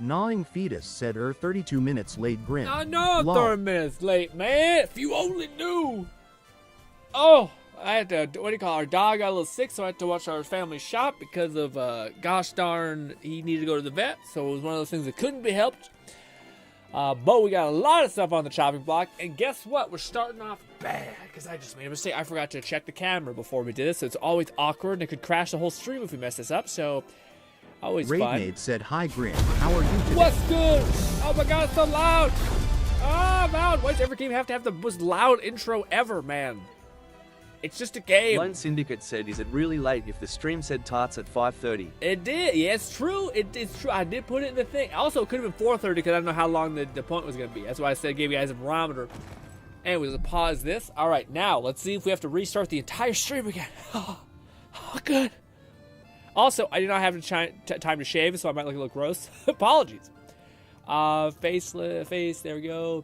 Gnawing Fetus said 32 minutes late grin. I know I'm Lol. 30 minutes late, man. If you only knew. Oh, I had to, what do you call it? Our dog got a little sick, so I had to watch our family shop because of, gosh darn, he needed to go to the vet. So it was one of those things that couldn't be helped. But we got a lot of stuff on the chopping block. And guess what? We're starting off bad because I just made a mistake. I forgot to check the camera before we did this. So it's always awkward and it could crash the whole stream if we mess this up. So always fun. Raidmaid said, "Hi Grin, how are you today?" What's good? Oh my god, it's so loud! Ah, loud! Why does every game have to have the most loud intro ever, man? It's just a game. Lone Syndicate said, "Is it really late if the stream said tarts at 5:30? It did. Yeah, it's true. It's true. I did put it in the thing. Also, it could have been 4:30 because I don't know how long the point was going to be. That's why I said I gave you guys a barometer. Anyways, let's pause this. All right, now let's see if we have to restart the entire stream again. Oh, good. Also, I did not have time to shave, so I might look a little gross. Apologies. Face, there we go.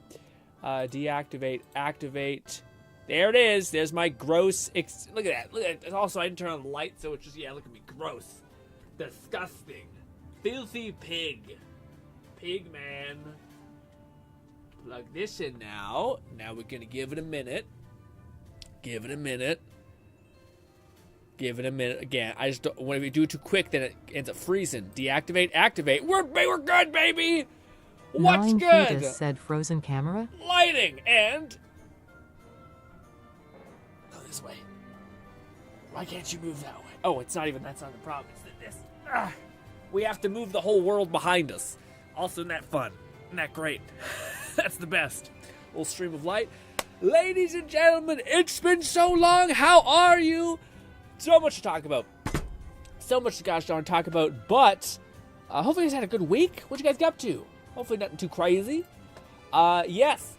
Deactivate, activate. There it is. There's my gross, look at that. Look at that. Also, I didn't turn on the light, so it's just, yeah, look at me. Gross. Disgusting. Filthy pig. Pig man. Plug this in now. Now we're going to give it a minute. Give it a minute. Give it a minute again. I just don't, when we do it too quick, then it ends up freezing. Deactivate, activate. We're good, baby. What's Gnawing good? Fetus said frozen camera. Lighting and go this way. Why can't you move that way? Oh, it's not even. That's not the problem. It's this. We have to move the whole world behind us. Also, isn't that fun? Isn't that great? That's the best. Little stream of light. Ladies and gentlemen, it's been so long. How are you? So much to talk about. So much to gosh darn talk about. But hopefully you guys had a good week. What you guys get up to? Hopefully nothing too crazy. Yes.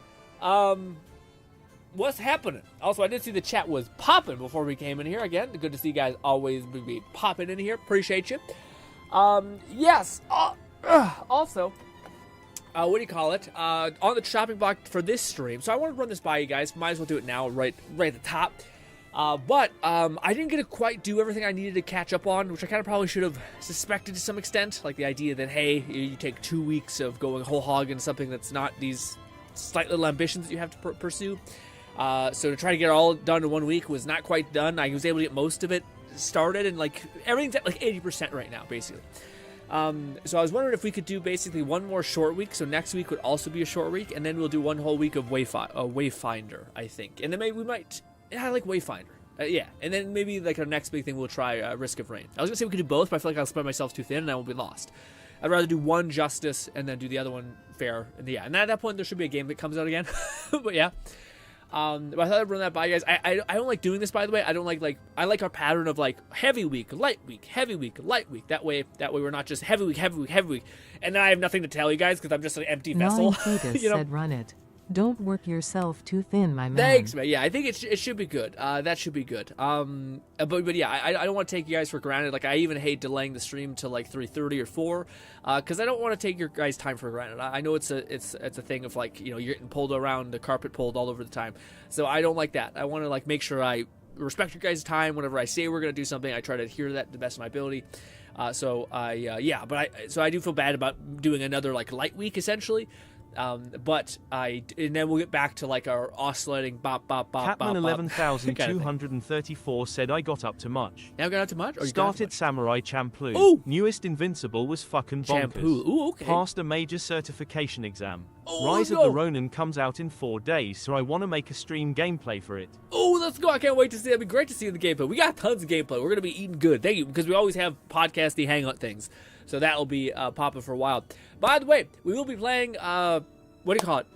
What's happening? Also, I did see the chat was popping before we came in here. Again, good to see you guys always be popping in here. Appreciate you. Yes. Also, what do you call it? On the chopping block for this stream. So I want to run this by you guys. Might as well do it now, right at the top. But I didn't get to quite do everything I needed to catch up on, which I kind of probably should have suspected to some extent. Like the idea that, hey, you take 2 weeks of going whole hog into something that's not these slight little ambitions that you have to pursue. So to try to get it all done in 1 week was not quite done. I was able to get most of it started, and like everything's at like 80% right now, basically. So I was wondering if we could do basically one more short week. So next week would also be a short week, and then we'll do one whole week of Wayfinder, I think. And then maybe we might... Yeah, I like Wayfinder. Yeah, and then maybe like our next big thing we'll try Risk of Rain. I was gonna say we could do both, but I feel like I'll spread myself too thin and I won't be lost. I'd rather do one Justice and then do the other one Fair. And yeah, and at that point there should be a game that comes out again. But yeah, but I thought I'd run that by you guys. I don't like doing this, by the way. I don't like I like our pattern of like heavy week, light week, heavy week, light week. That way we're not just heavy week, and then I have nothing to tell you guys because I'm just an empty vessel. Gnawing Fetus You know? said run it. Don't work yourself too thin, my man. Thanks, man. Yeah, I think it should be good. That should be good. But yeah, I don't want to take you guys for granted. Like, I even hate delaying the stream to like 3:30 or 4, because I don't want to take your guys' time for granted. I know it's a thing of like, you know, you're getting pulled around, the carpet pulled all over the time. So I don't like that. I want to like make sure I respect your guys' time. Whenever I say we're gonna do something, I try to adhere to that to the best of my ability. So I do feel bad about doing another like light week essentially. And then we'll get back to like our oscillating bop bop bop. Catman bop, 11,234 said I got up to much. Now got up to much? Or Started Samurai Champloo. Ooh. Newest Invincible was fucking bonkers. Shampoo. Ooh, okay. Passed a major certification exam. Oh, Rise no. of the Ronin comes out in 4 days, so I want to make a stream gameplay for it. Oh, let's go. I can't wait to see. It'd be great to see the gameplay. We got tons of gameplay. We're going to be eating good. Thank you, because we always have podcasty hangout things. So that'll be popping for a while. By the way, we will be playing, what do you call it?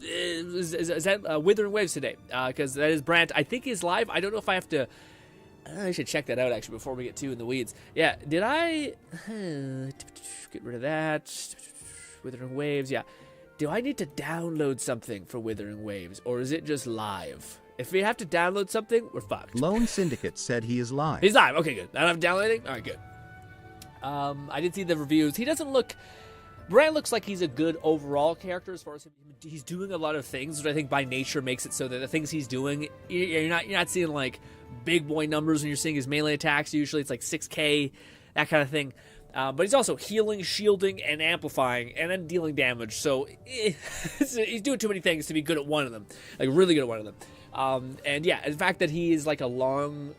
Is that Wuthering Waves today? Because that is Brant. I think he's live. I don't know if I have to... I should check that out, actually, before we get too in the weeds. Yeah, did I... Get rid of that. Wuthering Waves, yeah. Do I need to download something for Wuthering Waves, or is it just live? If we have to download something, we're fucked. Lone Syndicate said he is live. He's live. Okay, good. I don't have to download anything? All right, good. I did see the reviews. He doesn't look... Brant looks like he's a good overall character as far as he's doing a lot of things, which I think by nature makes it so that the things he's doing, you're not seeing like big boy numbers when you're seeing his melee attacks. Usually it's like 6K, that kind of thing. But he's also healing, shielding, and amplifying, and then dealing damage. So he's doing too many things to be good at one of them, like really good at one of them. And yeah, the fact that he is like a long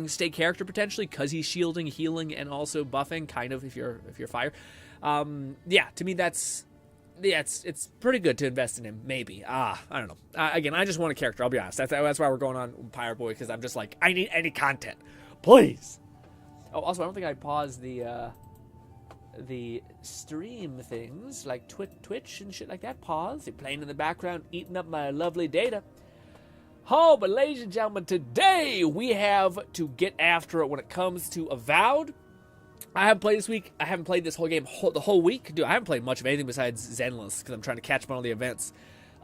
stay character potentially because he's shielding, healing, and also buffing, kind of if you're fire. Yeah, to me that's. Yeah, it's pretty good to invest in him, maybe. I don't know. Again, I just want a character, I'll be honest. That's why we're going on Pirate Boy, because I'm just like, I need any content. Please! Oh, also, I don't think I paused the stream things, like Twitch and shit like that. Pause. You're playing in the background, eating up my lovely data. Oh, but ladies and gentlemen, today we have to get after it when it comes to Avowed. I haven't played this week. I haven't played this whole game the whole week. Dude, I haven't played much of anything besides Zenless because I'm trying to catch up on all the events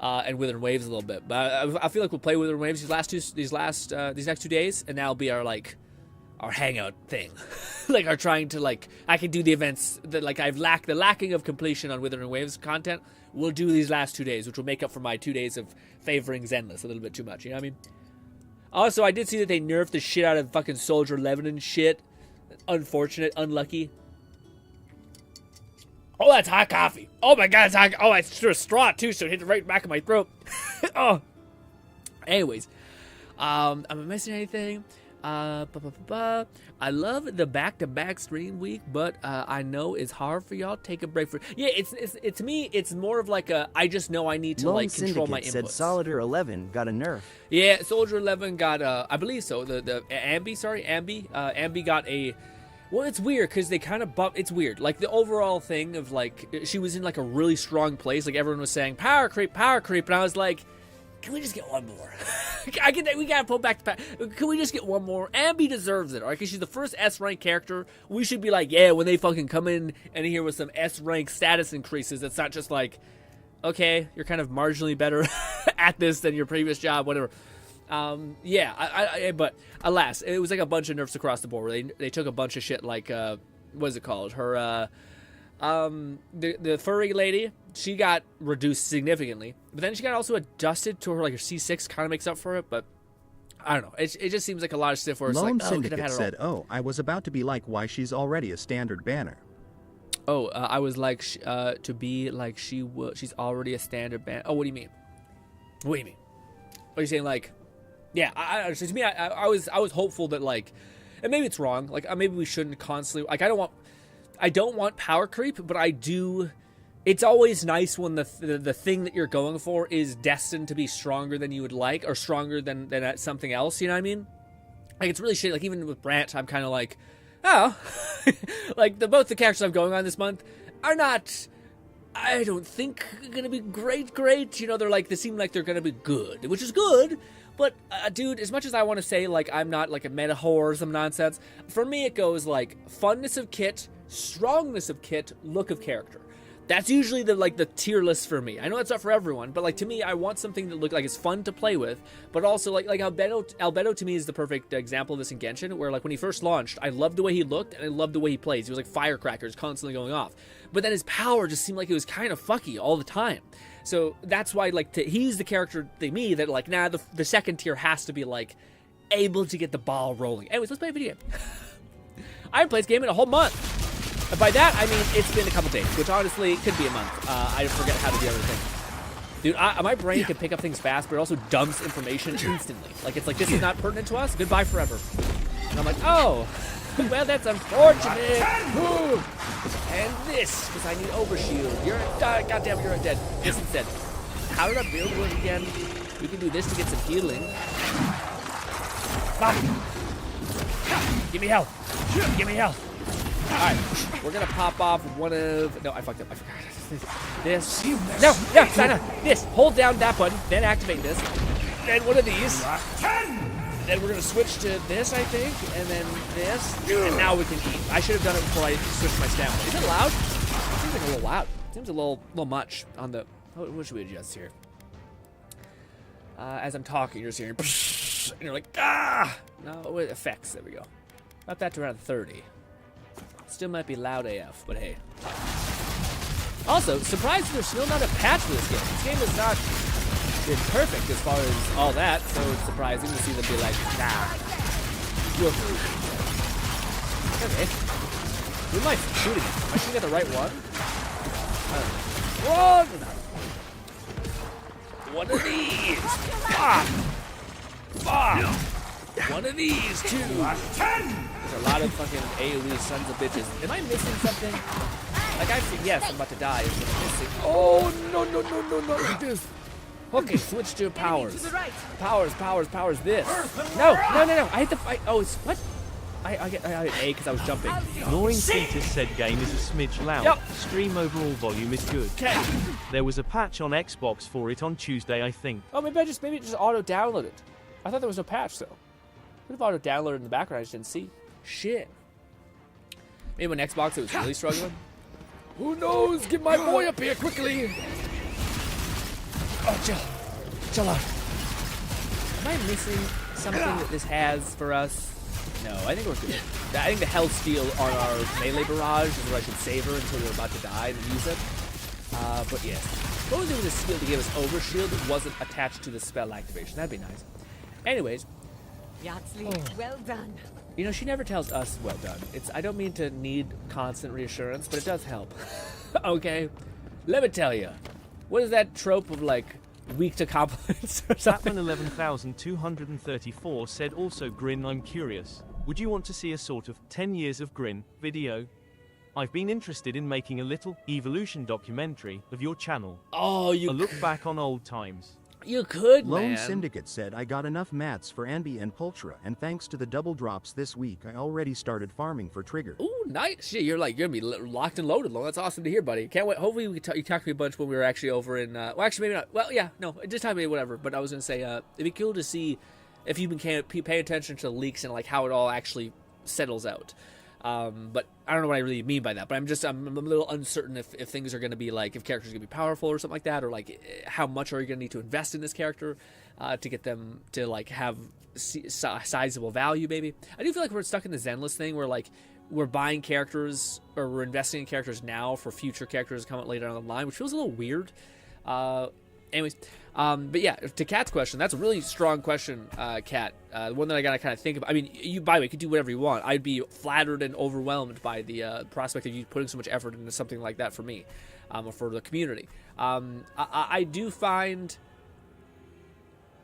and Wuthering Waves a little bit. But I feel like we'll play Wuthering Waves these next 2 days, and that'll be our hangout thing. Like our trying to I can do the events that I've the lacking of completion on Wuthering Waves content. We'll do these last 2 days, which will make up for my 2 days of favoring Zenless a little bit too much. You know what I mean? Also, I did see that they nerfed the shit out of fucking Soldier 11 and shit. Unfortunate, unlucky. Oh, that's hot coffee. Oh my god, it's hot. Oh, I threw a straw too, so it hit the right back of my throat. Oh. Anyways, am I missing anything? I love the back-to-back stream week, but I know it's hard for y'all. Take a break for. Yeah, it's to me. It's more of like a. I just know I need to Lone control my Syndicate inputs. said Solitaire 11 got a nerf. Yeah, Soldier 11 got I believe so. The Ambi got a. Well, it's weird because they kind of it's weird. Like the overall thing of she was in a really strong place. Like everyone was saying power creep, and I was like, can we just get one more? We gotta pull back the power. Can we just get one more? Ambi deserves it, alright? Because she's the first S rank character. We should be like, yeah, when they fucking come in and here with some S rank status increases, it's not just like, okay, you're kind of marginally better at this than your previous job, whatever. Yeah, but alas, it was like a bunch of nerfs across the board where they took a bunch of shit what is it called? Her, the furry lady, she got reduced significantly, but then she got also adjusted to her C6 kind of makes up for it, but I don't know. It just seems like a lot of stuff where it's Lone like, Syndicate said, "Oh, I was about to be like, why she's already a standard banner." Oh, I was like, to be like she's already a standard banner. Oh, what do you mean? What do you mean? Are you saying yeah, to me, I was hopeful that and maybe it's wrong. Maybe we shouldn't constantly I don't want power creep, but I do. It's always nice when the thing that you're going for is destined to be stronger than you would like, or stronger than at something else. You know what I mean? It's really shit. Even with Brant, I'm kind of oh, both the characters I'm going on this month are not. I don't think gonna be great. You know, they seem like they're gonna be good, which is good. But, dude, as much as I want to say, I'm not, a meta whore or some nonsense, for me it goes, funness of kit, strongness of kit, look of character. That's usually the tier list for me. I know that's not for everyone, but, to me, I want something that looks like it's fun to play with, but also, like Albedo to me is the perfect example of this in Genshin, where, when he first launched, I loved the way he looked, and I loved the way he plays. He was like firecrackers constantly going off. But then his power just seemed like it was kind of fucky all the time. So that's why, he's the character to me that, the second tier has to be, able to get the ball rolling. Anyways, let's play a video game. I haven't played this game in a whole month. And by that, I mean, it's been a couple days, which honestly could be a month. I forget how to do everything. Dude, my brain can pick up things fast, but it also dumps information instantly. It's this is not pertinent to us, goodbye forever. And I'm like, oh, well, that's unfortunate. Ooh. And this, because I need overshield. You're goddamn, you're dead. This instead. How did I build one again? We can do this to get some healing. Give me health. Give me health. Alright, we're gonna pop off one of. No, I fucked up. I forgot. This. No. This. Hold down that button, then activate this. Then one of these. Then we're gonna switch to this, I think, and then this, and now we can eat. I should have done it before I switched my stamina. Is it loud? It seems like a little loud. It seems a little much on the. What should we adjust here? As I'm talking, you're just hearing, and you're like, ah! No, effects. There we go. Up that to around 30. Still might be loud AF, but hey. Also, surprised there's still not a patch for this game. This game has not been perfect as far as all that, so it's surprising to see them be like, nah. Okay. Who am I shooting at? Am I shooting at the right one? Run! One of these! Fuck! Fuck! One of these, too! There's a lot of fucking AoE sons of bitches. Am I missing something? Like, yes, I'm about to die. Is what I'm missing. Oh, no, this. Okay, switch to powers. Powers, this. No. I hit the fight. Oh, it's, what? I hit A because I was jumping. Ignoring Cetus said game is a smidge loud. Yep. Stream overall volume is good. Okay. There was a patch on Xbox for it on Tuesday, I think. Oh, maybe it just auto-downloaded. I thought there was no patch, though. Could have auto-downloaded in the background, I just didn't see. Shit. Maybe when Xbox it was really struggling. Who knows? Get my boy up here quickly. Oh, chill out. Am I missing something that this has for us? No, I think we're good. I think the health steal on our melee barrage is where I should save her until we're about to die and use it. But yes. What was it with a steal to give us overshield that wasn't attached to the spell activation? That'd be nice. Anyways. Yahtzee, well done. You know, she never tells us well done. I don't mean to need constant reassurance, but it does help. Okay? Let me tell you. What is that trope of, like, weak to compliments or something? Batman 11,234 said also GRINN, I'm curious. Would you want to see a sort of 10 years of GRINN video? I've been interested in making a little evolution documentary of your channel. Oh, a look back on old times. You could, Lone man. Syndicate said, I got enough mats for Anby and Pultra, and thanks to the double drops this week, I already started farming for Trigger. Ooh, nice. Shit, you're gonna be locked and loaded, Lone. That's awesome to hear, buddy. Can't wait. Hopefully you talked to me a bunch when we were actually over in, well, actually, maybe not. Well, yeah, no, this time maybe whatever. But I was gonna say, it'd be cool to see if you've been paying attention to the leaks and, like, how it all actually settles out. But I don't know what I really mean by that. But I'm a little uncertain if things are going to be like, if characters are going to be powerful or something like that, or like how much are you going to need to invest in this character to get them to like have sizable value. Maybe I do feel like we're stuck in the Zenless thing where like we're buying characters or we're investing in characters now for future characters to come out later down the line, which feels a little weird. Anyways, but yeah, to Kat's question, that's a really strong question, Kat. One that I gotta kind of think about. I mean, you, by the way, could do whatever you want. I'd be flattered and overwhelmed by the prospect of you putting so much effort into something like that for me, or for the community. I do find,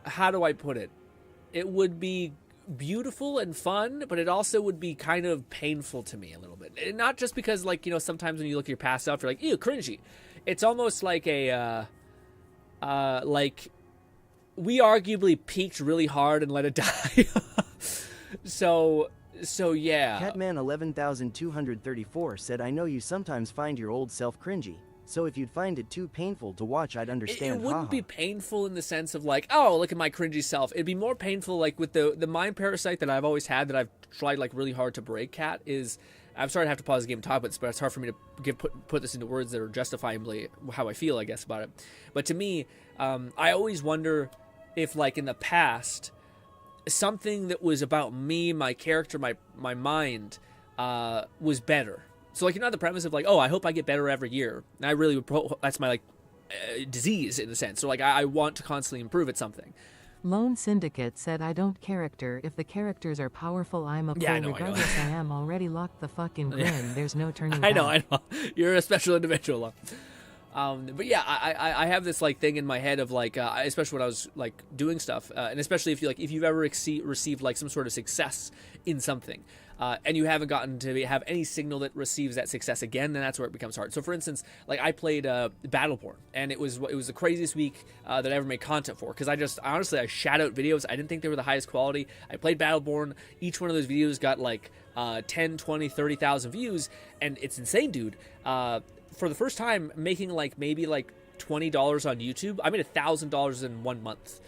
how do I put it? It would be beautiful and fun, but it also would be kind of painful to me a little bit. And not just because, like, you know, sometimes when you look at your past stuff, you're like, ew, cringy. It's almost like a, like, we arguably peaked really hard and let it die. so yeah. Catman 11,234 said, I know you sometimes find your old self cringy. So if you'd find it too painful to watch, I'd understand. It wouldn't be painful in the sense of like, oh, look at my cringy self. It'd be more painful like with the mind parasite that I've always had that I've tried like really hard to break, Kat, is I'm sorry to have to pause the game and talk about this, but it's hard for me to put this into words that are justifiably how I feel, I guess, about it. But to me, I always wonder if, like, in the past, something that was about me, my character, my mind, was better. So, like, you know the premise of, like, oh, I hope I get better every year. And I really would, that's my, like, disease, in a sense. So, like, I want to constantly improve at something. Lone Syndicate said, I don't character. If the characters are powerful, I'm a pro. Regardless, I am already locked the fucking GRINN. There's no turning back. I know. You're a special individual. But yeah, I have this like thing in my head of like, especially when I was like doing stuff, and especially if you've ever received like some sort of success in something, and you haven't gotten to have any signal that receives that success again, then that's where it becomes hard. So for instance, like I played Battleborn, and it was the craziest week that I ever made content for, because honestly I shat out videos. I didn't think they were the highest quality. I played Battleborn. Each one of those videos got like 10, 20, 30,000 views, and it's insane, dude. For the first time making like maybe like $20 on YouTube, I made $1,000 in 1 month,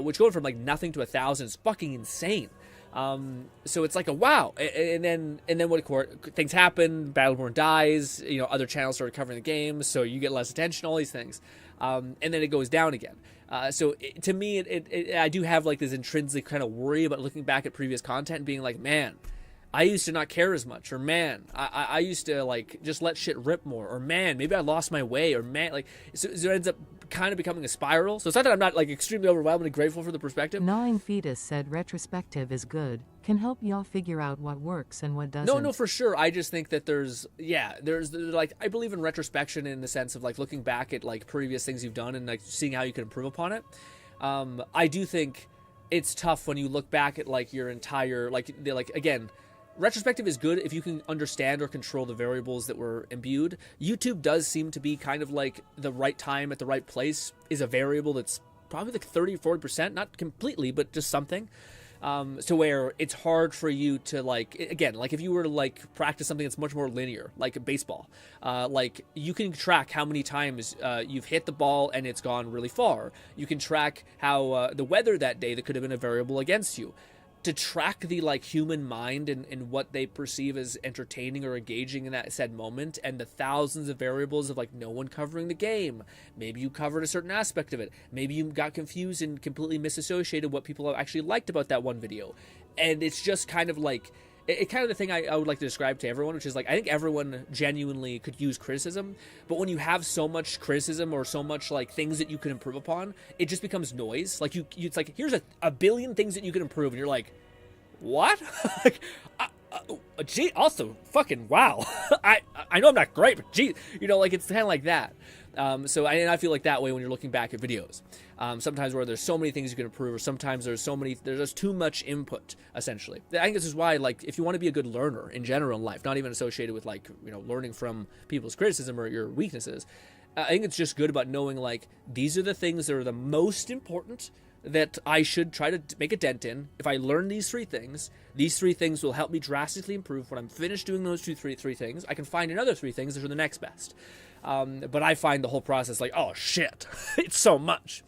which going from like nothing to 1,000 is fucking insane. So it's like a wow. And then what things happen, Battleborn dies, you know, other channels start covering the game, so you get less attention, all these things. And then it goes down again. So to me, I do have like this intrinsic kind of worry about looking back at previous content and being like, man, I used to not care as much, or man, I used to like just let shit rip more, or man, maybe I lost my way, or man, like so it ends up kind of becoming a spiral. So it's not that I'm not like extremely overwhelmed and grateful for the perspective. Gnawing Fetus said retrospective is good. Can help y'all figure out what works and what doesn't. No, for sure. I just think that there's like, I believe in retrospection in the sense of like looking back at like previous things you've done and like seeing how you can improve upon it. I do think it's tough when you look back at like your entire, like again, retrospective is good if you can understand or control the variables that were imbued. YouTube does seem to be kind of like the right time at the right place is a variable that's probably like 30-40%, not completely, but just something. So where it's hard for you to like, again, like if you were to like practice something that's much more linear, like baseball, like you can track how many times you've hit the ball and it's gone really far. You can track how the weather that day that could have been a variable against you. To track the like human mind and what they perceive as entertaining or engaging in that said moment, and the thousands of variables of like no one covering the game. Maybe you covered a certain aspect of it. Maybe you got confused and completely misassociated what people actually liked about that one video. And it's just kind of like it kind of the thing I would like to describe to everyone, which is like I think everyone genuinely could use criticism, but when you have so much criticism or so much like things that you can improve upon, it just becomes noise. Like you it's like here's a billion things that you can improve, and you're like, what? Like, gee, also fucking wow. I know I'm not great, but gee, you know, like it's kind of like that. So I feel like that way when you're looking back at videos. Sometimes where there's so many things you can improve, or sometimes there's just too much input, essentially. I think this is why, like, if you want to be a good learner in general in life, not even associated with, like, you know, learning from people's criticism or your weaknesses, I think it's just good about knowing, like, these are the things that are the most important that I should try to make a dent in. If I learn these three things will help me drastically improve. When I'm finished doing those three things, I can find another three things that are the next best. But I find the whole process like, oh shit, it's so much.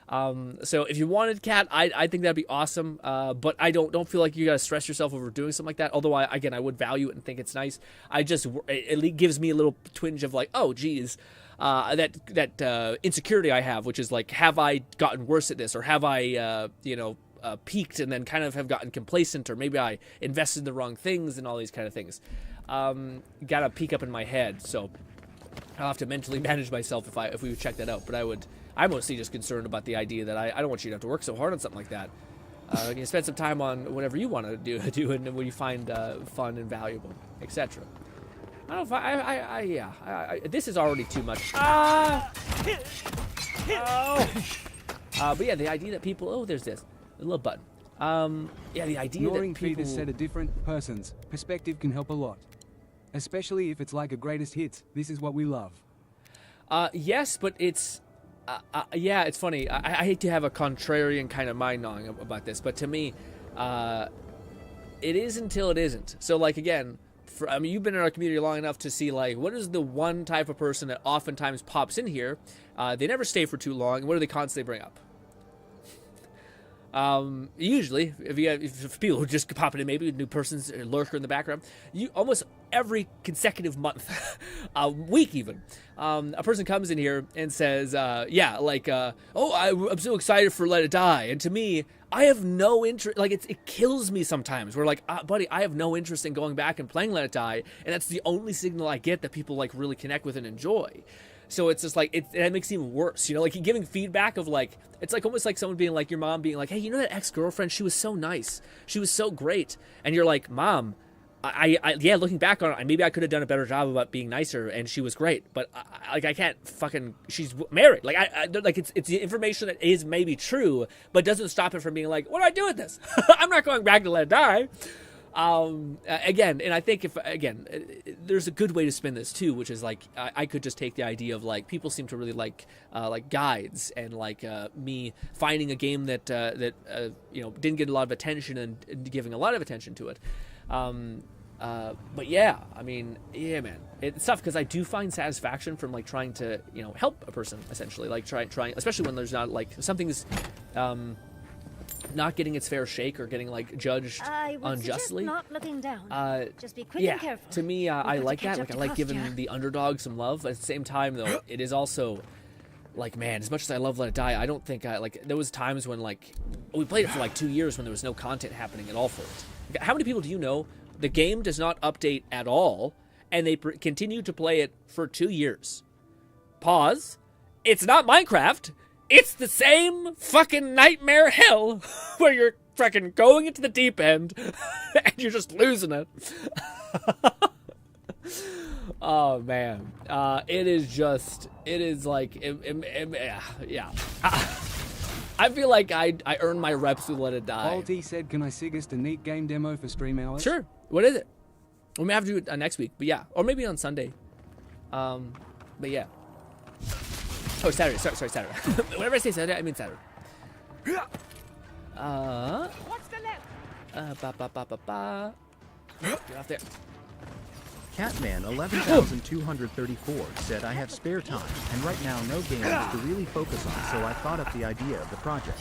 So if you wanted Kat, I think that'd be awesome. But I don't feel like you gotta stress yourself over doing something like that. Although I would value it and think it's nice. It gives me a little twinge of like, oh geez, that insecurity I have, which is like, have I gotten worse at this, or have I peaked and then kind of have gotten complacent, or maybe I invested in the wrong things and all these kind of things. Gotta peek up in my head, so I'll have to mentally manage myself if we would check that out. But I'm mostly just concerned about the idea that I don't want you to have to work so hard on something like that. You spend some time on whatever you want to do and what you find fun and valuable, etc. I don't know if this is already too much. But yeah, the idea that people, there's this a little button. The idea that people said a different person's perspective can help a lot. Especially if it's like a greatest hits. This is what we love. Yes, but it's... it's funny. I hate to have a contrarian kind of mind-gnawing about this, but to me, it is until it isn't. So, like, again, you've been in our community long enough to see, like, what is the one type of person that oftentimes pops in here? They never stay for too long, and what do they constantly bring up? Usually, if people who just pop in, maybe a new person's a lurker in the background, almost every consecutive month, week even, a person comes in here and says, I'm so excited for Let It Die. And to me, I have no interest, like, it kills me sometimes. We're like, buddy, I have no interest in going back and playing Let It Die. And that's the only signal I get that people, like, really connect with and enjoy. So it's just like, it makes it even worse, you know, like giving feedback of like, it's like almost like someone being like, your mom being like, hey, you know that ex-girlfriend, she was so nice. She was so great. And you're like, Mom, looking back on it, maybe I could have done a better job about being nicer, and she was great. But I can't fucking, she's married. Like, it's the information that is maybe true, but doesn't stop it from being like, what do I do with this? I'm not going back to Let It Die. Again, and I think there's a good way to spin this too, which is like, I could just take the idea of like, people seem to really like guides, and like, me finding a game that didn't get a lot of attention and giving a lot of attention to it. But yeah, I mean, yeah, man, it's tough because I do find satisfaction from like trying to, help a person essentially, like trying, especially when there's not like something's, not getting its fair shake or getting like judged unjustly. Not looking down. Just be quick and careful. To me, I like that. Like, I like giving the underdog some love. At the same time, though, it is also like, man, as much as I love Let It Die, I don't think there was times when like we played it for like 2 years when there was no content happening at all for it. How many people do you know The game does not update at all, and they continue to play it for 2 years. Pause. It's not Minecraft. It's the same fucking nightmare hell where you're fucking going into the deep end and you're just losing it. Oh, man. It is like, yeah. I feel like I earned my reps with Let It Die. Balti said, can I suggest a neat game demo for stream hours? Sure. What is it? We may have to do it next week, but yeah. Or maybe on Sunday. But yeah. Oh, Saturday. Sorry, Saturday. Whenever I say Saturday, I mean Saturday. What's the left? Get off there. Catman 11,234 said I have spare time, and right now no games to really focus on, so I thought up the idea of the project.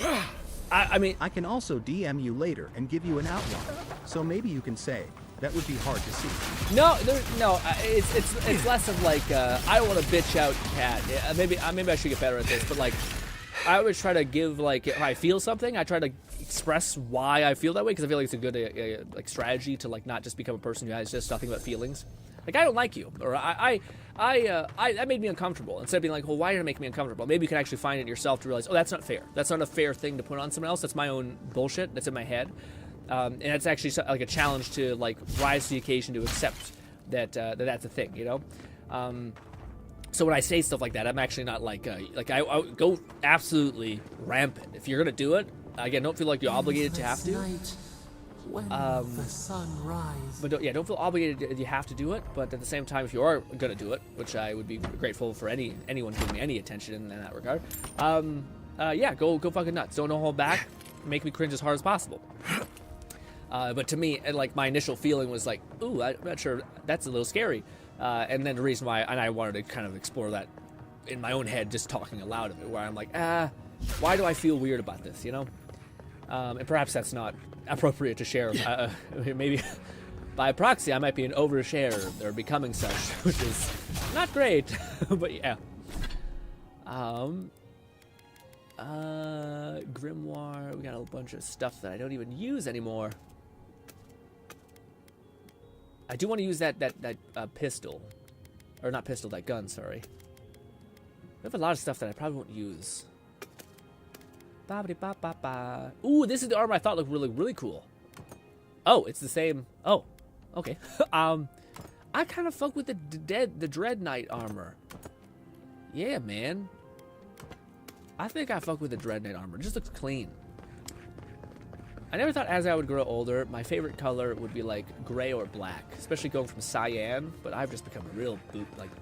I mean, I can also DM you later and give you an outline, so maybe you can say, that would be hard to see. No, it's less of like, I don't want to bitch out Cat. Maybe I should get better at this, but like, I always try to give, like, if I feel something, I try to express why I feel that way, because I feel like it's a good like strategy to like not just become a person who has just nothing but feelings. Like, I don't like you, or that made me uncomfortable. Instead of being like, well, why did it make me uncomfortable? Maybe you can actually find it yourself to realize, oh, that's not fair. That's not a fair thing to put on someone else. That's my own bullshit. That's in my head. And it's actually like a challenge to like rise to the occasion to accept that that's a thing, you know. So when I say stuff like that, I'm actually not like I go absolutely rampant. If you're gonna do it, again, don't feel like you're obligated to have to. The sun rises. But don't feel obligated that you have to do it. But at the same time, if you are gonna do it, which I would be grateful for anyone giving me any attention in that regard, yeah, go fucking nuts. Don't hold back. Make me cringe as hard as possible. But to me, like, my initial feeling was like, ooh, I'm not sure, that's a little scary. And then the reason why, and I wanted to kind of explore that in my own head, just talking aloud of it, where I'm like, why do I feel weird about this, you know? And perhaps that's not appropriate to share. Maybe by proxy, I might be an oversharer, or becoming such, which is not great, but yeah. Grimoire, we got a bunch of stuff that I don't even use anymore. I do want to use that pistol. Or not pistol, that gun, sorry. We have a lot of stuff that I probably won't use. Ba-ba-ba-ba-ba. Ooh, this is the armor I thought looked really, really cool. Oh, it's the same. Oh, okay. I kind of fuck with the Dread Knight armor. Yeah, man. I think I fuck with the Dread Knight armor. It just looks clean. I never thought as I would grow older, my favorite color would be like gray or black, especially going from cyan, but I've just become a real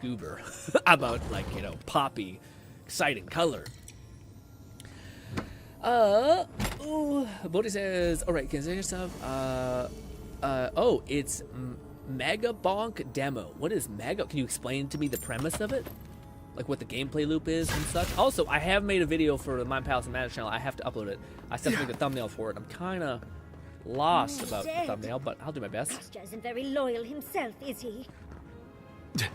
goober about, like, you know, poppy, exciting color. Bodhi says, alright, can I say yourself? Oh, it's Mega Bonk Demo. What is Mega? Can you explain to me the premise of it? Like what the gameplay loop is and such. Also, I have made a video for the Mind Palace and Madness channel. I have to upload it. I still have to make a thumbnail for it. I'm kind of lost about the thumbnail, but I'll do my best. Pastor isn't very loyal himself, is he?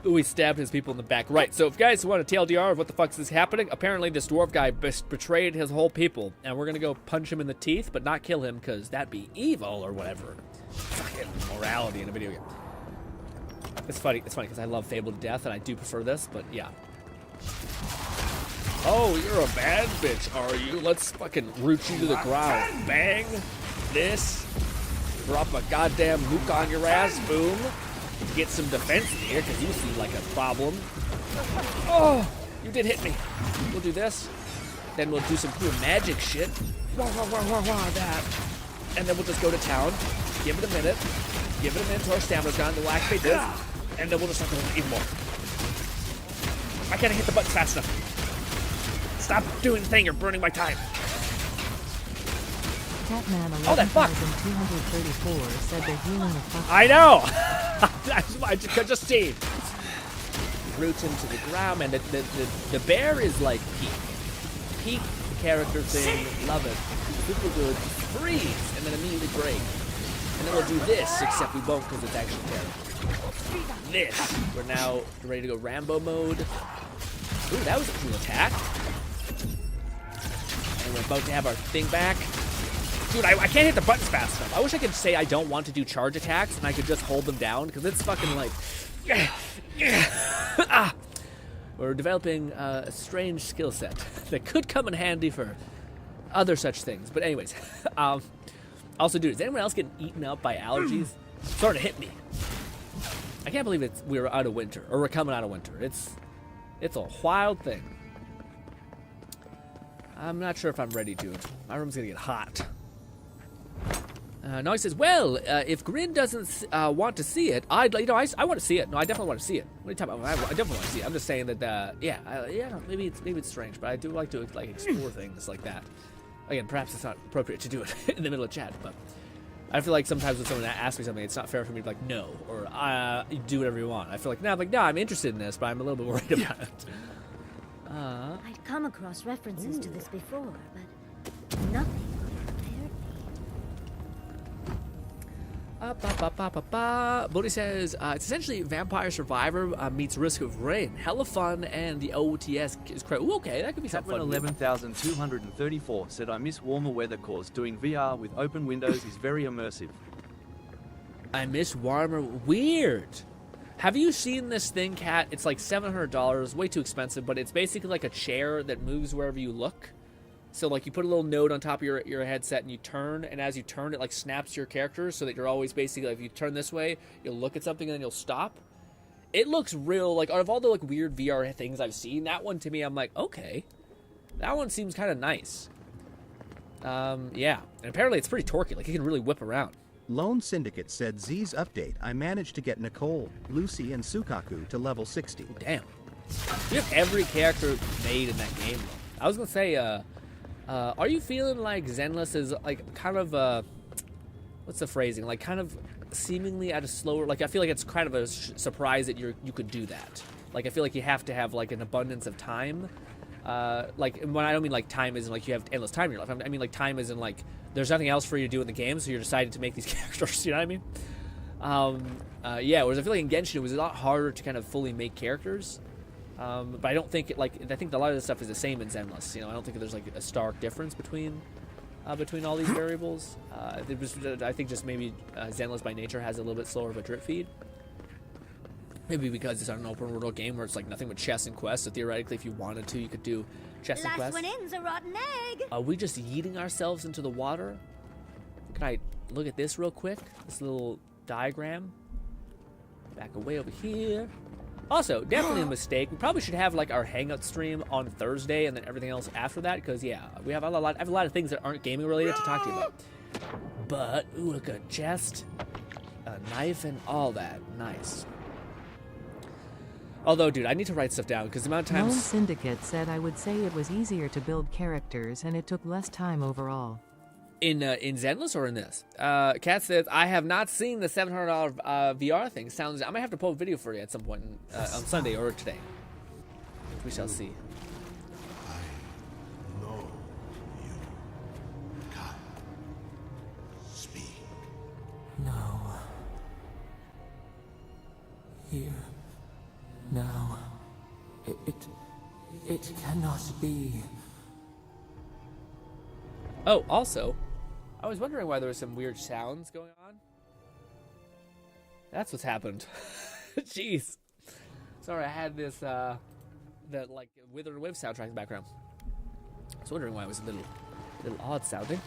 Ooh, he stabbed his people in the back. Right, so if you guys want a TLDR of what the fuck is happening, apparently this dwarf guy betrayed his whole people, and we're gonna go punch him in the teeth, but not kill him, because that'd be evil or whatever. Fucking morality in a video game. It's funny because I love Fable to death, and I do prefer this, but yeah. Oh, you're a bad bitch, are you? Let's fucking root you to the ground. Bang! This. Drop a goddamn nuke on your ass. Boom. Get some defense in here, because you seem like a problem. Oh! You did hit me. We'll do this. Then we'll do some cool magic shit. That. And then we'll just go to town. Give it a minute. Give it a minute till our stamina's gone. Then we'll activate this. And then we'll just start going even more. I can't hit the button fast enough. Stop doing the thing, you're burning my time. Catman Oh, that fuck! 11,234 said the healing of fuck. I know! I could just see. Roots into the ground, and the bear is like peak character thing. Love it. Super good. Freeze, and then immediately break. And then we'll do this, except we won't because it's actually character. This. We're now ready to go Rambo mode. Ooh, that was a cool attack. And we're about to have our thing back. Dude, I can't hit the buttons fast enough. I wish I could say I don't want to do charge attacks and I could just hold them down, because it's fucking like... We're developing a strange skill set that could come in handy for other such things. But anyways, also, dude, is anyone else getting eaten up by allergies? It's starting to hit me. I can't believe we're out of winter, or we're coming out of winter. It's a wild thing. I'm not sure if I'm ready to. My room's gonna get hot. Now he says, well, if Grin doesn't want to see it, I want to see it. No, I definitely want to see it. What are you talking about? I definitely want to see it. I'm just saying that, maybe it's strange, but I do like to explore things like that. Again, perhaps it's not appropriate to do it in the middle of chat, but I feel like sometimes when someone asks me something, it's not fair for me to be like, no, or do whatever you want. I feel like, no, I'm interested in this, but I'm a little bit worried about it. I'd come across references to this before, but nothing Bodhi says, it's essentially Vampire Survivor meets Risk of Rain. Hella fun, and the OTS is great. Ooh, okay, that could be something fun. 11,234 said, I miss warmer weather cause doing VR with open windows is very immersive. I miss warmer. Weird. Have you seen this thing, Kat? It's like $700, way too expensive, but it's basically like a chair that moves wherever you look. So, like, you put a little node on top of your headset and you turn, and as you turn, it, like, snaps your character so that you're always basically, like, if you turn this way, you'll look at something and then you'll stop. It looks real, like, out of all the, like, weird VR things I've seen, that one, to me, I'm like, okay. That one seems kind of nice. Yeah. And apparently it's pretty torquey. Like, it can really whip around. Lone Syndicate said, Z's update, I managed to get Nicole, Lucy, and Sukaku to level 60. Damn. You have every character made in that game, though. I was going to say, are you feeling like Zenless is like kind of what's the phrasing? Like kind of seemingly at a slower. Like I feel like it's kind of a surprise that you could do that. Like I feel like you have to have like an abundance of time. Like when I don't mean like time isn't like you have endless time in your life. I mean like time isn't like there's nothing else for you to do in the game, so you're deciding to make these characters. You know what I mean? Yeah. Whereas I feel like in Genshin it was a lot harder to kind of fully make characters. But I don't think I think a lot of this stuff is the same in Zenless. You know, I don't think there's like a stark difference between all these variables. I think just maybe Zenless by nature has a little bit slower of a drip feed. Maybe because it's an open world game where it's like nothing but chests and quests. So theoretically, if you wanted to, you could do chests and quests. Last one in's a rotten egg. Are we just yeeting ourselves into the water? Can I look at this real quick? This little diagram. Back away over here. Also, definitely a mistake. We probably should have like our hangout stream on Thursday and then everything else after that, because yeah, I have a lot of things that aren't gaming related to talk to you about. But ooh, look, a chest, a knife, and all that. Nice. Although, dude, I need to write stuff down because the amount of times. Lone Syndicate said I would say it was easier to build characters and it took less time overall. In Zenless or in this? Kat says, I have not seen the $700 VR thing. Sounds. I might have to pull a video for you at some point on Sunday or today. We shall see. I know you can speak. No. Here. Now. It cannot be. Oh, also, I was wondering why there were some weird sounds going on. That's what's happened. Jeez. Sorry, I had this, that, like, Withered Wave soundtrack in the background. I was wondering why it was a little odd sounding.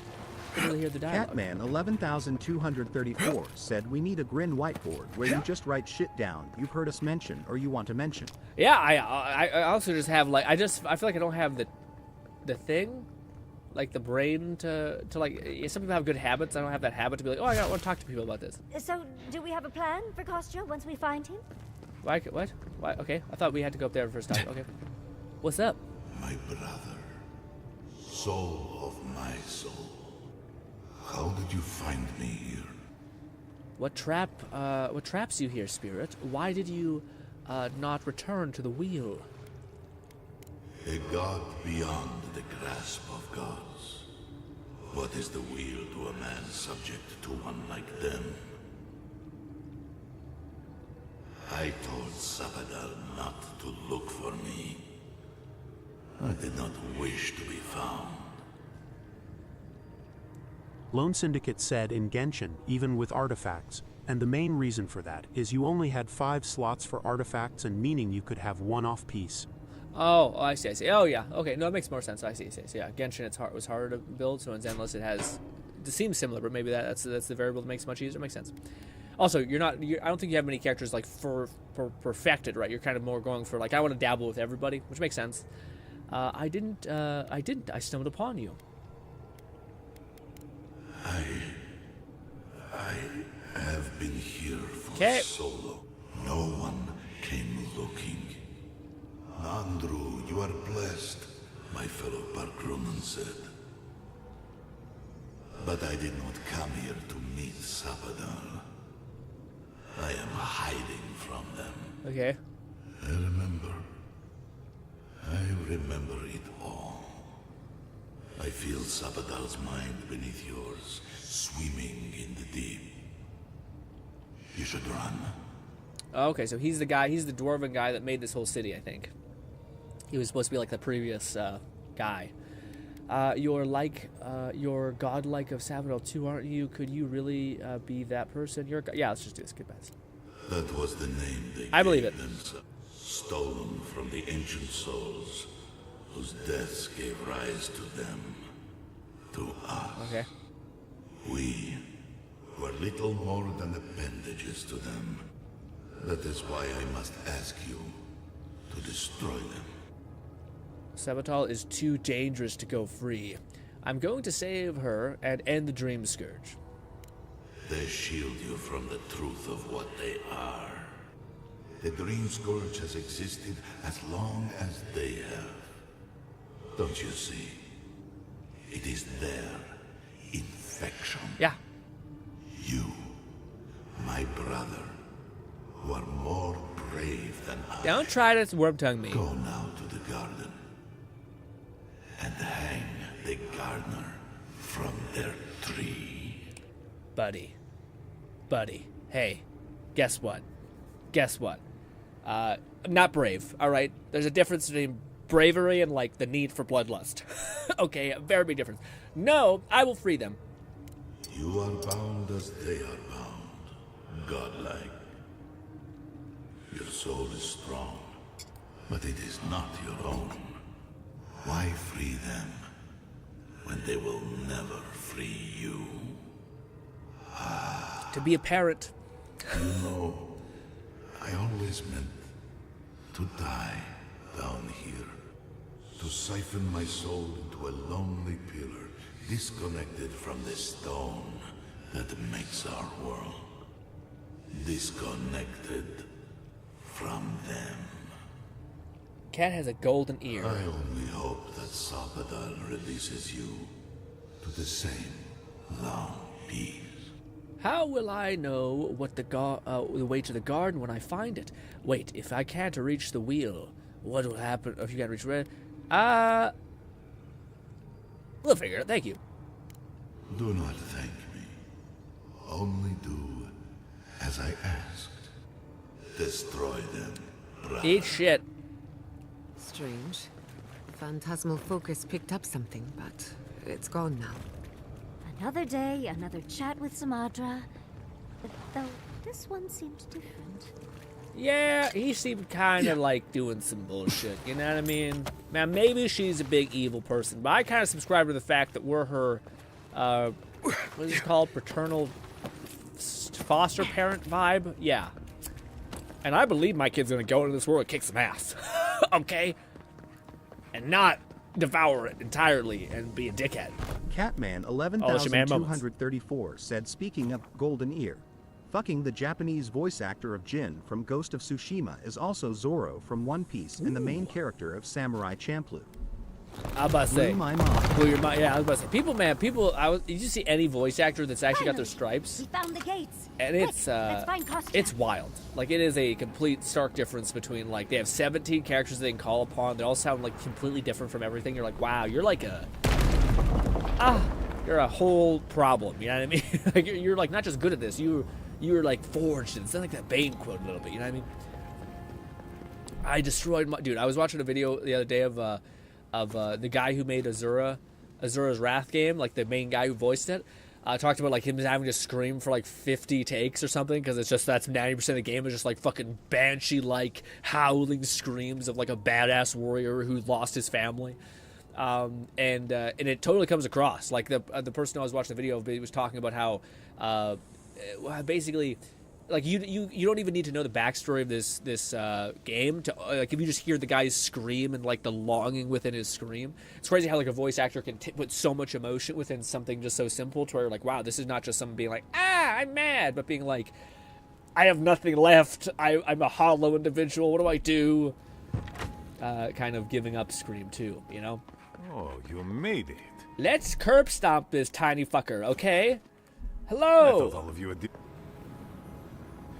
Couldn't really hear the dialogue. Catman 11,234 said, we need a GRINN whiteboard where you just write shit down you've heard us mention or you want to mention. Yeah, I also just have, like, I feel like I don't have the thing. Like the brain to like, some people have good habits. I don't have that habit to be like, oh, I want to talk to people about this. So, do we have a plan for Kostya once we find him? What? Why? Okay, I thought we had to go up there first time. Okay. What's up? My brother, soul of my soul. How did you find me here? What traps you here, spirit? Why did you not return to the wheel? A god beyond the grasp of gods. What is the wheel to a man subject to one like them? I told Sabadal not to look for me. I did not wish to be found. Lone Syndicate said in Genshin, even with artifacts, and the main reason for that is you only had 5 slots for artifacts and meaning you could have one off piece. Oh, I see. Oh, yeah. Okay, no, it makes more sense. I see. So, yeah, Genshin, it was harder to build, so in Zenless it seems similar, but maybe that's the variable that makes it much easier. It makes sense. Also, I don't think you have many characters, like, for perfected, right? You're kind of more going for, like, I want to dabble with everybody, which makes sense. I didn't. I stumbled upon you. I have been here for so long. No one came looking. Andrew, you are blessed, my fellow Parkrunen said. But I did not come here to meet Sabadal. I am hiding from them. Okay. I remember it all. I feel Sabadal's mind beneath yours, swimming in the deep. You should run. Okay, so he's the dwarven guy that made this whole city, I think. He was supposed to be like the previous guy. You're godlike of Sabadal too, aren't you? Could you really be that person? Yeah, let's just do this. Goodbye. That was the name they I believe gave it. themselves, stolen from the ancient souls, whose deaths gave rise to them, to us. Okay. We were little more than appendages to them. That is why I must ask you to destroy them. Sabatal is too dangerous to go free. I'm going to save her and end the Dream Scourge. They shield you from the truth of what they are. The Dream Scourge has existed as long as they have. Don't you see? It is their infection. Yeah. You, my brother, who are more brave than I. Don't try to worm tongue me. Go now to the garden and hang the gardener from their tree. Buddy. Hey, guess what? Not brave, alright? There's a difference between bravery and, like, the need for bloodlust. Okay, a very big difference. No, I will free them. You are bound as they are bound, godlike. Your soul is strong, but it is not your own. Why free them when they will never free you? To be a parent. You know, I always meant to die down here. To siphon my soul into a lonely pillar, disconnected from the stone that makes our world. Disconnected from them. Cat has a golden ear. I only hope that Sabadal releases you to the same long peace. How will I know what the way to the garden when I find it? Wait, if I can't reach the wheel, what will happen if you can't reach red? We'll figure it. Thank you. Do not thank me. Only do as I asked. Destroy them, brother. Eat shit. Strange. Phantasmal focus picked up something, but it's gone now. Another day, another chat with Samadra. Though this one seemed different. Yeah, he seemed kind of like doing some bullshit, you know what I mean? Now, maybe she's a big evil person, but I kind of subscribe to the fact that we're her, what is it called? Paternal foster parent vibe? Yeah. And I believe my kid's gonna go into this world and kick some ass. Okay? And not devour it entirely and be a dickhead. Catman 11,234 said, speaking of golden ear, fucking the Japanese voice actor of Jin from Ghost of Tsushima is also Zoro from One Piece and the main character of Samurai Champloo. I was about to say, blew my mind. Blew your mind. Yeah, I was about to say, did you see any voice actor that's actually got their stripes? We found the gates. And it's wild. Like, it is a complete stark difference between, like, they have 17 characters they can call upon. They all sound, like, completely different from everything. You're like, wow, you're like you're a whole problem. You know what I mean? Like, you're like not just good at this. You're like forged. It's like that Bane quote a little bit. You know what I mean? I destroyed my dude. I was watching a video the other day of the guy who made Azura's Wrath game, like the main guy who voiced it. talked about like him having to scream for like 50 takes or something because it's just that's 90% of the game is just like fucking banshee like howling screams of like a badass warrior who lost his family. And it totally comes across like the person I was watching the video of was talking about how basically like you don't even need to know the backstory of this game to like if you just hear the guy's scream and like the longing within his scream. It's crazy how like a voice actor can put so much emotion within something just so simple to where you're like, wow, this is not just someone being like, I'm mad, but being like, I have nothing left, I'm a hollow individual, what do I do? Kind of giving up scream too, you know? Oh, you made it. Let's curb stomp this tiny fucker, okay? Hello! I thought all of you had...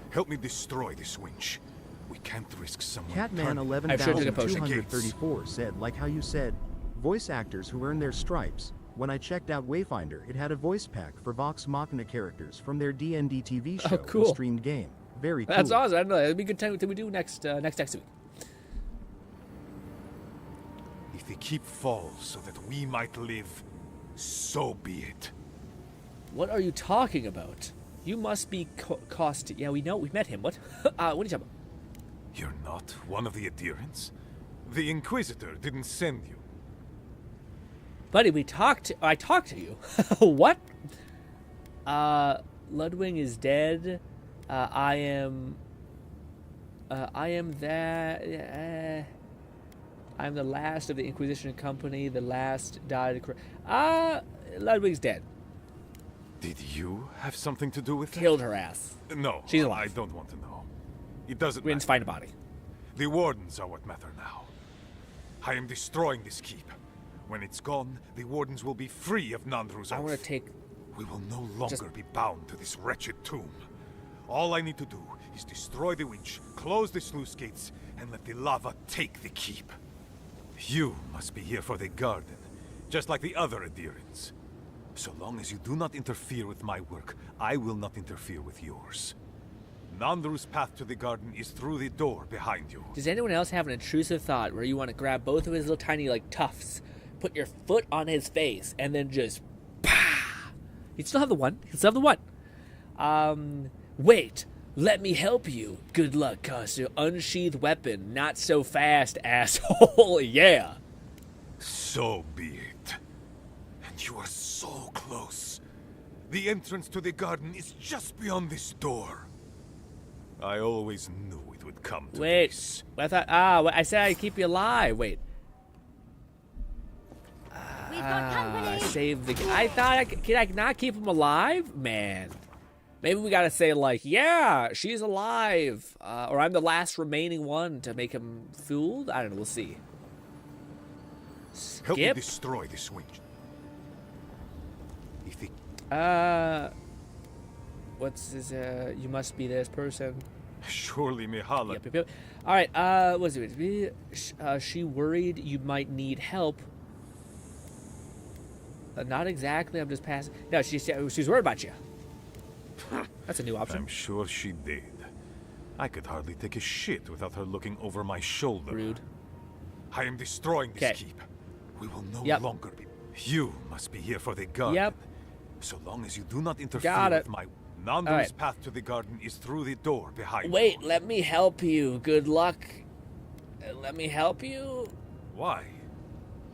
Help me destroy this winch. We can't risk someone... Catman 11,234 said, like how you said, voice actors who earn their stripes. When I checked out Wayfinder, it had a voice pack for Vox Machina characters from their D&D TV show and streamed game. Very cool. That's awesome. I don't know. It'd be a good time to do next week. If the keep falls so that we might live, so be it. What are you talking about? You must be cost. Yeah, we know. We met him. What? What are you talking about? You're not one of the adherents? The Inquisitor didn't send you. Buddy, I talked to you. What? Ludwig is dead. I am that. I'm the last of the Inquisition Company. The last died. Ludwig's dead. Did you have something to do with it? Killed her ass. No, she's alive. I don't want to know. It doesn't We didn't matter. find a body. The Wardens are what matter now. I am destroying this keep. When it's gone, the Wardens will be free of Nandru's oath. I want to take... We will no longer be bound to this wretched tomb. All I need to do is destroy the winch, close the sluice gates, and let the lava take the keep. You must be here for the garden, just like the other adherents. So long as you do not interfere with my work, I will not interfere with yours. Nandru's path to the garden is through the door behind you. Does anyone else have an intrusive thought where you want to grab both of his little tiny like tufts, put your foot on his face, and then just pah? He'd still have the one. He'd still have the one. Wait. Let me help you. Good luck, Costa. Unsheathed weapon. Not so fast, asshole. Yeah. So be it. And you are so close. The entrance to the garden is just beyond this door. I always knew it would come to this. I thought, I said I'd keep you alive. Wait. We've got company. Save the... I thought can I not keep him alive? Man. Maybe we gotta say, like, yeah, she's alive. Or I'm the last remaining one to make him fooled. I don't know, we'll see. Skip? Help me destroy this winch. If the... What's this, you must be this person. Surely Mihala. Yep. Alright, what's it? She worried you might need help. Not exactly, I'm just passing. No, she's worried about you. That's a new option. I'm sure she did. I could hardly take a shit without her looking over my shoulder. Rude. I am destroying this keep. We will no longer be... You must be here for the garden. Yep. So long as you do not interfere with my... Nandru's path to the garden is through the door behind you. Wait, let me help you. Good luck. Let me help you? Why?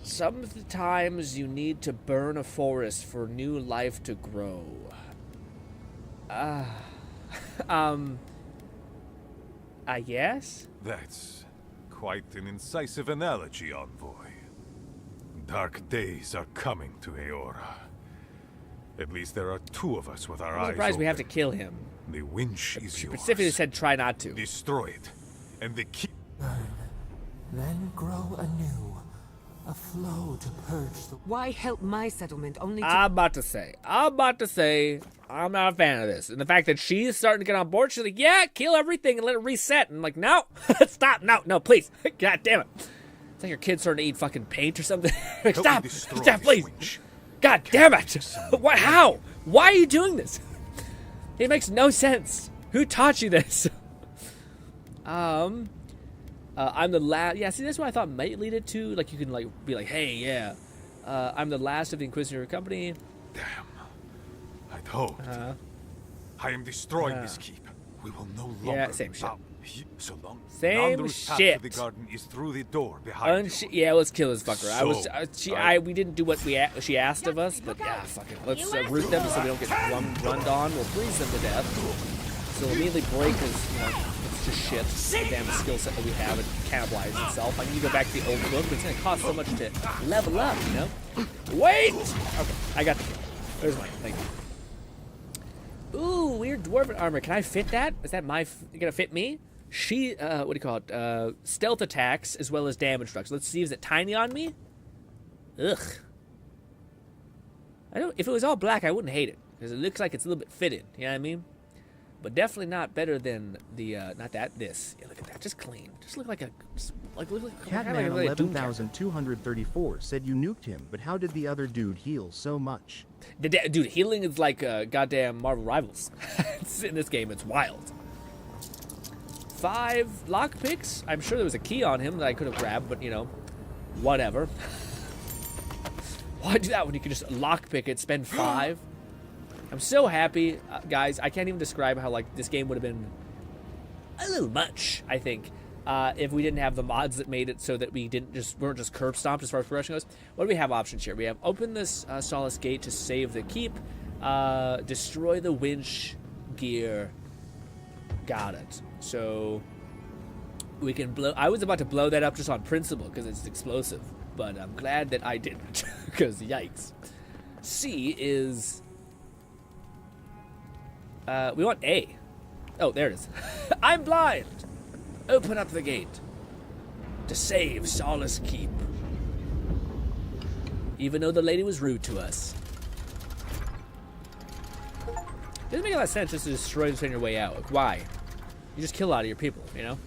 Sometimes you need to burn a forest for new life to grow. I guess? That's quite an incisive analogy, Envoy. Dark days are coming to Eora. At least there are two of us with our eyes I'm surprised open. we have to kill him. The winch is yours. Specifically said try not to. Destroy it. And the key... Then grow anew. A flow to purge the... Why help my settlement only to... I'm about to say, I'm not a fan of this. And the fact that she's starting to get on board, she's like, yeah, kill everything and let it reset. And I'm like, no, stop, no, please. God damn it. It's like your kid's starting to eat fucking paint or something. Like, stop, please. Winch. God damn it. What? How? Why are you doing this? It makes no sense. Who taught you this? I'm the last. Yeah, see, that's what I thought might lead it to. Like, you can, like, be like, hey, yeah. I'm the last of the Inquisitor Company. Damn. Behold, I am destroying this keep. We will no longer same shit. So long. Same path shit. to the garden is through the door behind you. Yeah, let's kill this fucker. So, we didn't do what she asked of us, but yeah, fuck it. Let's root them so we don't get runned on. We'll freeze them to death. So we'll immediately break because, you know, it's just shit. The damn skill set that we have, it cannibalizes itself. I need to go back to the old book, but it's going to cost so much to level up, you know? Wait! Okay, I got the kill. There's mine. Thank you. Ooh, weird dwarven armor. Can I fit that? Is that gonna fit me? She, what do you call it? Stealth attacks as well as damage reduction. Let's see, is it tiny on me? Ugh. If it was all black, I wouldn't hate it. Because it looks like it's a little bit fitted, you know what I mean? But definitely not better than the, this. Yeah, look at that, just clean. Just look like a, Catman 11,234 said you nuked him, but how did the other dude heal so much? Dude, healing is like goddamn Marvel Rivals. In this game, it's wild. 5 lockpicks. I'm sure there was a key on him that I could have grabbed, but you know, whatever. Why do that when you can just lockpick it, spend 5? I'm so happy, guys. I can't even describe how like this game would have been a little much, I think, if we didn't have the mods that made it so that we weren't just curb stomped as far as progression goes. What do we have options here? We have open this Solace Gate to save the keep, destroy the winch gear. Got it. So we can blow. I was about to blow that up just on principle because it's explosive, but I'm glad that I didn't because yikes. C is. We want A. Oh, there it is. I'm blind. Open up the gate to save Solace Keep. Even though the lady was rude to us. Doesn't make a lot of sense just to destroy this on your way out. Like, why? You just kill a lot of your people, you know?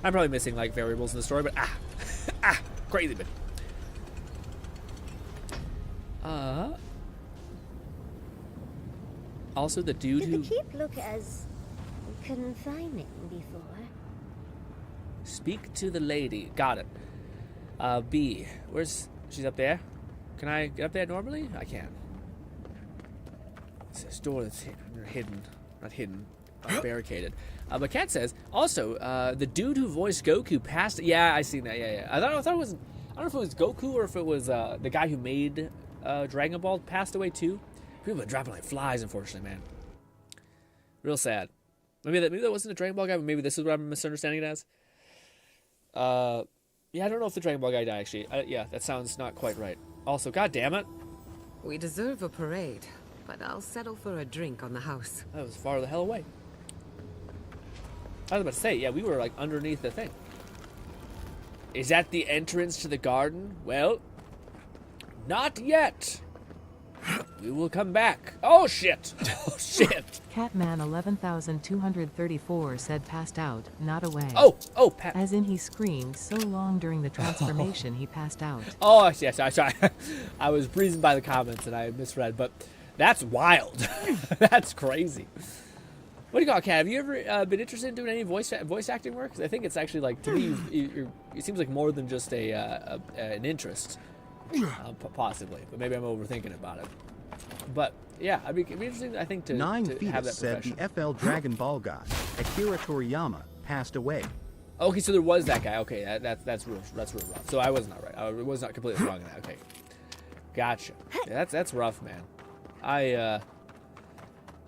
I'm probably missing, like, variables in the story, but crazy bit. Also, the dude Did who... the keep look as confining before? Speak to the lady. Got it. B. She's up there. Can I get up there normally? I can. It's this door that's hidden. Not hidden. Barricaded. But Kat says, also, the dude who voiced Goku passed... Yeah, I seen that. Yeah. I thought it was... I don't know if it was Goku or if it was the guy who made Dragon Ball passed away too. People have been dropping like flies, unfortunately, man. Real sad. Maybe that wasn't a Dragon Ball guy, but maybe this is what I'm misunderstanding it as. Yeah, I don't know if the Dragon Ball guy died, actually. Yeah, that sounds not quite right. Also, god damn it. We deserve a parade, but I'll settle for a drink on the house. That was far the hell away. I was about to say, yeah, we were like underneath the thing. Is that the entrance to the garden? Well, not yet. We will come back. Oh, shit. Oh, shit. Catman 11,234 said passed out, not away. Oh, as in he screamed so long during the transformation he passed out. Oh, yes, sorry. I was breezing by the comments and I misread, but that's wild. That's crazy. What do you call it, Kat? Have you ever been interested in doing any voice acting work? 'Cause I think it's actually like, to me, it seems like more than just an interest. Possibly, but maybe I'm overthinking about it. But yeah, it'd be interesting, I think, to have that profession. Said the FL Dragon Ball guy, Akira Toriyama, passed away. Okay, so there was that guy. Okay, that's real rough. So I was not right. I was not completely wrong in that. Okay, gotcha. Yeah, that's rough, man. I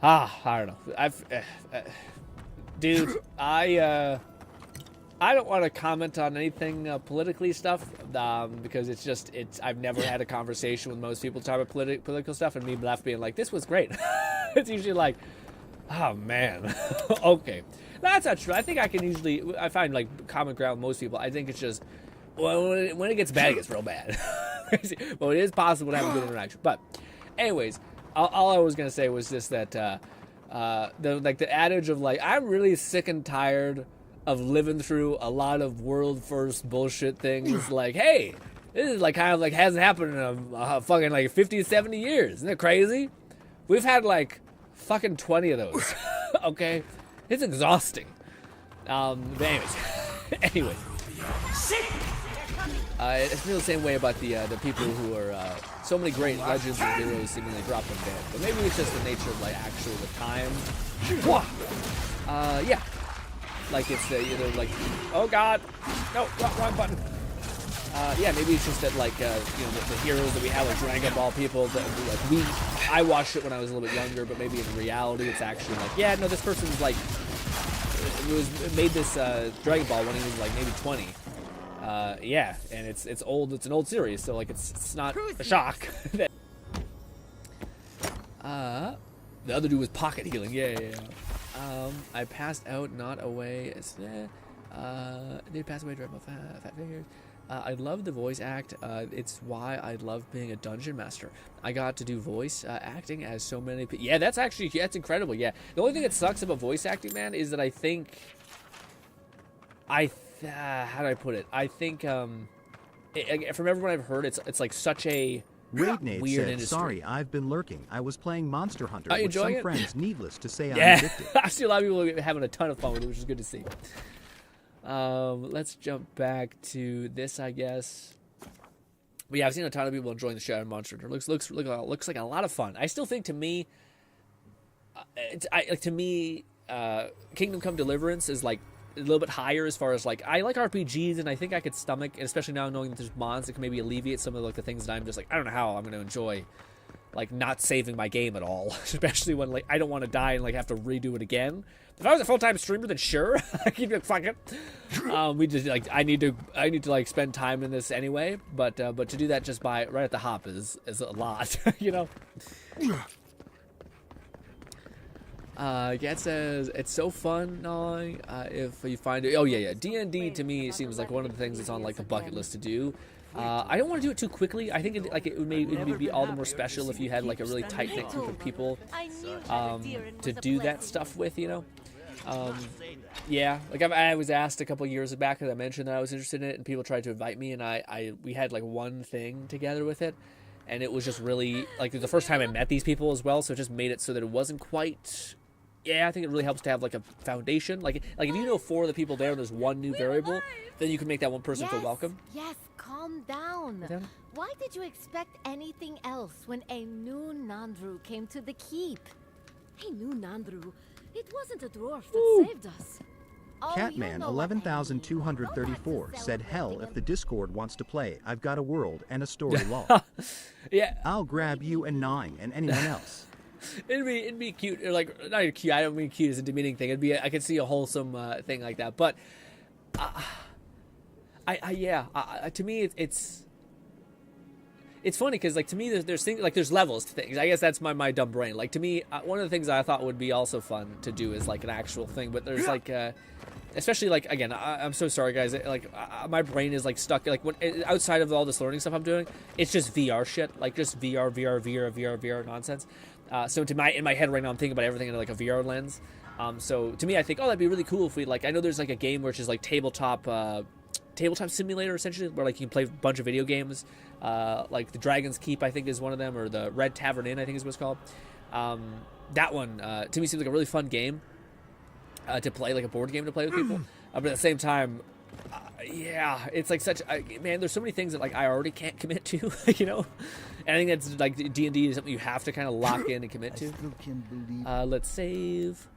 don't know. Dude, I don't want to comment on anything politically stuff because I've never had a conversation with most people talking about political stuff and me left being like, this was great. It's usually like, oh man, okay. That's not true. I think I find like common ground with most people. I think it's just, well, when it gets bad, it gets real bad. Well, it is possible to have a good interaction. But anyways, all I was going to say was just that the adage of like, I'm really sick and tired of living through a lot of world first bullshit things. Like, hey, this is like kind of like hasn't happened in a fucking like 50, 70 years. Isn't it crazy? We've had like fucking 20 of those. Okay? It's exhausting. But anyways. I feel the same way about the people who are so many great legends and heroes seemingly dropped them dead. But maybe it's just the nature of like actually the time. Yeah, like it's either like, oh god, no, wrong button. Yeah, maybe it's just that like you know the heroes that we have like Dragon Ball people that like I watched it when I was a little bit younger, but maybe in reality it's actually like, yeah, no, this person's like made this Dragon Ball when he was like maybe 20. Yeah, and it's old. It's an old series, so like it's not a shock. The other dude was pocket healing. Yeah. I passed out, not away. Did pass away during my fat fingers. I love the voice act. It's why I love being a dungeon master. I got to do voice acting as so many people. Yeah, that's incredible. Yeah, the only thing that sucks about voice acting, man, is that I think how do I put it? I think from everyone I've heard, it's like such a weird industry. Sorry, I've been lurking. I was playing Monster Hunter with some friends. Needless to say, I'm addicted. I see a lot of people having a ton of fun with it, which is good to see. Let's jump back to this, I guess. But yeah, I've seen a ton of people enjoying the show on Monster Hunter. Looks like a lot of fun. I still think, to me, Kingdom Come Deliverance is like a little bit higher as far as like I like RPGs, and I think I could stomach, and especially now knowing that there's mods that can maybe alleviate some of like the things that I'm just like, I don't know how I'm going to enjoy like not saving my game at all, especially when like I don't want to die and like have to redo it again. If I was a full-time streamer, then sure, I'd be like, fuck it. We just like I need to like spend time in this anyway, but to do that just right at the hop is a lot, you know. Gat says it's so fun gnawing if you find it. Oh yeah. D&D to me seems like one of the things that's on like the bucket list to do. I don't want to do it too quickly. I think it would be all the more special if you had like a really tight knit group of people to do that stuff with, you know. Yeah, like I was asked a couple years back, as I mentioned that I was interested in it, and people tried to invite me, and we had like one thing together with it. And it was just really like the first time I met these people as well, so it just made it so that it wasn't quite. Yeah, I think it really helps to have like a foundation. Like if you know 4 of the people there, and there's one new variable, then you can make that one person feel welcome. Yes, calm down. Why did you expect anything else when a new Nandru came to the keep? A new Nandru? It wasn't a dwarf that saved us. Catman 11,234 said, hell, if the Discord wants to play, I've got a world and a story log. Yeah. I'll grab you and 9 and anyone else. It'd be cute, or like not cute. I don't mean cute as a demeaning thing. I could see a wholesome thing like that. But to me it's funny because like to me there's things like there's levels to things. I guess that's my dumb brain. Like to me, one of the things I thought would be also fun to do is like an actual thing. But there's like especially like again, I'm so sorry guys. Like my brain is like stuck. Like when outside of all this learning stuff I'm doing, it's just VR shit. Like just VR nonsense. So in my head right now, I'm thinking about everything in like a VR lens. So to me, I think, that'd be really cool if we like. I know there's like a game which is like tabletop simulator essentially, where like you can play a bunch of video games. Like the Dragon's Keep, I think, is one of them, or the Red Tavern Inn, I think is what it's called. That one to me seems like a really fun game to play, like a board game to play with people. But at the same time, yeah, it's like man. There's so many things that like I already can't commit to, you know. And I think that's like D&D is something you have to kind of lock in and commit to. Let's save.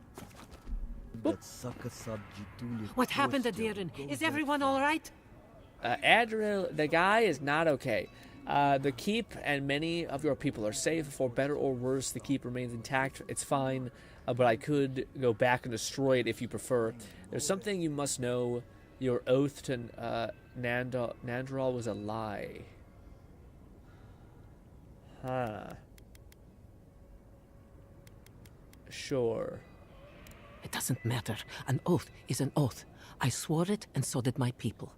What happened to Diren? Is everyone all right? Adriel, the guy is not okay. The keep and many of your people are safe. For better or worse, the keep remains intact. It's fine, but I could go back and destroy it if you prefer. There's something you must know. Your oath to Nandral was a lie. Huh. Sure. It doesn't matter. An oath is an oath. I swore it, and so did my people.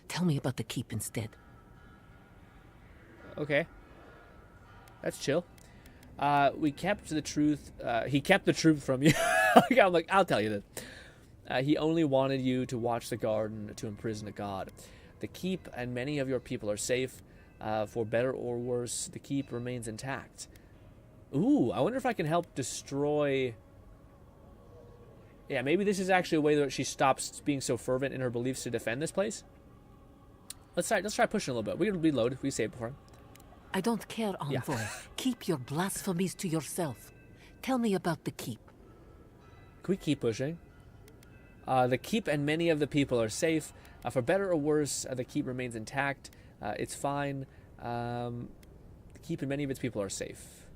Tell me about the keep instead. Okay. That's chill. We kept the truth. He kept the truth from you. I'm like, I'll tell you this. He only wanted you to watch the garden to imprison a god. The keep and many of your people are safe. For better or worse, the keep remains intact. Ooh, I wonder if I can help destroy... Yeah, maybe this is actually a way that she stops being so fervent in her beliefs to defend this place. Let's try pushing a little bit. We can reload if we save before. I don't care, Envoy. Yeah. Keep your blasphemies to yourself. Tell me about the keep. Can we keep pushing? The keep and many of the people are safe. For better or worse, the keep remains intact. It's fine. The keep and many of its people are safe.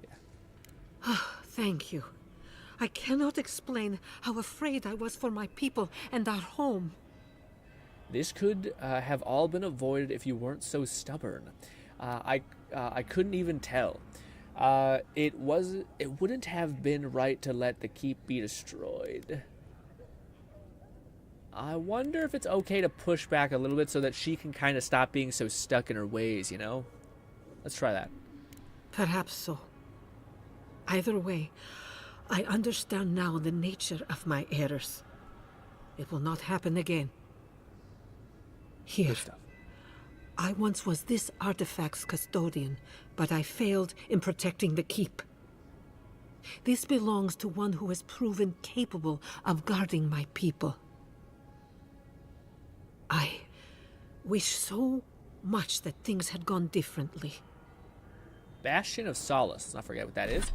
Yeah. Thank you. I cannot explain how afraid I was for my people and our home. This could have all been avoided if you weren't so stubborn. I couldn't even tell. It wouldn't have been right to let the keep be destroyed. I wonder if it's okay to push back a little bit so that she can kind of stop being so stuck in her ways, you know? Let's try that. Perhaps so. Either way, I understand now the nature of my errors. It will not happen again. Here. I once was this artifact's custodian, but I failed in protecting the keep. This belongs to one who has proven capable of guarding my people. I wish so much that things had gone differently. Bastion of Solace. Let's not forget what that is.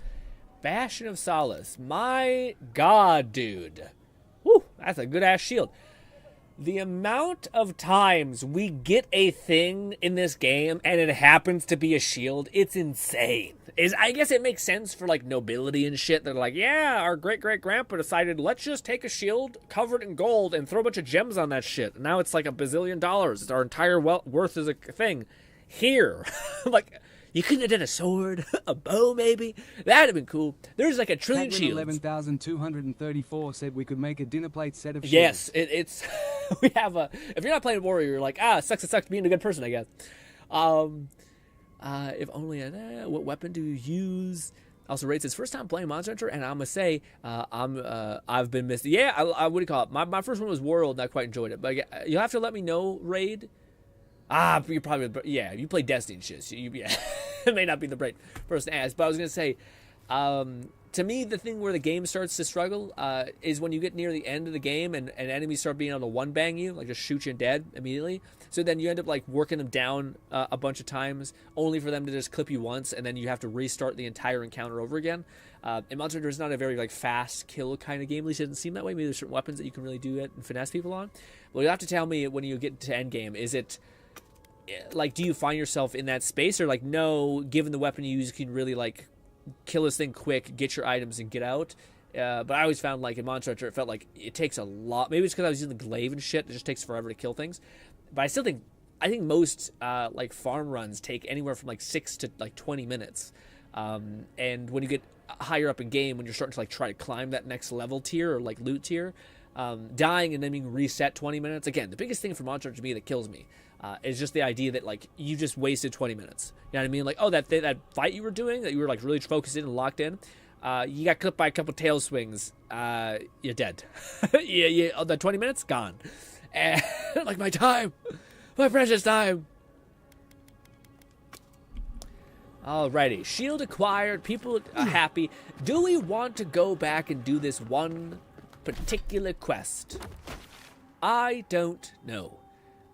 Bastion of Solace. My God, dude. Woo, that's a good-ass shield. The amount of times we get a thing in this game and it happens to be a shield, it's insane. I guess it makes sense for, like, nobility and shit. They're like, yeah, our great-great-grandpa decided, let's just take a shield covered in gold and throw a bunch of gems on that shit. And now it's like $1 billion. It's our entire worth as a thing. Here. Like, you couldn't have done a sword, a bow maybe? That'd have been cool. There's like a trillion shields. 11,234 said we could make a dinner plate set of shields. Yes, it's... we have a... If you're not playing Warrior, you're like, sucks being a good person, I guess. If only... what weapon do you use? Also rates his first time playing Monster Hunter, and I'm going to say, I've been missing... Yeah, what do you call it? My first one was World, and I quite enjoyed it. But you'll have to let me know, Raid. You probably... Yeah, you play Destiny and shit. So yeah. It may not be the right person to ask, but I was going to say, to me, the thing where the game starts to struggle is when you get near the end of the game and enemies start being able to one-bang you, like just shoot you dead immediately. So then you end up like working them down a bunch of times, only for them to just clip you once, and then you have to restart the entire encounter over again. And Monster Hunter is not a very like fast kill kind of game. At least it doesn't seem that way. Maybe there's certain weapons that you can really do it and finesse people on. Well, you'll have to tell me when you get to end game, is it... Like, do you find yourself in that space, or like, no, given the weapon you use, you can really like kill this thing quick, get your items, and get out? But I always found like in Monster Hunter, it felt like it takes a lot. Maybe it's because I was using the glaive and shit. It just takes forever to kill things. But I think most like farm runs take anywhere from like 6 to like 20 minutes. And when you get higher up in game, when you're starting to like try to climb that next level tier or like loot tier, dying and then being reset 20 minutes. Again, the biggest thing for Monster Hunter to me that kills me is just the idea that like you just wasted 20 minutes. You know what I mean? Like, oh, that fight you were doing that you were like really focused in and locked in, you got clipped by a couple tail swings. You're dead. The 20 minutes gone. And like my time, my precious time. Alrighty, shield acquired. People are happy. Do we want to go back and do this one particular quest? I don't know.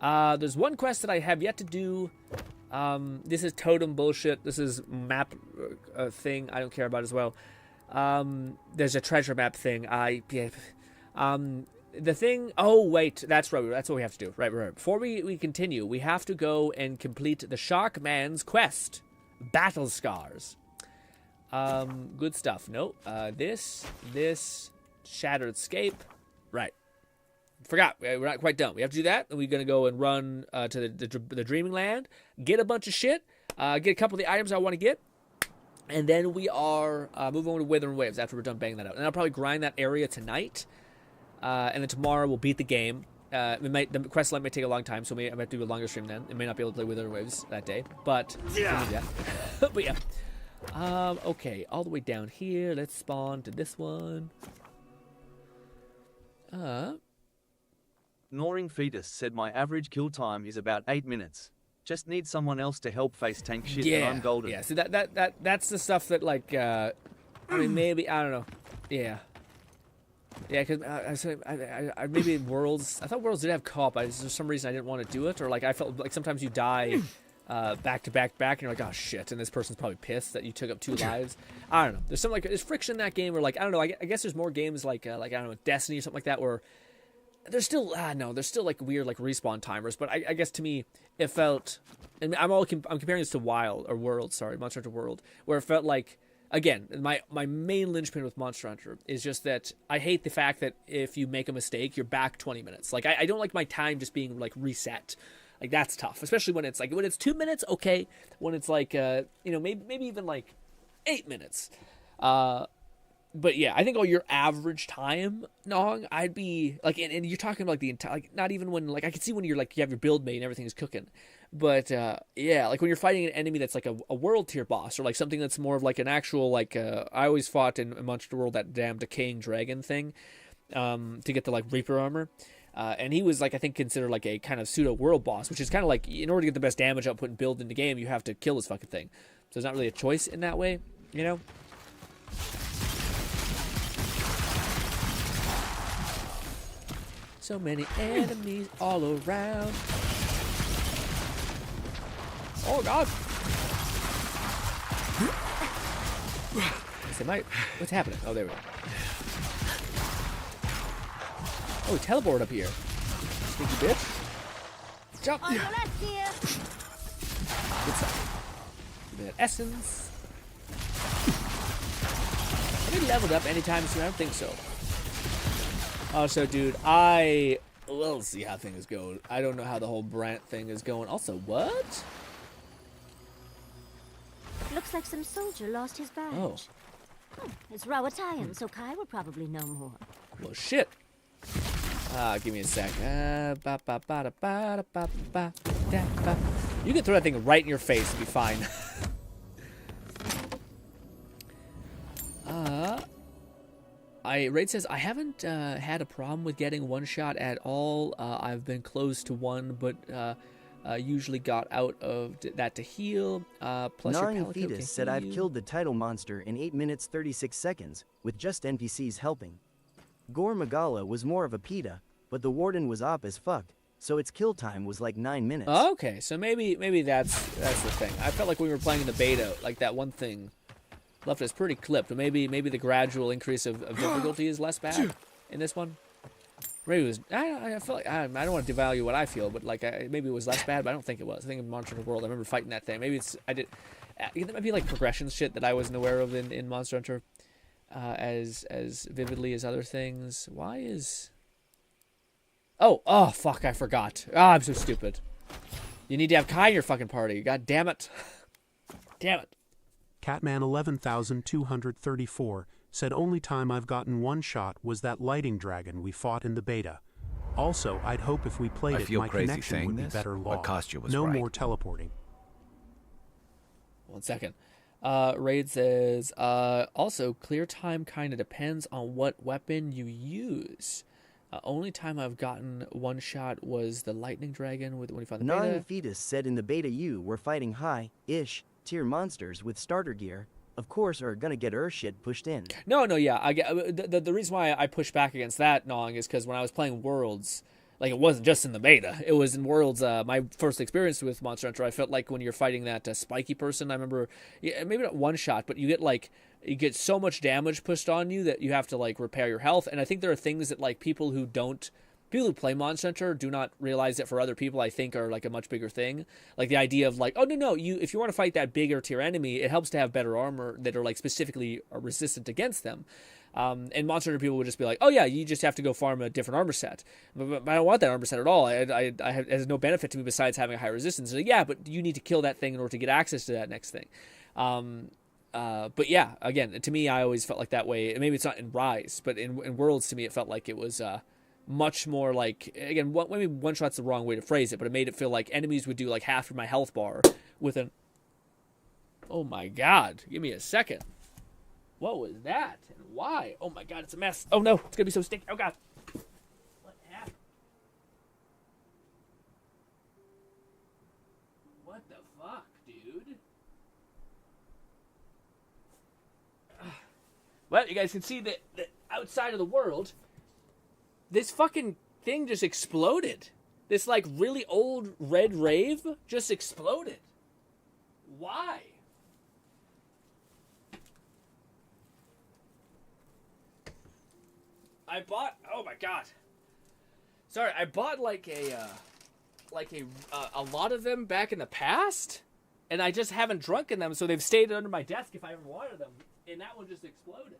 There's one quest that I have yet to do. This is totem bullshit. This is map thing I don't care about as well. There's a treasure map thing. The thing... Oh, wait. That's right. That's what we have to do. Right. Before we continue, we have to go and complete the Shark Man's quest. Battle Scars. Good stuff. Nope. This... Shattered Scape. Right. Forgot. We're not quite done. We have to do that. And we're going to go and run to the Dreaming Land. Get a bunch of shit. Get a couple of the items I want to get. And then we are moving on to Wuthering Waves after we're done banging that out. And I'll probably grind that area tonight. And then tomorrow we'll beat the game. The quest line may take a long time, so I might do a longer stream then. I may not be able to play Wuthering Waves that day. But, yeah. But yeah. Okay, all the way down here. Let's spawn to this one. Gnawing Fetus said my average kill time is about 8 minutes. Just need someone else to help face tank shit and I'm golden. Yeah, so that's the stuff that like I mean maybe I don't know. Yeah. Yeah, because I maybe Worlds. I thought Worlds did have co-op. For some reason I didn't want to do it, or like I felt like sometimes you die back to back, and you're like, oh shit, and this person's probably pissed that you took up 2 lives. I don't know. There's some there's friction in that game where like I don't know. I guess there's more games like I don't know, Destiny or something like that where there's still there's still like weird like respawn timers. But I guess to me it felt, and I'm comparing this to Monster Hunter World, where it felt like. Again, my main linchpin with Monster Hunter is just that I hate the fact that if you make a mistake, you're back 20 minutes. Like, I don't like my time just being, like, reset. Like, that's tough. Especially when it's, like, when it's 2 minutes, okay. When it's, like, maybe even, like, 8 minutes. But, yeah, I think your average time, Nong, I'd be, like, and you're talking about, like, the entire, like, not even when, like, I can see when you're, like, you have your build made and everything is cooking. But, yeah, like when you're fighting an enemy that's like a world tier boss or like something that's more of like an actual, like, I always fought in Monster Hunter World that damn decaying dragon thing to get the like Reaper armor. And he was like, I think considered like a kind of pseudo world boss, which is kind of like in order to get the best damage output and build in the game, you have to kill this fucking thing. So it's not really a choice in that way, you know? So many enemies all around. Oh god! What's happening? Oh, there we go. Oh, we teleported up here. Sneaky bitch. Jump! On your left here. Good stuff. Give me that essence. Have we leveled up anytime soon? I don't think so. Also, dude, we'll see how things go. I don't know how the whole Brant thing is going. Also, what? Looks like some soldier lost his badge. Oh. It's Rawatayan, so Kai will probably know more. Well, shit. Give me a sec. You can throw that thing right in your face and be fine. Raid says, I haven't had a problem with getting one shot at all. I've been close to one, but usually got out of that to heal. Plus Gnawing Fetus said I've killed the title monster in 8 minutes 36 seconds, with just NPCs helping. Gore Magala was more of a PETA, but the Warden was op as fuck, so its kill time was like 9 minutes. Okay, so maybe that's the thing. I felt like when we were playing in the beta, like that one thing left us pretty clipped. But maybe the gradual increase of difficulty is less bad in this one. Maybe it was. I feel like I don't want to devalue what I feel, but like maybe it was less bad. But I don't think it was. I think in Monster Hunter World, I remember fighting that thing. Maybe it's that might be like progression shit that I wasn't aware of in Monster Hunter as vividly as other things. Why is? Oh fuck! I forgot. I'm so stupid. You need to have Kai in your fucking party. God damn it! Damn it. Catman 11,234 said only time I've gotten one shot was that lighting dragon we fought in the beta. Also, I'd hope if we played it, my connection would be better logged. No more teleporting. 1 second. Raid says, also, clear time kind of depends on what weapon you use. Only time I've gotten one shot was the lightning dragon when we found the beta. Gnawing Fetus said in the beta you were fighting high-ish tier monsters with starter gear. Of course, are gonna get shit pushed in. No, yeah. I get the reason why I push back against that, Gnawing, is because when I was playing Worlds, like it wasn't just in the beta. It was in Worlds. My first experience with Monster Hunter, I felt like when you're fighting that spiky person, I remember, maybe not one shot, but you get so much damage pushed on you that you have to like repair your health. And I think there are things that like people who play Monster Hunter do not realize that for other people, I think are like a much bigger thing. Like the idea of like, oh no, if you want to fight that bigger tier enemy, it helps to have better armor that are like specifically resistant against them. And Monster Hunter people would just be like, oh yeah, you just have to go farm a different armor set. But I don't want that armor set at all. It has no benefit to me besides having a high resistance. So yeah, but you need to kill that thing in order to get access to that next thing. But yeah, again, to me, I always felt like that way. Maybe it's not in Rise, but in Worlds, to me, it felt like it was much more like, again, maybe one shot's the wrong way to phrase it, but it made it feel like enemies would do like half of my health bar with an... Oh my god, give me a second. What was that? And why? Oh my god, it's a mess. Oh no, it's gonna be so sticky. Oh god. What happened? What the fuck, dude? Well, you guys can see that outside of the world, this fucking thing just exploded. This, like, really old red rave just exploded. Why? I bought, oh my god. Sorry, I bought like a lot of them back in the past, and I just haven't drunken them, so they've stayed under my desk if I ever wanted them, and that one just exploded.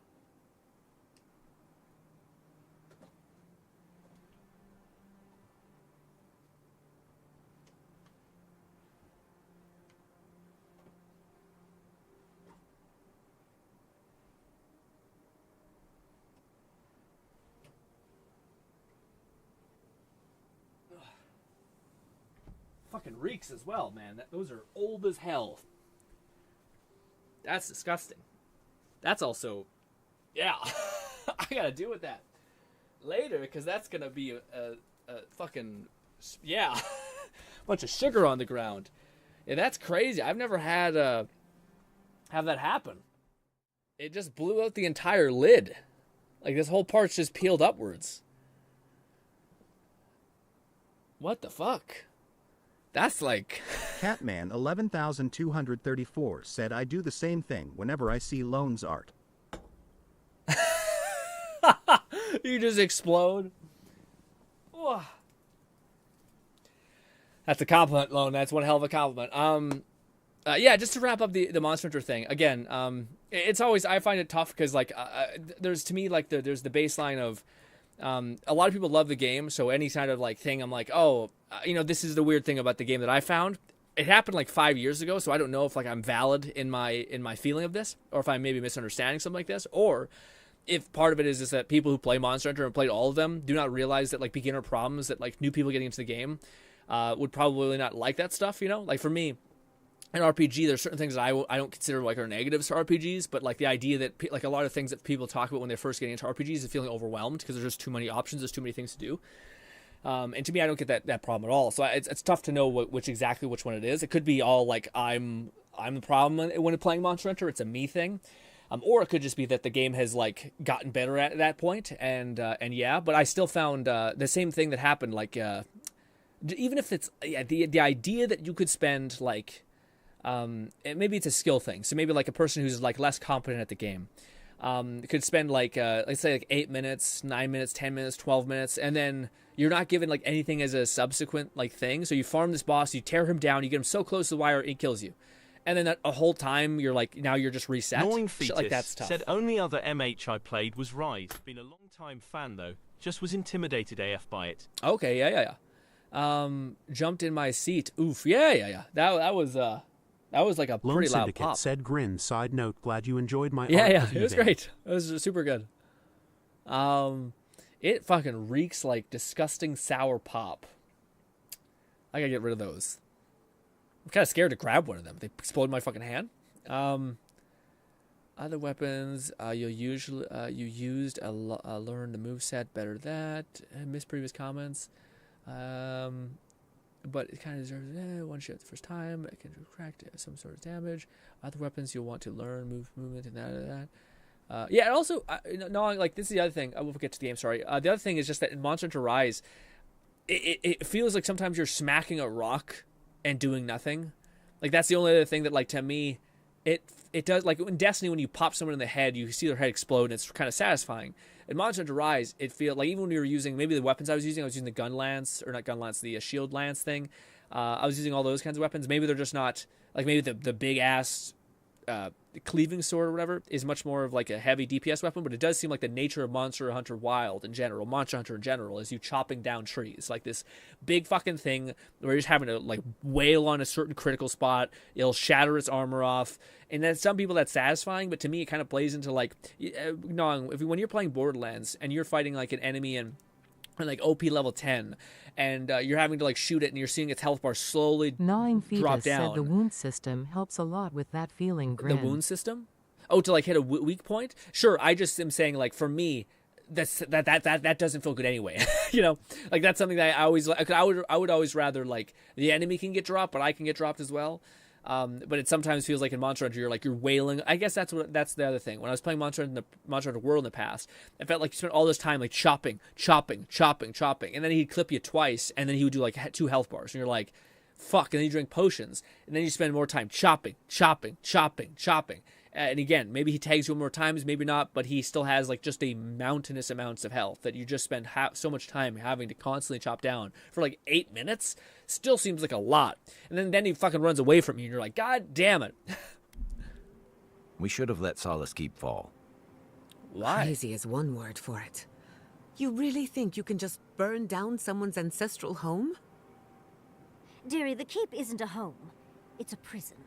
Fucking reeks as well, man. Those are old as hell. That's disgusting. That's also, yeah. I gotta deal with that later, because that's gonna be a fucking, yeah, bunch of sugar on the ground. Yeah, that's crazy. I've never had have that happen. It just blew out the entire lid. Like, this whole part's just peeled upwards. What the fuck? That's like... Catman 11,234 said, I do the same thing whenever I see Lone's art. You just explode. Whoa. That's a compliment, Lone. That's one hell of a compliment. Yeah, just to wrap up the Monster Hunter thing. Again, it's always... I find it tough because, like, there's, to me, like, there's the baseline of... a lot of people love the game, so any kind of, like, thing, I'm like, oh... you know, this is the weird thing about the game that I found. It happened like 5 years ago, so I don't know if, like, I'm valid in my feeling of this, or if I'm maybe misunderstanding something like this, or if part of it is that people who play Monster Hunter and played all of them do not realize that, like, beginner problems, that, like, new people getting into the game would probably not like that stuff, you know? Like, for me, in RPG, there's certain things that I don't consider, like, are negatives to RPGs, but, like, the idea that, like, a lot of things that people talk about when they're first getting into RPGs is feeling overwhelmed because there's just too many options, there's too many things to do. And to me, I don't get that problem at all. So it's tough to know which one it is. It could be all like I'm the problem when playing Monster Hunter. It's a me thing, or it could just be that the game has, like, gotten better at that point. And yeah, but I still found the same thing that happened. Like, even if it's the idea that you could spend, like, maybe it's a skill thing. So maybe, like, a person who's, like, less competent at the game. Could spend, like, let's say, like, 8 minutes, 9 minutes, 10 minutes, 12 minutes, and then you're not given, like, anything as a subsequent, like, thing. So you farm this boss, you tear him down, you get him so close to the wire, he kills you. And then a whole time, you're like, now you're just reset. Gnawing Fetus shit like that's tough. Said only other MH I played was Rise. Been a long-time fan, though. Just was intimidated AF by it. Okay, yeah. Jumped in my seat. Oof, yeah. That was like a Lone pretty loud Syndicate pop. said, Grin, side note, glad you enjoyed my art. Yeah, it was great. It was super good. It fucking reeks like disgusting sour pop. I gotta get rid of those. I'm kind of scared to grab one of them. They explode in my fucking hand. Other weapons, you used learn the moveset better that. Missed previous comments. But it kind of deserves one shot the first time. It can crack some sort of damage. Other weapons you'll want to learn movement and that. Yeah, and also, like, this is the other thing. I will get to the game, sorry. The other thing is just that in Monster Hunter Rise, it feels like sometimes you're smacking a rock and doing nothing. Like, that's the only other thing that, like, to me, it does. Like, in Destiny, when you pop someone in the head, you see their head explode, and it's kind of satisfying. In Monster Hunter Rise, it feels like even when you were using, maybe the weapons I was using the gun lance, or not gun lance, the shield lance thing. I was using all those kinds of weapons. Maybe they're just not, like, maybe the big ass cleaving sword or whatever is much more of, like, a heavy DPS weapon, but it does seem like the nature of Monster Hunter Wild in general, Monster Hunter in general, is you chopping down trees. Like, this big fucking thing where you're just having to, like, wail on a certain critical spot, it'll shatter its armor off, and then some people that's satisfying, but to me it kind of plays into, like, when you're playing Borderlands and you're fighting, like, an enemy and like OP level 10, and you're having to, like, shoot it, and you're seeing its health bar slowly Gnawing Fetus drop down. said the wound system helps a lot with that feeling. Grin. The wound system? Oh, to, like, hit a weak point? Sure, I just am saying, like, for me, that doesn't feel good anyway. You know, like, that's something that I always, like, I would always rather, like, the enemy can get dropped, but I can get dropped as well. But it sometimes feels like in Monster Hunter you're wailing. I guess that's the other thing. When I was playing Monster Hunter World in the past, it felt like you spent all this time like chopping, and then he'd clip you twice, and then he would do like 2 health bars, and you're like, fuck. And then you drink potions, and then you spend more time chopping. And again, maybe he tags you more times, maybe not, but he still has like just a mountainous amounts of health that you just spend so much time having to constantly chop down for like 8 minutes. Still seems like a lot. And then he fucking runs away from you, and you're like, God damn it. We should have let Solace Keep fall. Why? Crazy is one word for it. You really think you can just burn down someone's ancestral home? Dearie, the keep isn't a home. It's a prison.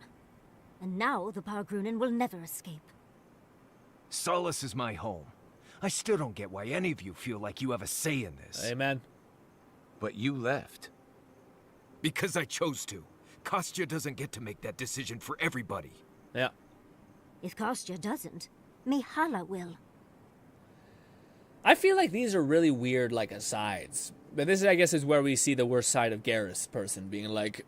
And now the Pargrunen will never escape. Solace is my home. I still don't get why any of you feel like you have a say in this. Amen. But you left. Because I chose to. Kostya doesn't get to make that decision for everybody. Yeah. If Kostya doesn't, Mihala will. I feel like these are really weird, like, asides. But this, I guess, is where we see the worst side of Garrus' person being like,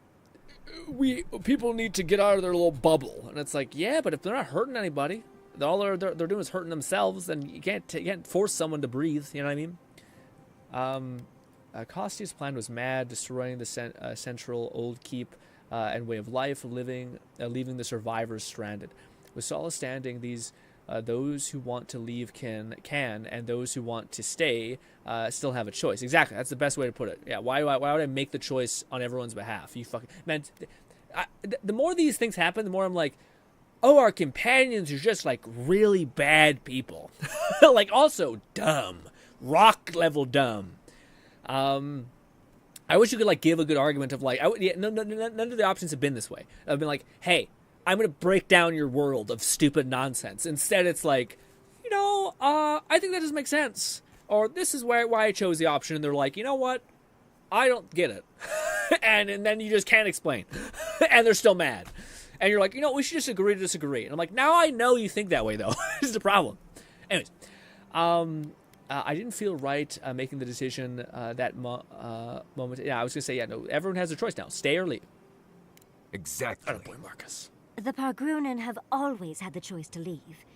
people need to get out of their little bubble. And it's like, yeah, but if they're not hurting anybody, all they're doing is hurting themselves, then you can't force someone to breathe, you know what I mean? Kostya's plan was mad, destroying the central old keep and way of life, leaving the survivors stranded. With Solace standing, those who want to leave can, and those who want to stay still have a choice. Exactly, that's the best way to put it. Yeah, why would I make the choice on everyone's behalf? You fucking man. The more these things happen, the more I'm like, oh, our companions are just like really bad people, like also dumb, rock level dumb. I wish you could like give a good argument of like, none of the options have been this way. I've been like, hey, I'm going to break down your world of stupid nonsense. Instead, it's like, I think that doesn't make sense. Or this is why I chose the option. And they're like, you know what? I don't get it. and then you just can't explain. And they're still mad. And you're like, we should just agree to disagree. And I'm like, now I know you think that way, though. This is the problem. Anyways, I didn't feel right making the decision that moment. Yeah, I was going to say, no, everyone has a choice now. Stay or leave. Exactly. Attaboy, Marcus. The Pargrunen have always had the choice to leave,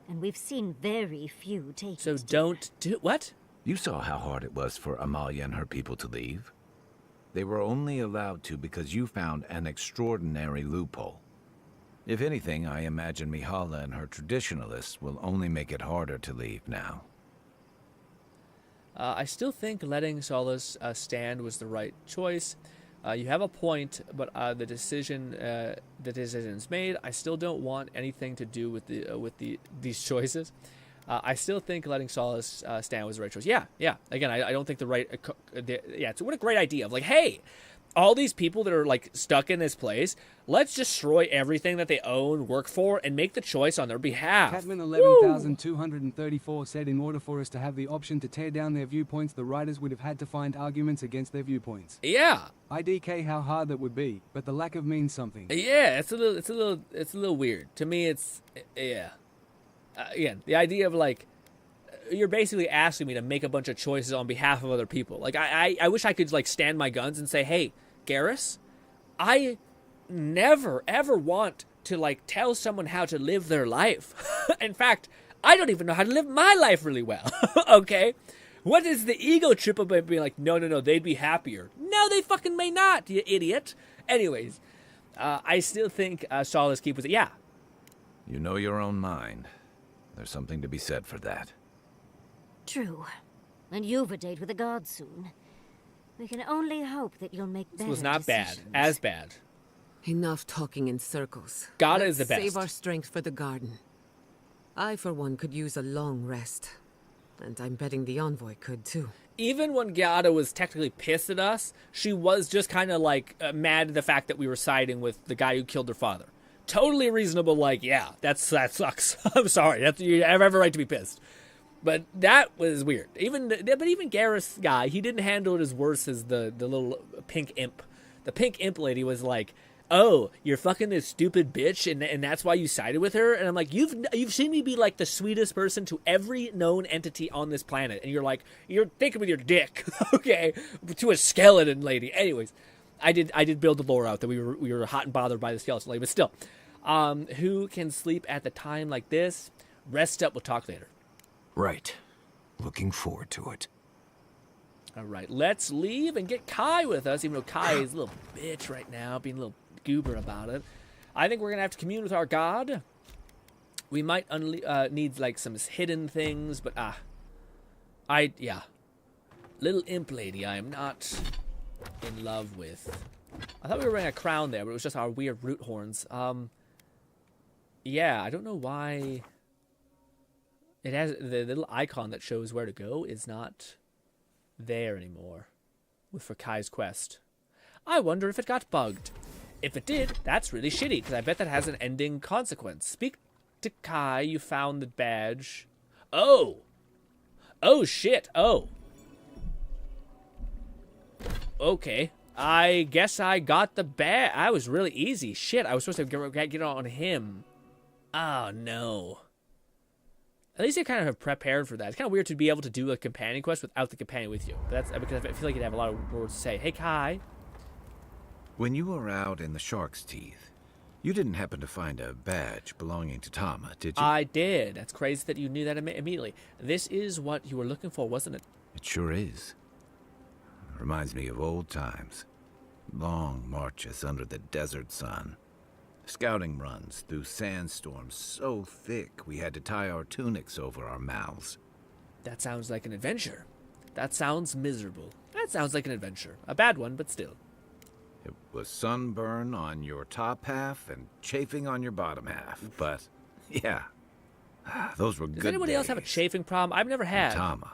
and we've seen very few take it. So don't do what? You saw how hard it was for Amalia and her people to leave. They were only allowed to because you found an extraordinary loophole. If anything, I imagine Mihala and her traditionalists will only make it harder to leave now. I still think letting Solace stand was the right choice. You have a point, but the decision's made. I still don't want anything to do with these choices. I still think letting Solace stand was the right choice. Yeah. Again, I don't think what a great idea of like, hey, all these people that are like stuck in this place, let's destroy everything that they own, work for, and make the choice on their behalf. Catman 11,234 said in order for us to have the option to tear down their viewpoints, the writers would have had to find arguments against their viewpoints. Yeah. IDK how hard that would be, but the lack of means something. Yeah, it's a little weird. To me, it's, yeah. Again, the idea of like, you're basically asking me to make a bunch of choices on behalf of other people. Like, I wish I could like stand my guns and say, hey, Garrus, I never ever want to like tell someone how to live their life. In fact, I don't even know how to live my life really well. Okay? What is the ego trip about being like, no, they'd be happier. No, they fucking may not, you idiot. Anyways, I still think Solace Keep was, yeah. You know your own mind. There's something to be said for that. True. And you've a date with the gods soon. We can only hope that you'll make better This was not decisions. bad. As bad. Enough talking in circles. Gada Let's is the best. Save our strength for the garden. I, for one, could use a long rest. And I'm betting the envoy could, too. Even when Gada was technically pissed at us, she was just kind of like mad at the fact that we were siding with the guy who killed her father. Totally reasonable, like, yeah, that sucks. I'm sorry. You have every right to be pissed. But that was weird. But even Garrus guy, he didn't handle it as worse as the little pink imp. The pink imp lady was like, oh, you're fucking this stupid bitch, and that's why you sided with her? And I'm like, you've seen me be like the sweetest person to every known entity on this planet, and you're like, you're thinking with your dick, okay, to a skeleton lady. Anyways, I did build the lore out that we were hot and bothered by the skeleton lady, but still. Who can sleep at the time like this? Rest up, we'll talk later. Right. Looking forward to it. All right, let's leave and get Kai with us, even though Kai is a little bitch right now, being a little goober about it. I think we're going to have to commune with our god. We might need, like, some hidden things, but, yeah. Little imp lady I am not in love with. I thought we were wearing a crown there, but it was just our weird root horns. Yeah, I don't know why it has the little icon that shows where to go is not there anymore for Kai's quest. I wonder if it got bugged. If it did, that's really shitty, because I bet that has an ending consequence. Speak to Kai, you found the badge. Oh! Oh, shit. Oh. Okay. I guess I got the badge. I was really easy. Shit, I was supposed to get it on him. Oh, no. At least I kind of have prepared for that. It's kind of weird to be able to do a companion quest without the companion with you. But that's because I feel like you'd have a lot of words to say. Hey, Kai. When you were out in the shark's teeth, you didn't happen to find a badge belonging to Tama, did you? I did. That's crazy that you knew that immediately. This is what you were looking for, wasn't it? It sure is. It reminds me of old times. Long marches under the desert sun. Scouting runs through sandstorms so thick we had to tie our tunics over our mouths. That sounds like an adventure. That sounds miserable. That sounds like an adventure. A bad one, but still. It was sunburn on your top half and chafing on your bottom half. But, yeah, those were good days. Does anybody else have a chafing problem? I've never had. Tama.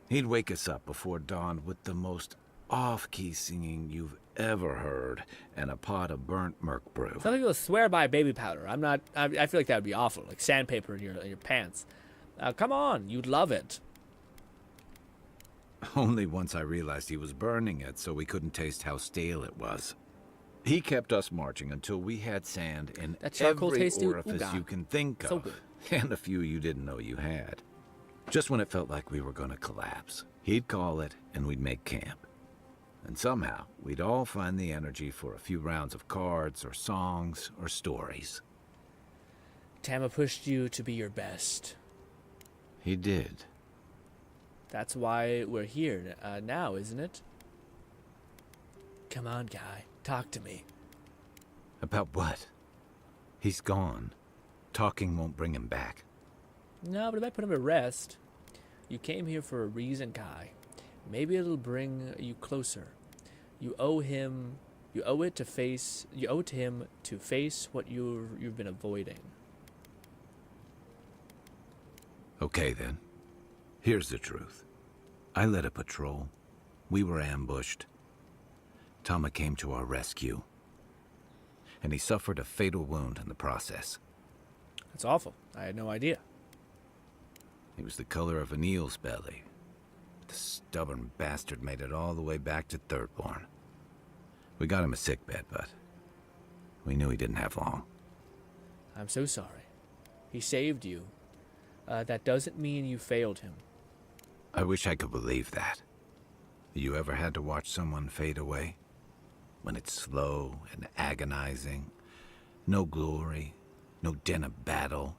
He'd wake us up before dawn with the most off-key singing you've ever heard and a pot of burnt merc brew. Some people swear by baby powder. I feel like that would be awful, like sandpaper in your pants. Come on, you'd love it. Only once I realized he was burning it so we couldn't taste how stale it was. He kept us marching until we had sand in every orifice you can think of, and a few you didn't know you had. Just when it felt like we were going to collapse, he'd call it and we'd make camp. And somehow, we'd all find the energy for a few rounds of cards or songs or stories. Tama pushed you to be your best. He did. That's why we're here now, isn't it? Come on, Guy. Talk to me. About what? He's gone. Talking won't bring him back. No, but it might put him to rest. You came here for a reason, Kai. Maybe it'll bring you closer. You owe it to him to face what you've been avoiding. Okay then. Here's the truth. I led a patrol. We were ambushed. Tama came to our rescue. And he suffered a fatal wound in the process. That's awful. I had no idea. He was the color of an eel's belly. The stubborn bastard made it all the way back to Thirdborn. We got him a sickbed, but we knew he didn't have long. I'm so sorry. He saved you. That doesn't mean you failed him. I wish I could believe that. You ever had to watch someone fade away? When it's slow and agonizing. No glory, no din of battle,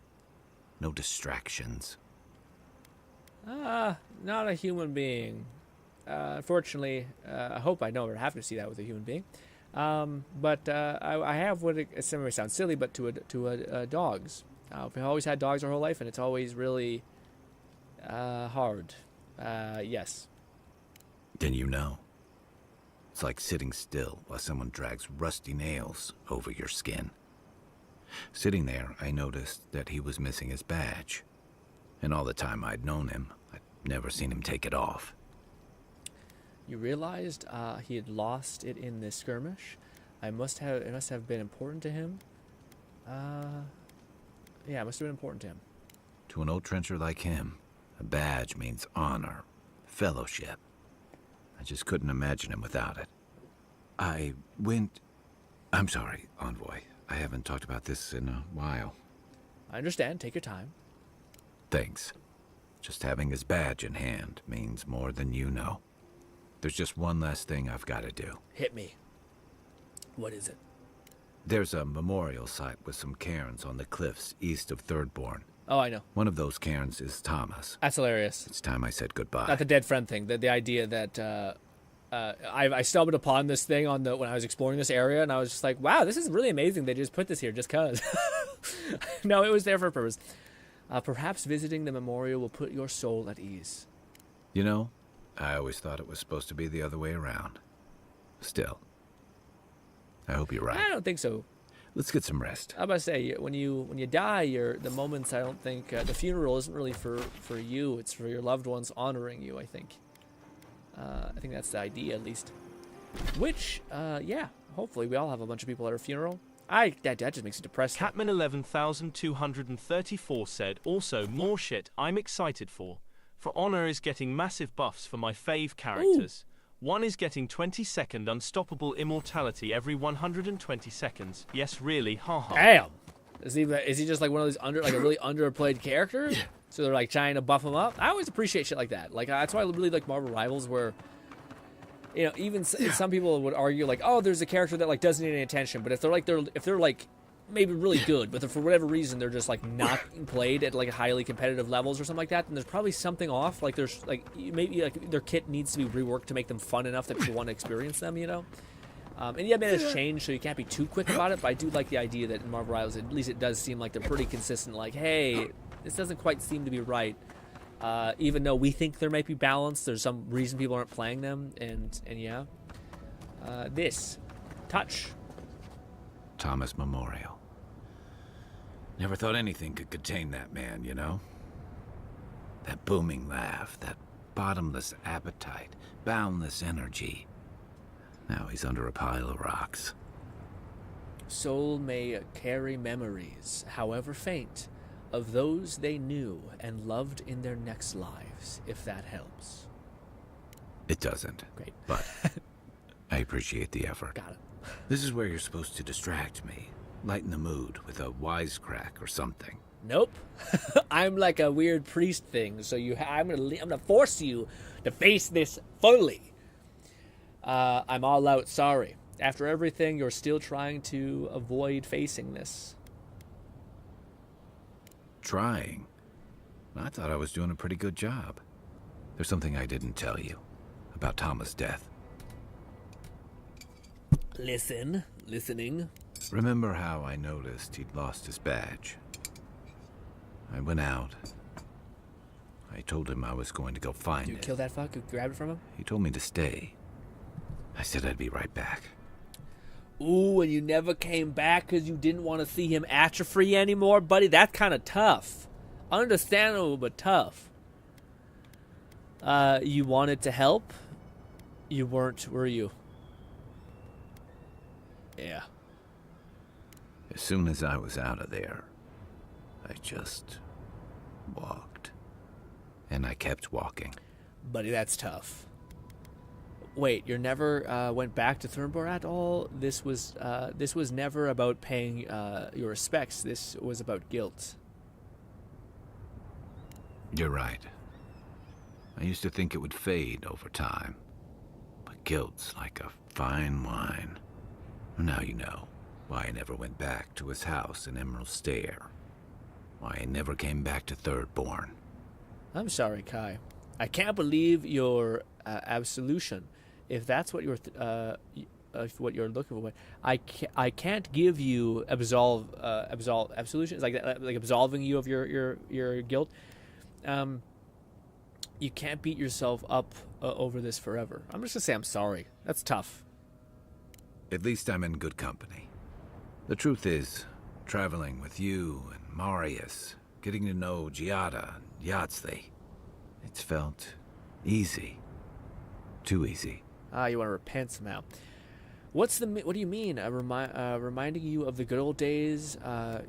no distractions. Not a human being. Unfortunately, I hope I never have to see that with a human being. But I have what it may sound silly, but to dogs. We've always had dogs our whole life, and it's always really hard. Yes. Then you know. It's like sitting still while someone drags rusty nails over your skin. Sitting there, I noticed that he was missing his badge. And all the time I'd known him, I'd never seen him take it off. You realized he had lost it in this skirmish? It must have been important to him. Yeah, it must have been important to him. To an old trencher like him, a badge means honor, fellowship. I just couldn't imagine him without it. I'm sorry, Envoy. I haven't talked about this in a while. I understand. Take your time. Thanks. Just having his badge in hand means more than you know. There's just one last thing I've got to do. Hit me. What is it? There's a memorial site with some cairns on the cliffs east of Thirdborn. Oh, I know. One of those cairns is Thomas. That's hilarious. It's time I said goodbye. Not the dead friend thing. The idea that I stumbled upon this thing when I was exploring this area, and I was just like, wow, this is really amazing. They just put this here just because. No, it was there for a purpose. Perhaps visiting the memorial will put your soul at ease. You know, I always thought it was supposed to be the other way around. Still, I hope you're right. I don't think so. Let's get some rest. I was about to say, when you die, the moments, I don't think, the funeral isn't really for you. It's for your loved ones honoring you, I think. I think that's the idea, at least. Which, yeah, hopefully we all have a bunch of people at our funeral. That just makes it depressing. Catman 11,234 said, also, more shit I'm excited for. For Honor is getting massive buffs for my fave characters. Ooh. One is getting 20-second unstoppable immortality every 120 seconds. Yes, really, haha. Damn! Is he just like one of these a really underplayed characters? So they're like trying to buff him up? I always appreciate shit like that. Like, that's why I really like Marvel Rivals, where, you know, even some people would argue like, oh, there's a character that like doesn't need any attention, but if they're like maybe really good, but for whatever reason they're just like not played at like highly competitive levels or something like that, then there's probably something off. Like there's like maybe like their kit needs to be reworked to make them fun enough that people want to experience them, you know. And yeah, man, it's changed, so you can't be too quick about it. But I do like the idea that in Marvel Rivals, at least it does seem like they're pretty consistent. Like, hey, this doesn't quite seem to be right. Even though we think there might be balance, there's some reason people aren't playing them, and yeah. This touch. Thomas Memorial. Never thought anything could contain that man, you know? That booming laugh, that bottomless appetite, boundless energy. Now he's under a pile of rocks. Soul may carry memories, however faint, of those they knew and loved in their next lives, if that helps. It doesn't. Great. But I appreciate the effort. Got it. This is where you're supposed to distract me. Lighten the mood with a wisecrack or something. Nope. I'm like a weird priest thing, so I'm gonna force you to face this fully. I'm all out sorry. After everything, you're still trying to avoid facing this. Trying? I thought I was doing a pretty good job. There's something I didn't tell you about Thomas' death. Listening. Remember how I noticed he'd lost his badge? I went out. I told him I was going to go find it. You kill that fuck who grabbed it from him? He told me to stay. I said I'd be right back. Ooh, and you never came back because you didn't want to see him atrophy anymore? Buddy, that's kind of tough. Understandable, but tough. You wanted to help? You weren't, were you? Yeah. As soon as I was out of there, I just walked. And I kept walking. Buddy, that's tough. Wait, you never went back to Thornborough at all? This was never about paying your respects. This was about guilt. You're right. I used to think it would fade over time. But guilt's like a fine wine. Now you know why I never went back to his house in Emerald Stair. Why I never came back to Thirdborn. I'm sorry, Kai. I can't believe your absolution. If that's what you're looking for, I can't give you absolution. It's like absolving you of your guilt. You can't beat yourself up over this forever. I'm just gonna say I'm sorry. That's tough. At least I'm in good company. The truth is, traveling with you and Marius, getting to know Giada and Yahtzee, it's felt easy. Too easy. You want to repent somehow. What do you mean? Reminding you of the good old days?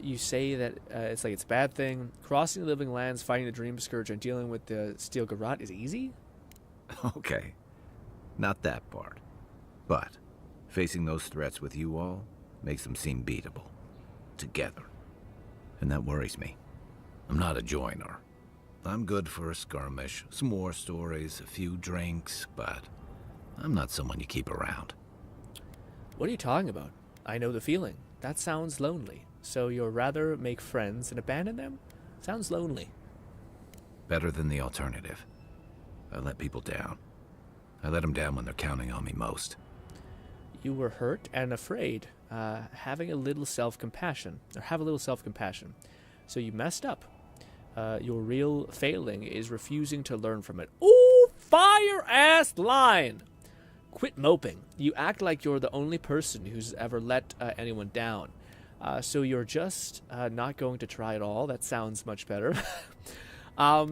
You say that it's like it's a bad thing. Crossing the living lands, fighting the Dream Scourge, and dealing with the Steel Garrote is easy? Okay. Not that part. But facing those threats with you all makes them seem beatable. Together. And that worries me. I'm not a joiner. I'm good for a skirmish, some war stories, a few drinks, but I'm not someone you keep around. What are you talking about? I know the feeling. That sounds lonely. So you'll rather make friends and abandon them? Sounds lonely. Better than the alternative. I let people down. I let them down when they're counting on me most. You were hurt and afraid. Have a little self-compassion. So you messed up. Your real failing is refusing to learn from it. Ooh, fire-ass line! Quit moping. You act like you're the only person who's ever let anyone down. So you're just not going to try at all. That sounds much better. I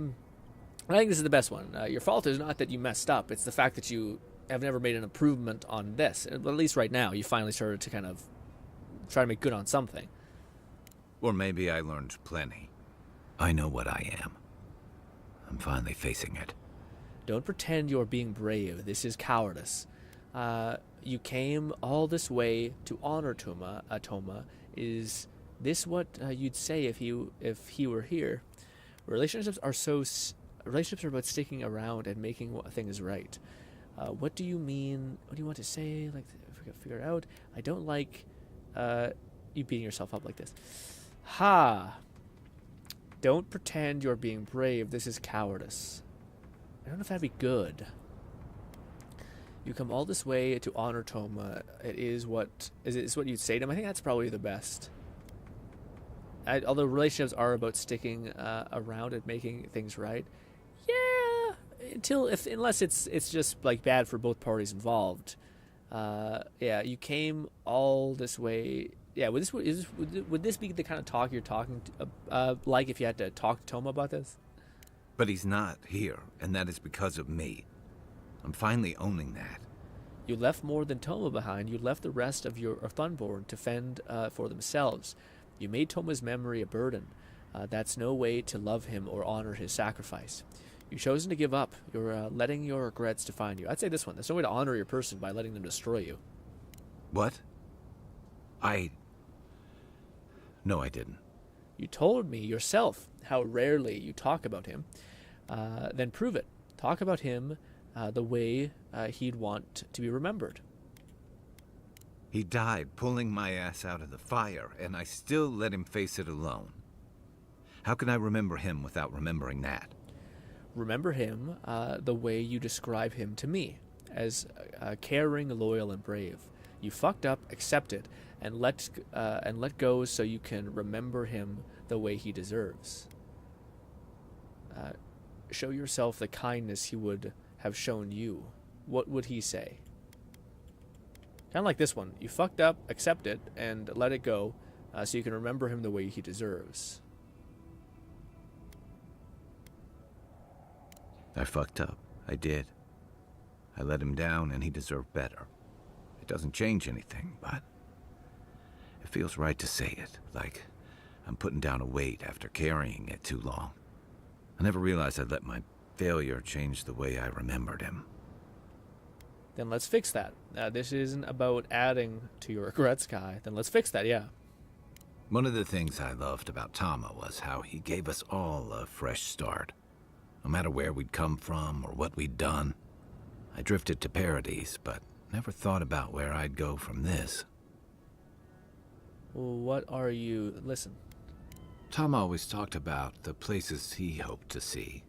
think this is the best one. Your fault is not that you messed up. It's the fact that you have never made an improvement on this. At least right now, you finally started to kind of try to make good on something. Or maybe I learned plenty. I know what I am. I'm finally facing it. Don't pretend you're being brave. This is cowardice. You came all this way to honor Toma. Is this what you'd say if he were here? Relationships are about sticking around and making things right. What do you mean? What do you want to say? Like, figure it out. I don't like you beating yourself up like this. Ha! Don't pretend you're being brave. This is cowardice. I don't know if that'd be good. You come all this way to honor Toma. It's what you'd say to him. I think that's probably the best. Although relationships are about sticking around and making things right. Yeah, unless it's just like bad for both parties involved. Yeah, you came all this way. Yeah, would this be the kind of talk you're talking to, like if you had to talk to Toma about this? But he's not here, and that is because of me. I'm finally owning that. You left more than Toma behind. You left the rest of your Thunborn to fend for themselves. You made Toma's memory a burden. That's no way to love him or honor his sacrifice. You've chosen to give up. You're letting your regrets define you. I'd say this one. There's no way to honor your person by letting them destroy you. What? No, I didn't. You told me yourself how rarely you talk about him. Then prove it. Talk about him the way he'd want to be remembered. He died pulling my ass out of the fire, and I still let him face it alone. How can I remember him without remembering that? Remember him the way you describe him to me, as caring, loyal, and brave. You fucked up, accept it, and let go so you can remember him the way he deserves. Show yourself the kindness he would have shown you. What would he say? Kind of like this one. You fucked up, accept it, and let it go so you can remember him the way he deserves. I fucked up. I did. I let him down, and he deserved better. It doesn't change anything, but it feels right to say it, like I'm putting down a weight after carrying it too long. I never realized I'd let my failure change the way I remembered him. Then let's fix that. This isn't about adding to your regrets, Kai. Then let's fix that, yeah. One of the things I loved about Tama was how he gave us all a fresh start. No matter where we'd come from or what we'd done. I drifted to Paradise, but never thought about where I'd go from this. Well, what are you... Listen. Tom always talked about the places he hoped to see.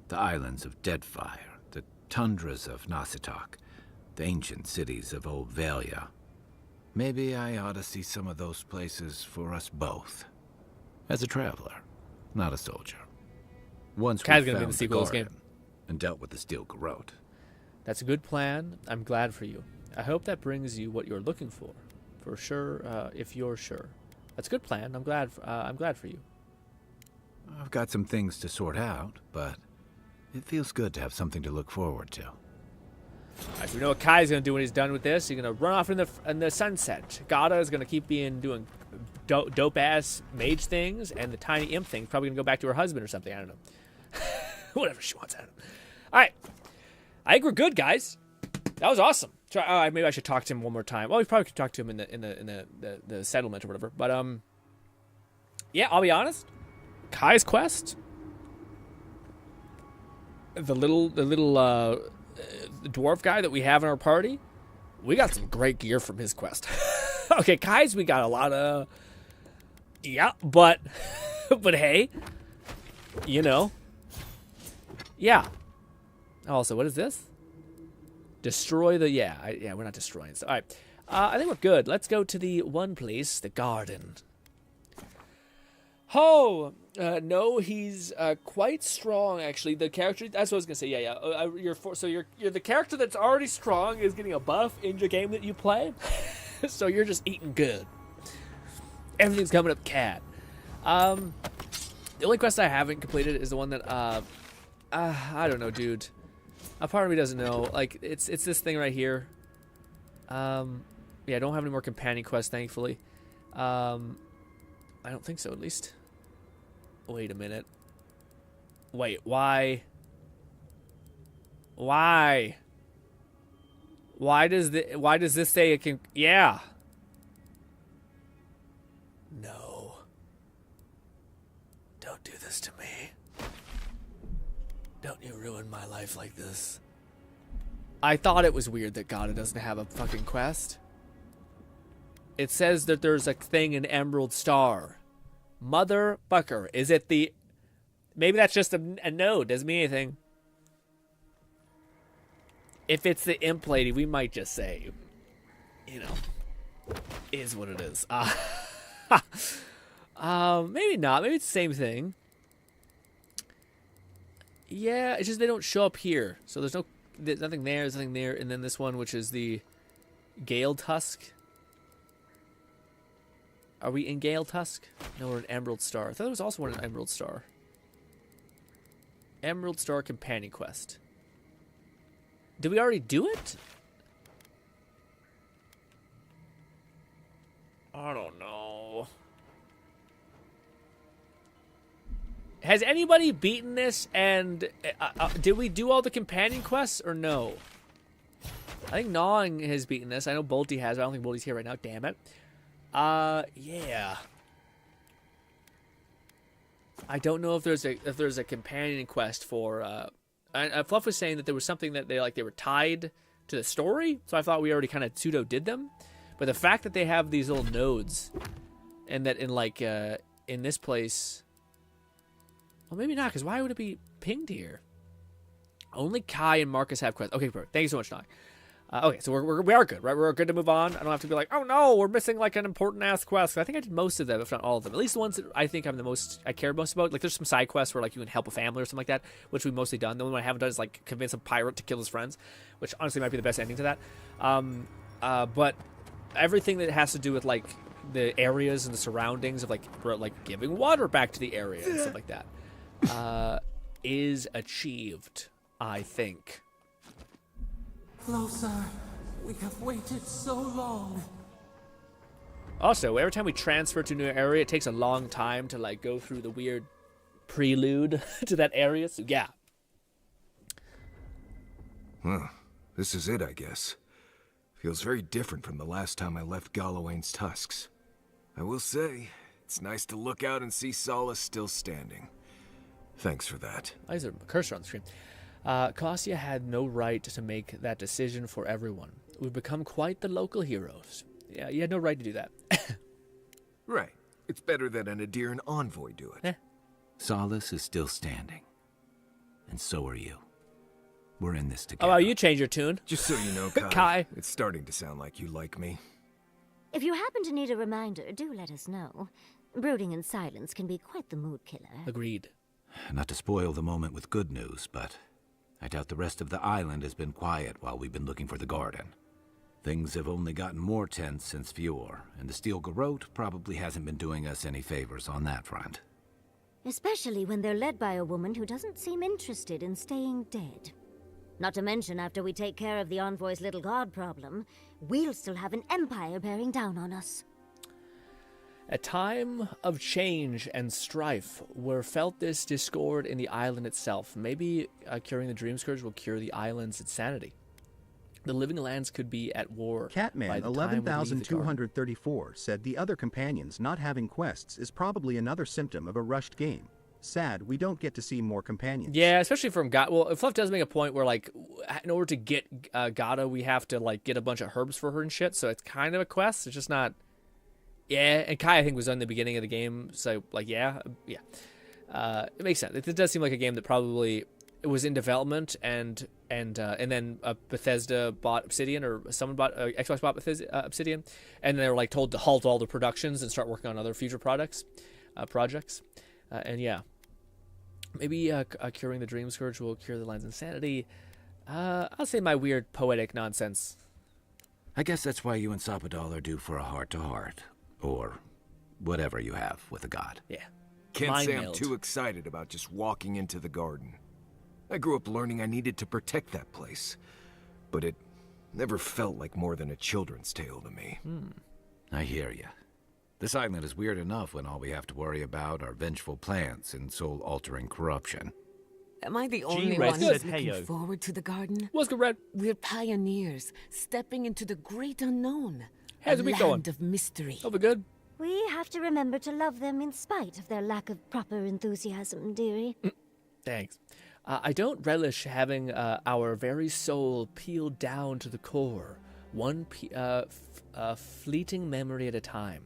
The islands of Deadfire, the tundras of Nasitok, the ancient cities of Old Valia. Maybe I ought to see some of those places for us both. As a traveler, not a soldier. Once Kai's we gonna be found the sequel the to this game. garden and dealt with the steel garrote. That's a good plan. I'm glad for you. I hope that brings you what you're looking for. For sure, if you're sure. That's a good plan. I'm glad for you. I've got some things to sort out, but it feels good to have something to look forward to. Alright, so we know what Kai's gonna do when he's done with this. He's gonna run off in the sunset. Gata is gonna keep doing dope ass mage things, and the tiny imp thing's probably gonna go back to her husband or something. I don't know. Whatever she wants. I don't know. All right, I think we're good, guys. That was awesome. Maybe I should talk to him one more time. Well, we probably could talk to him in the settlement or whatever. But yeah, I'll be honest. Kai's quest, the little dwarf guy that we have in our party, we got some great gear from his quest. Okay, Kai's we got a lot of... Yeah, but... but hey. You know. Yeah. Also, what is this? Destroy the... Yeah, we're not destroying. So, all right. I think we're good. Let's go to the one place, the garden. Oh, no, he's quite strong, actually. The character... That's what I was going to say. Yeah. You're the character that's already strong is getting a buff in the game that you play. So you're just eating good. Everything's coming up cat. The only quest I haven't completed is the one that, I don't know, dude. A part of me doesn't know. Like, it's this thing right here. Yeah, I don't have any more companion quests, thankfully. I don't think so, at least. Wait a minute. Wait, why? Why? Why does this say it can... Yeah. No. Don't do this to me. Don't you ruin my life like this. I thought it was weird that Gata doesn't have a fucking quest. It says that there's a thing in Emerald Star. Motherfucker. Is it the... Maybe that's just a node. Doesn't mean anything. If it's the imp lady, we might just say, you know, is what it is. Maybe not. Maybe it's the same thing. Yeah, it's just they don't show up here. So there's nothing there, there's nothing there. And then this one, which is the Gale Tusk. Are we in Gale Tusk? No, we're in Emerald Star. I thought there was also one in Emerald Star. Emerald Star Companion Quest. Did we already do it? I don't know. Has anybody beaten this? And did we do all the companion quests or no? I think Gnawing has beaten this. I know Bolty has, but I don't think Bolty's here right now. Damn it. Yeah. I don't know if there's a companion quest for. Fluff was saying that there was something that they were tied to the story, so I thought we already kind of pseudo did them. But the fact that they have these little nodes, and that in this place, well, maybe not, because why would it be pinged here? Only Kai and Marcus have quests. Okay, perfect. Thank you so much, Nog. Okay, so we are good, right? We're good to move on. I don't have to be like, oh no, we're missing like an important ass quest. I think I did most of them, if not all of them. At least the ones that I think I care most about. Like there's some side quests where like you can help a family or something like that, which we've mostly done. The only one I haven't done is like convince a pirate to kill his friends, which honestly might be the best ending to that. But everything that has to do with like the areas and the surroundings of like giving water back to the area and stuff like that is achieved, I think. Closer. We have waited so long. Also, every time we transfer to a new area, it takes a long time to like go through the weird prelude to that area. So yeah. Well, this is it, I guess. Feels very different from the last time I left Galawain's tusks. I will say, it's nice to look out and see Solace still standing. Thanks for that. Why is there a cursor on the screen? Kasia had no right to make that decision for everyone. We've become quite the local heroes. Yeah, you had no right to do that. Right. It's better that an Adiran envoy do it. Solace is still standing. And so are you. We're in this together. Oh, wow, you change your tune. Just so you know, Kai, it's starting to sound like you like me. If you happen to need a reminder, do let us know. Brooding in silence can be quite the mood killer. Agreed. Not to spoil the moment with good news, but I doubt the rest of the island has been quiet while we've been looking for the garden. Things have only gotten more tense since Fjord, and the Steel Garrote probably hasn't been doing us any favors on that front. Especially when they're led by a woman who doesn't seem interested in staying dead. Not to mention, after we take care of the Envoy's little god problem, we'll still have an empire bearing down on us. A time of change and strife were felt this discord in the island itself. Maybe curing the Dream Scourge will cure the island's insanity. The living lands could be at war. Catman 11,234 said the other companions not having quests is probably another symptom of a rushed game. Sad we don't get to see more companions. Yeah, especially from Gata. Well, Fluff does make a point where, like, in order to get Gata, we have to, like, get a bunch of herbs for her and shit, so it's kind of a quest. It's just not... Yeah, and Kai, I think, was on the beginning of the game, so, like, yeah. It makes sense. It does seem like a game that probably was in development, and then Bethesda bought Obsidian, or someone bought Xbox bought Obsidian, and they were, like, told to halt all the productions and start working on other future projects. And yeah, maybe curing the Dream Scourge will cure the Land's insanity. I'll say my weird poetic nonsense. I guess that's why you and Sapadal are due for a heart-to-heart, or whatever you have with a god. Yeah. Can't say I'm too excited about just walking into the garden. I grew up learning I needed to protect that place, but it never felt like more than a children's tale to me. I hear you. This island is weird enough when all we have to worry about are vengeful plans and soul-altering corruption. Am I the only one who's looking forward to the garden? What's good, Red? We're pioneers, stepping into the great unknown. How's the week going? Land of mystery. Oh, we're good. We have to remember to love them in spite of their lack of proper enthusiasm, dearie. Thanks. I don't relish having our very soul peeled down to the core, one fleeting memory at a time.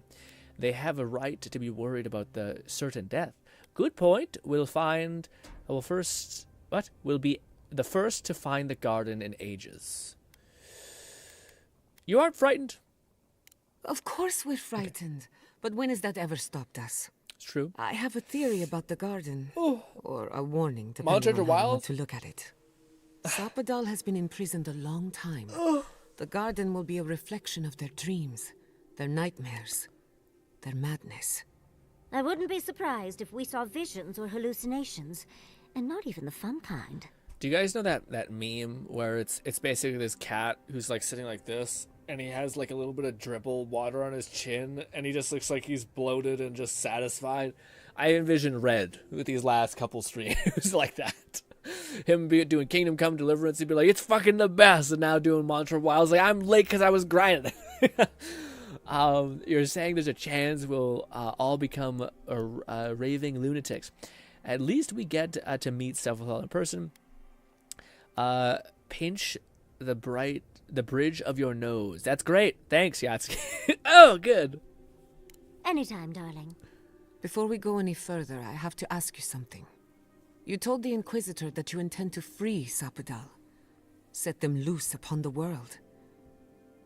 They have a right to be worried about the certain death. Good point. We'll be the first to find the garden in ages. You aren't frightened? Of course we're frightened. Okay. But when has that ever stopped us? It's true. I have a theory about the garden. Or a warning, depending on how you want to look at it. Sapadal has been imprisoned a long time. The garden will be a reflection of their dreams, their nightmares, their madness. I wouldn't be surprised if we saw visions or hallucinations, and not even the fun kind. Do you guys know that meme where it's basically this cat who's like sitting like this, and he has like a little bit of dribble water on his chin, and he just looks like he's bloated and just satisfied? I envision Red with these last couple streams like that. Him doing Kingdom Come Deliverance, he'd be like, it's fucking the best, and now doing Mantra Wilds, like, I'm late because I was grinding. You're saying there's a chance we'll all become raving lunatics. At least we get to meet Sapadal in person. Pinch the bridge of your nose. That's great. Thanks, Yatsky. Oh, good. Anytime, darling. Before we go any further, I have to ask you something. You told the Inquisitor that you intend to free Sapadal, set them loose upon the world.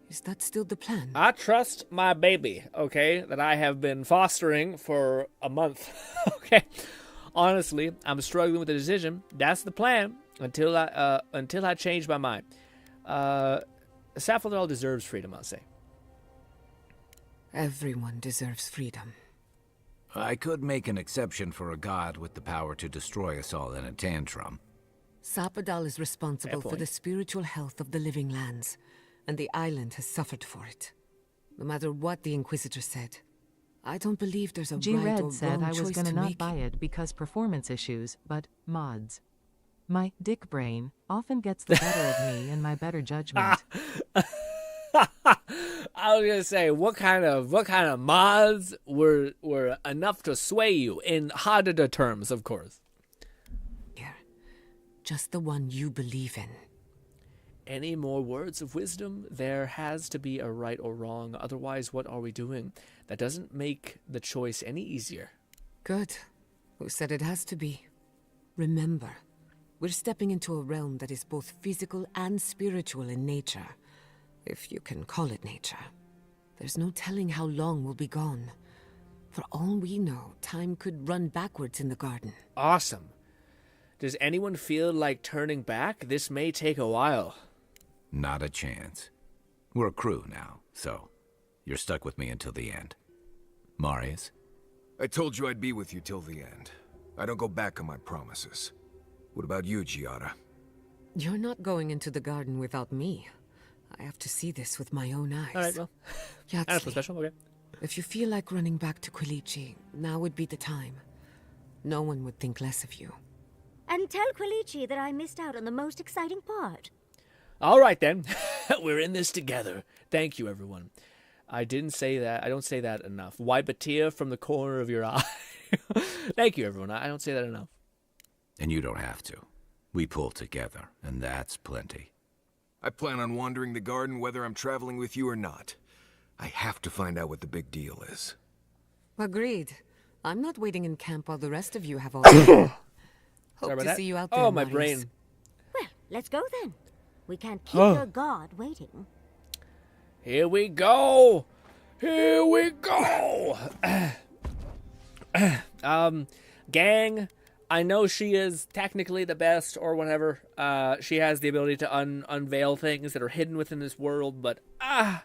Is that still the plan? I trust my baby, okay, that I have been fostering for a month, okay? Honestly, I'm struggling with the decision. That's the plan until I change my mind. Sapadal deserves freedom, I'll say. Everyone deserves freedom. I could make an exception for a god with the power to destroy us all in a tantrum. Sapadal is responsible for the spiritual health of the living lands, and the island has suffered for it. No matter what the Inquisitor said, I don't believe there's a right or wrong choice to make. G-Red said I was gonna not buy it because performance issues, but mods. My dick brain often gets the better of me and my better judgment. I was gonna say, what kind of mods were enough to sway you in harder terms, of course. Here, just the one you believe in. Any more words of wisdom? There has to be a right or wrong. Otherwise, what are we doing? That doesn't make the choice any easier. Good. Who said it has to be? Remember, we're stepping into a realm that is both physical and spiritual in nature. If you can call it nature. There's no telling how long we'll be gone. For all we know, time could run backwards in the garden. Awesome. Does anyone feel like turning back? This may take a while. Not a chance. We're a crew now, so you're stuck with me until the end. Marius? I told you I'd be with you till the end. I don't go back on my promises. What about you, Giada? You're not going into the garden without me. I have to see this with my own eyes. All right, well, that's special. Okay. If you feel like running back to Quilichi, now would be the time. No one would think less of you. And tell Quilichi that I missed out on the most exciting part. All right, then. We're in this together. Thank you, everyone. I didn't say that. I don't say that enough. Wipe a tear from the corner of your eye. Thank you, everyone. I don't say that enough. And you don't have to. We pull together, and that's plenty. I plan on wandering the garden whether I'm traveling with you or not. I have to find out what the big deal is. Agreed. I'm not waiting in camp while the rest of you have all the Hope to see you out there, Oh, my Marius. brain. Well, let's go then. We can't keep your god waiting. Here we go. Here we go. Gang, I know she is technically the best or whatever. She has the ability to unveil things that are hidden within this world, but I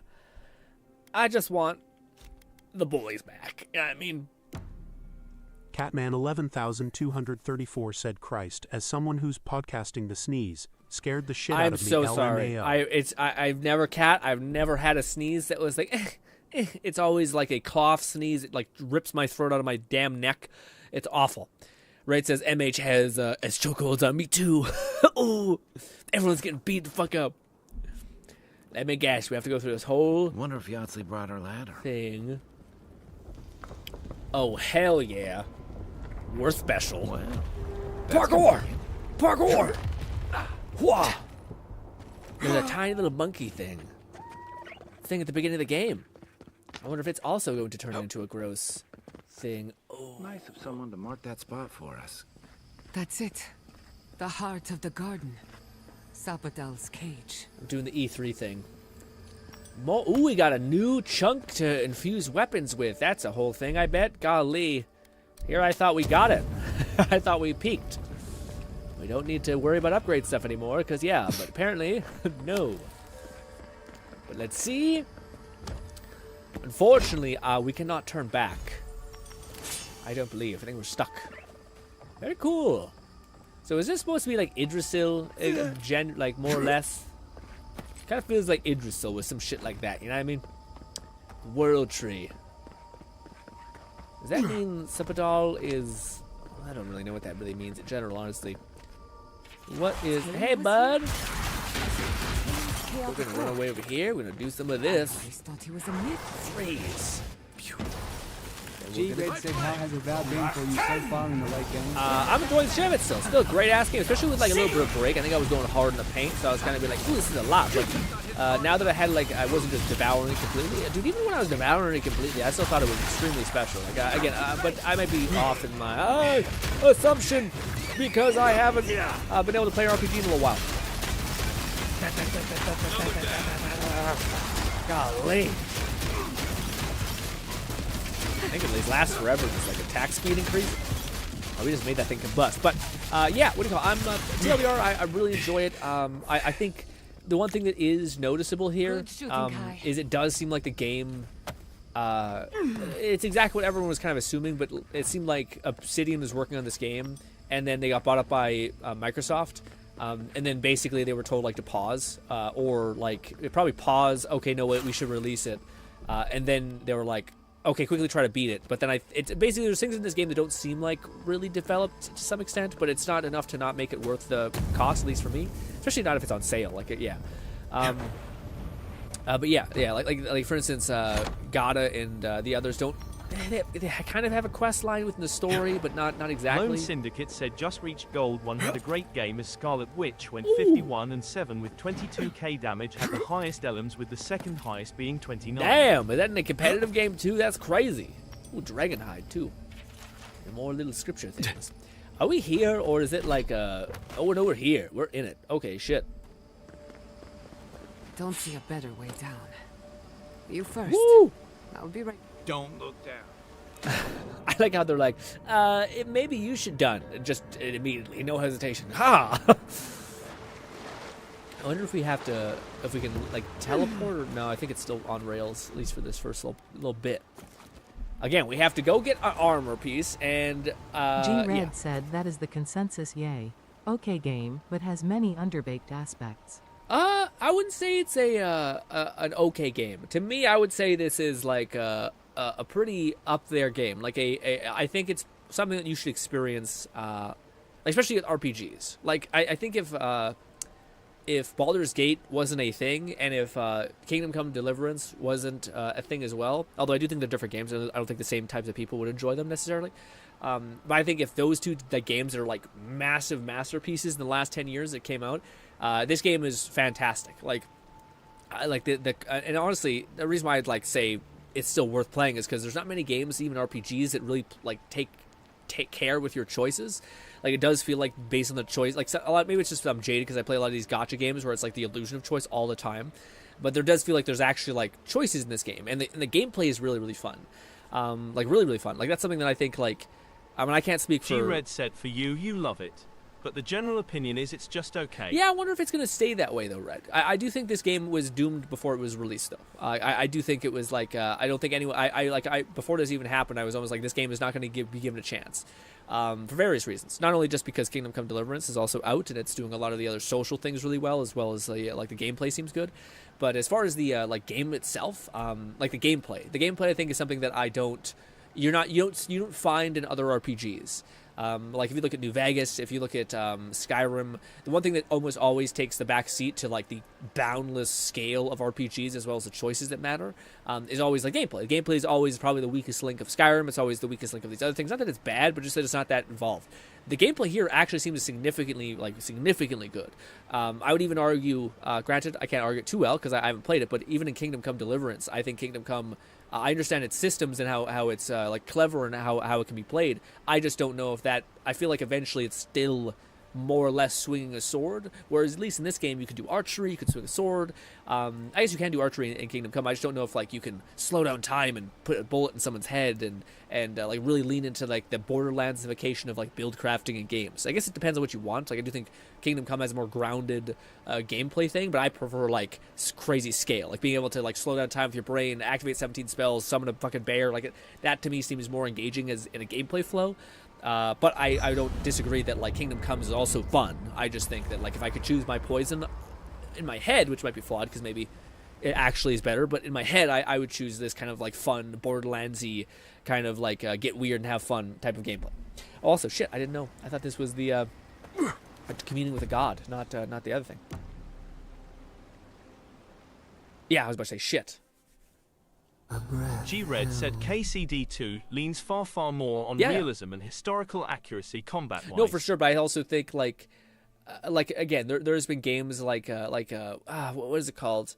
just want the boys back. I mean, Catman 11,234 said, "Christ, as someone who's podcasting the sneeze, scared the shit out of me." I'm so sorry. I've never had a sneeze that was like. It's always like a cough sneeze. It like rips my throat out of my damn neck. It's awful. Right, says MH has chokeholds on me too. Oh, everyone's getting beat the fuck up. Let me guess, we have to go through this whole. Wonder if Yahtzee brought her ladder. Thing. Oh hell yeah, we're special. Wow. Parkour. Whoa. There's a tiny little monkey thing at the beginning of the game. I wonder if it's also going to turn into a gross thing. Oh. Nice of someone to mark that spot for us. That's it. The heart of the garden. Sapadal's cage. I'm doing the E3 thing. Ooh, we got a new chunk to infuse weapons with. That's a whole thing, I bet. Golly. Here I thought we got it. I thought we peaked. We don't need to worry about upgrade stuff anymore, because yeah, but apparently, no. But let's see. Unfortunately, we cannot turn back. I don't believe. I think we're stuck. Very cool. So is this supposed to be like Idrisil, like more or less? Kind of feels like Idrisil with some shit like that. You know what I mean? World tree. Does that mean Sapadal is? I don't really know what that really means in general, honestly. What is? Hey, bud. We're gonna run away over here. We're gonna do some of this. I thought he was a myth. Freeze. G-Red said, how has Avowed been for you so far in the late game? I'm enjoying the shit of it still. Still a great ass game, especially with like a little bit of break. I think I was going hard in the paint, so I was kind of be like, ooh, this is a lot. But now that I had like, I wasn't just devouring it completely. Dude, even when I was devouring it completely, I still thought it was extremely special. Like again, but I might be off in my assumption because I haven't been able to play RPG in a little while. Golly. I think it lasts forever. Just like attack speed increase. Oh, we just made that thing combust. But yeah, what do you call it? TLDR, I really enjoy it. I think the one thing that is noticeable here is it does seem like the game. It's exactly what everyone was kind of assuming, but it seemed like Obsidian was working on this game, and then they got bought up by Microsoft. And then basically they were told like to pause, or like probably pause. Okay, no wait, we should release it. And then they were like, okay, quickly try to beat it. But then it's basically there's things in this game that don't seem like really developed to some extent, but it's not enough to not make it worth the cost, at least for me. Especially not if it's on sale. Like yeah. But yeah, like for instance, Gata and the others don't. They kind of have a quest line within the story, but not exactly. Lone Syndicate said just reached gold 1 had a great game as Scarlet Witch went 51 and 7 with 22k damage, had the highest elements with the second highest being 29. Damn, is that in a competitive game too? That's crazy. Ooh, Dragonhide too. And more little scripture things. Are we here or is it like oh no, we're here. We're in it. Okay, shit. Don't see a better way down. You first. Woo! I'll be right. Don't look down. I like how they're like, maybe you should done. Just immediately, no hesitation. Ha! I wonder if we have to, if we can like teleport or no. I think it's still on rails, at least for this first little bit. Again, we have to go get our armor piece, and G-Red said that is the consensus. Yay. Okay game, but has many underbaked aspects. I wouldn't say it's an okay game. To me, I would say this is like a pretty up there game. Like I think it's something that you should experience, especially with RPGs. Like I think if Baldur's Gate wasn't a thing, and if Kingdom Come Deliverance wasn't a thing as well, although I do think they're different games, and I don't think the same types of people would enjoy them necessarily. But I think if those two games are like massive masterpieces in the last 10 years that came out, this game is fantastic. Like, I like and honestly, the reason why I'd like say it's still worth playing is because there's not many games, even RPGs, that really like take care with your choices. Like, it does feel like based on the choice, like a lot. Maybe it's just I'm jaded because I play a lot of these gacha games where it's like the illusion of choice all the time. But there does feel like there's actually like choices in this game, and the gameplay is really fun. Like really fun. Like, that's something that I think like. I mean, I can't speak for. G-Red said for you love it. But the general opinion is it's just okay. Yeah, I wonder if it's going to stay that way, though, Red. I do think this game was doomed before it was released, though. I do think it was like, I don't think anyone, before this even happened, I was almost like, this game is not going to be given a chance. For various reasons. Not only just because Kingdom Come Deliverance is also out, and it's doing a lot of the other social things really well as the gameplay seems good. But as far as the, game itself, like the gameplay I think is something that you don't find in other RPGs. Like if you look at New Vegas, if you look at Skyrim, the one thing that almost always takes the back seat to like the boundless scale of RPGs as well as the choices that matter is always like gameplay. The gameplay is always probably the weakest link of Skyrim. It's always the weakest link of these other things. Not that it's bad, but just that it's not that involved. The gameplay here actually seems significantly good. I would even argue, granted, I can't argue it too well because I haven't played it, but even in Kingdom Come Deliverance, I think Kingdom Come. I understand its systems and how it's like clever and how it can be played. I just don't know if that. I feel like eventually it's still more or less swinging a sword. Whereas at least in this game you can do archery, you can swing a sword. I guess you can do archery in Kingdom Come. I just don't know if like you can slow down time and put a bullet in someone's head and like really lean into like the Borderlandsification of like build crafting in games. I guess it depends on what you want. Like I do think Kingdom Come has a more grounded gameplay thing, but I prefer like crazy scale, like being able to like slow down time with your brain, activate 17 spells, summon a fucking bear. Like that to me seems more engaging as in a gameplay flow. But I don't disagree that like Kingdom Come is also fun. I just think that like if I could choose my poison in my head, which might be flawed because maybe it actually is better, but in my head I would choose this kind of like fun Borderlands-y kind of like get weird and have fun type of gameplay. Also, shit, I didn't know. I thought this was the communing with a god, not the other thing. Yeah, I was about to say shit. G-Red said KCD2 leans far more on realism and historical accuracy combat-wise. No, for sure, but I also think like again, there's been games like what is it called?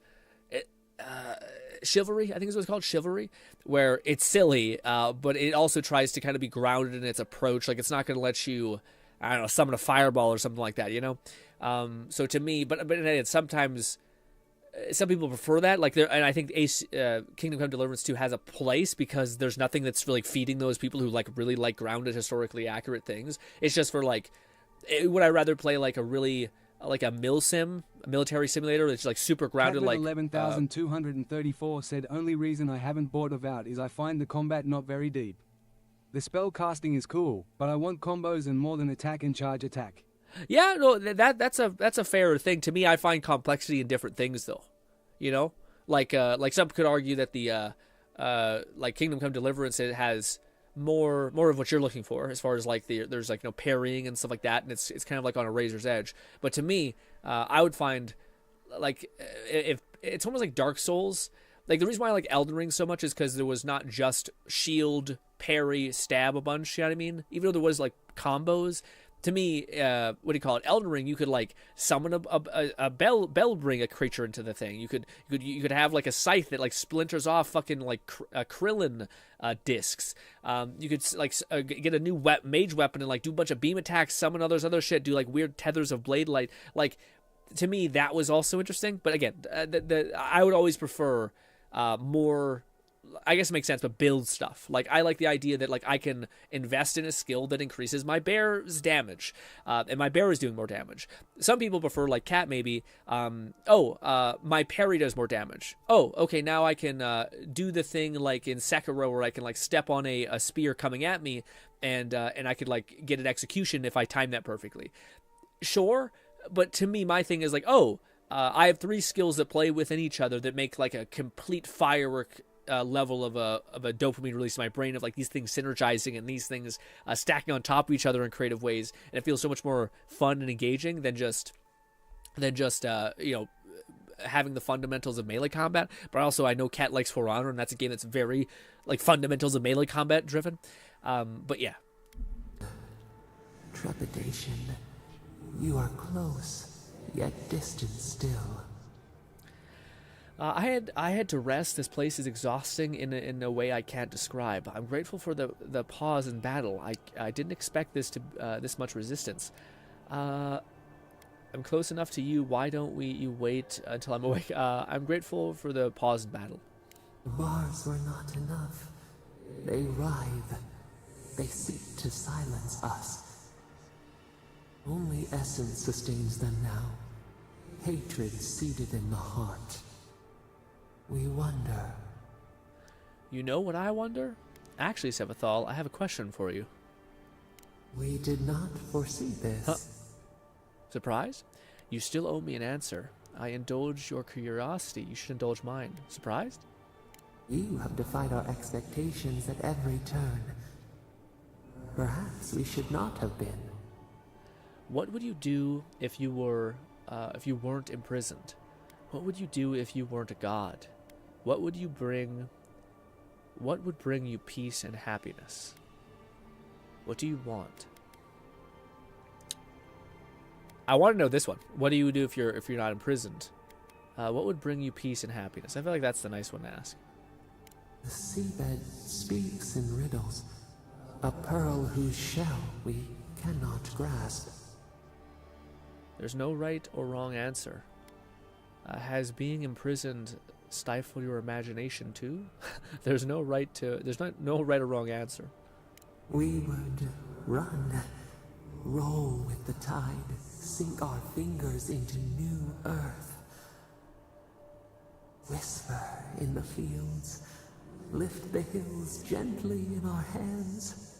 Chivalry, I think is what it's called, Chivalry, where it's silly, but it also tries to kind of be grounded in its approach. Like it's not going to let you, I don't know, summon a fireball or something like that, you know? So to me, but sometimes some people prefer that, like and I think Kingdom Come Deliverance 2 has a place because there's nothing that's really feeding those people who like really like grounded, historically accurate things. It's just for like, would I rather play like a really like a military simulator that's like super grounded? Like 11,234 said only reason I haven't bought Avowed is I find the combat not very deep. The spell casting is cool, but I want combos and more than attack and charge attack. Yeah, no, that's a fair thing. To me, I find complexity in different things, though. You know, like some could argue that the like Kingdom Come Deliverance, it has more of what you're looking for as far as like there's like parrying and stuff like that, and it's kind of like on a razor's edge. But to me, I would find like if it's almost like Dark Souls. Like the reason why I like Elden Ring so much is because there was not just shield, parry, stab a bunch. You know what I mean? Even though there was like combos. To me, what do you call it? Elden Ring, you could like summon a bell bring a creature into the thing. You could have like a scythe that like splinters off fucking like Krillin discs. You could like get a new mage weapon and like do a bunch of beam attacks, summon other shit, do like weird tethers of blade light. Like to me, that was also interesting. But again, I would always prefer more. I guess it makes sense, but build stuff. Like, I like the idea that, like, I can invest in a skill that increases my bear's damage, and my bear is doing more damage. Some people prefer, like Cat maybe, my parry does more damage. Oh, okay, now I can do the thing like in Sekiro where I can, like, step on a spear coming at me, and I could, like, get an execution if I time that perfectly. Sure, but to me, my thing is, like, I have 3 skills that play within each other that make, like, a complete firework level of a dopamine release in my brain of like these things synergizing and these things stacking on top of each other in creative ways, and it feels so much more fun and engaging than just having the fundamentals of melee combat. But also I know Cat likes For Honor, and that's a game that's very like fundamentals of melee combat driven. But yeah, trepidation. You are close, yet distant still. I had to rest. This place is exhausting in a way I can't describe. I'm grateful for the pause in battle. I didn't expect this much resistance. I'm close enough to you. Why don't you wait until I'm awake? I'm grateful for the pause in battle. The bars were not enough. They writhe. They seek to silence us. Only essence sustains them now. Hatred seated in the heart. We wonder. You know what I wonder? Actually, Sevathal, I have a question for you. We did not foresee this. Huh. Surprised? You still owe me an answer. I indulged your curiosity. You should indulge mine. Surprised? You have defied our expectations at every turn. Perhaps we should not have been. What would you do if you weren't imprisoned? What would you do if you weren't a god? What would bring you peace and happiness? What do you want? I want to know this one. What do you do if you're not imprisoned? What would bring you peace and happiness? I feel like that's the nice one to ask. The seabed speaks in riddles, a pearl whose shell we cannot grasp. There's no right or wrong answer. Has being imprisoned stifled your imagination too? There's no right or wrong answer. We would run, roll with the tide, sink our fingers into new earth. Whisper in the fields, lift the hills gently in our hands.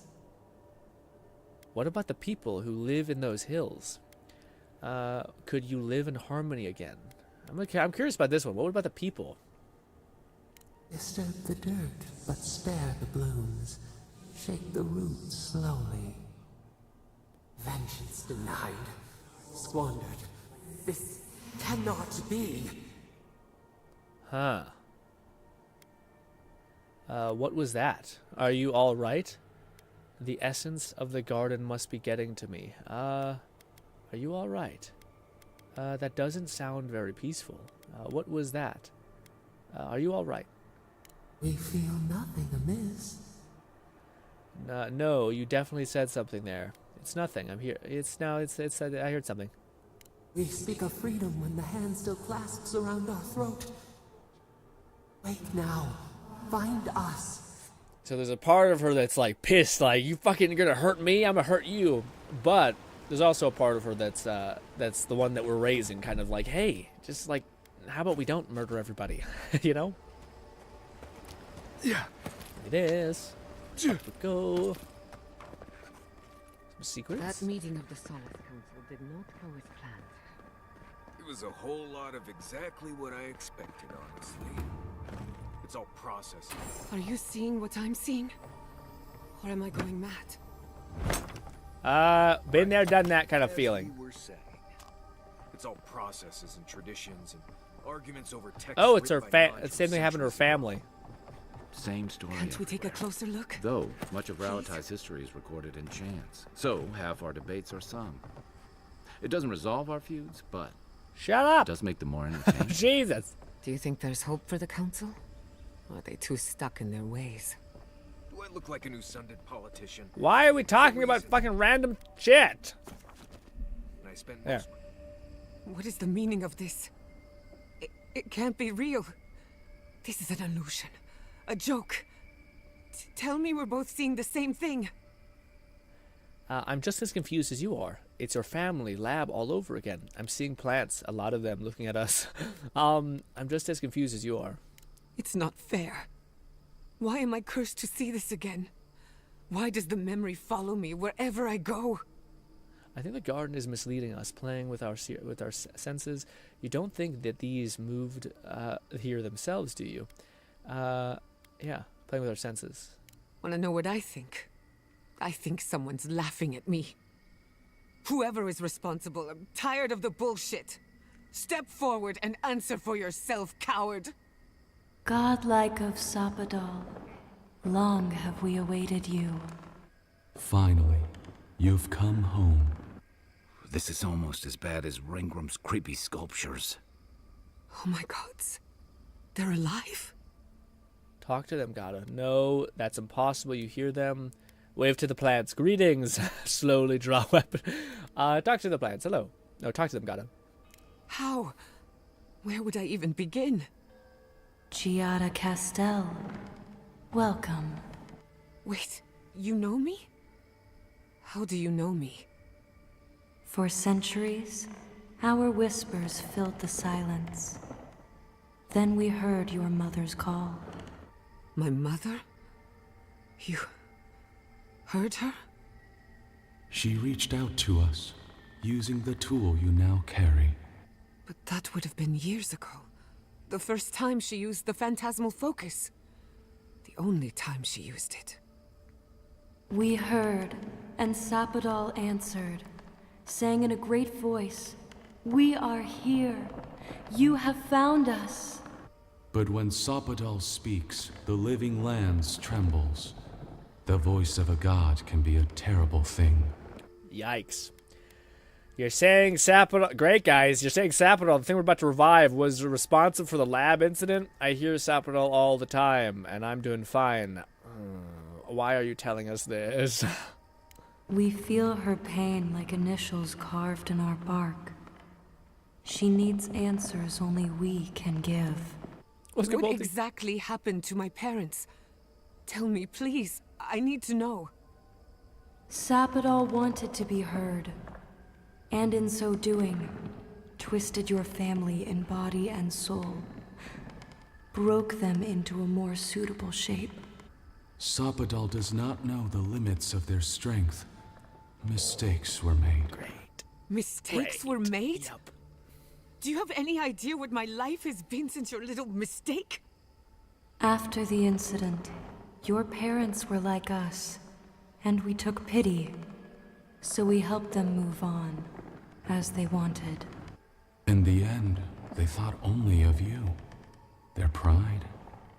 What about the people who live in those hills? Could you live in harmony again? I'm curious about this one. What about the people? Disturb the dirt, but spare the blooms. Shake the roots slowly. Vengeance denied, squandered. This cannot be. Huh. What was that? Are you all right? The essence of the garden must be getting to me. Are you all right? That doesn't sound very peaceful. What was that? Are you all right? We feel nothing amiss. No, you definitely said something there. It's nothing. I'm here. I heard something. We speak of freedom when the hand still clasps around our throat. Wake now. Find us. So there's a part of her that's like pissed, like, you fucking gonna hurt me, I'm gonna hurt you. But there's also a part of her that's the one that we're raising, kind of like, hey, just like, how about we don't murder everybody, you know? Yeah. It is. Here we go. Some secrets. That meeting of the Solace Council did not go as planned. It was a whole lot of exactly what I expected, honestly. It's all process. Are you seeing what I'm seeing? Or am I going mad? Been there, done that kind of feeling. You were saying. It's all processes and traditions and arguments over text. Oh, it's her same thing happened to her family. Same story. Can't we take a closer look? Though much of Rauatai's history is recorded in chants, so half our debates are sung. It doesn't resolve our feuds, but shut up. It does make them more entertaining. Jesus. Do you think there's hope for the council? Or are they too stuck in their ways? Do I look like a new-sunded politician? Why are we talking about fucking random shit? And I spend there. What is the meaning of this? It can't be real. This is an illusion. A joke. Tell me we're both seeing the same thing. I'm just as confused as you are. It's your family lab all over again. I'm seeing plants, a lot of them looking at us. I'm just as confused as you are. It's not fair. Why am I cursed to see this again? Why does the memory follow me wherever I go? I think the garden is misleading us, playing with our senses. You don't think that these moved here themselves, do you? Yeah, playing with our senses. Wanna know what I think? I think someone's laughing at me. Whoever is responsible, I'm tired of the bullshit. Step forward and answer for yourself, coward. Godlike of Sapadal, long have we awaited you. Finally, You've come home. This is almost as bad as Ringram's creepy sculptures. Oh my gods. They're alive? Talk to them, Gata. No, that's impossible. You hear them. Wave to the plants. Greetings. Slowly draw weapon. Talk to the plants. Hello. No, talk to them, Gata. How? Where would I even begin? Giada Castell. Welcome. Wait, you know me? How do you know me? For centuries, our whispers filled the silence. Then we heard your mother's call. My mother? You heard her? She reached out to us, using the tool you now carry. But that would have been years ago. The first time she used the phantasmal focus. The only time she used it. We heard, and Sapadal answered, saying in a great voice, "We are here. You have found us." But when Sapadal speaks, the living lands trembles. The voice of a god can be a terrible thing. Yikes. You're saying Sapadal... Great, guys. You're saying Sapadal, the thing we're about to revive, was responsive for the lab incident? I hear Sapadal all the time, and I'm doing fine. Why are you telling us this? We feel her pain like initials carved in our bark. She needs answers only we can give. What exactly happened to my parents? Tell me, please. I need to know. Sapadal wanted to be heard, and in so doing, twisted your family in body and soul, broke them into a more suitable shape. Sapadal does not know the limits of their strength. Mistakes were made. Great. Mistakes were made? Yep. Do you have any idea what my life has been since your little mistake? After the incident, your parents were like us, and we took pity, so we helped them move on, as they wanted. In the end, they thought only of you, their pride,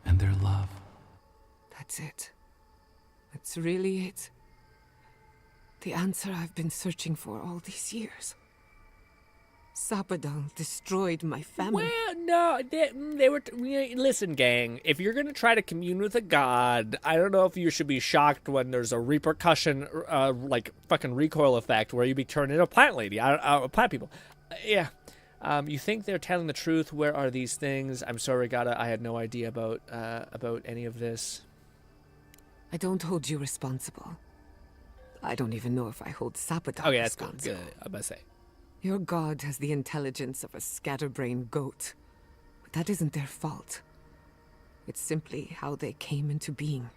and their love. That's it. That's really it. The answer I've been searching for all these years. Sapadal destroyed my family. Well, no, they were... Listen, gang, if you're going to try to commune with a god, I don't know if you should be shocked when there's a repercussion, like fucking recoil effect, where you be turned into a plant lady, plant people. Yeah. You think they're telling the truth? Where are these things? I'm sorry, Gata, I had no idea about any of this. I don't hold you responsible. I don't even know if I hold Sapadal okay, that's responsible. Good. I'm about to say. Your god has the intelligence of a scatterbrained goat. But that isn't their fault. It's simply how they came into being.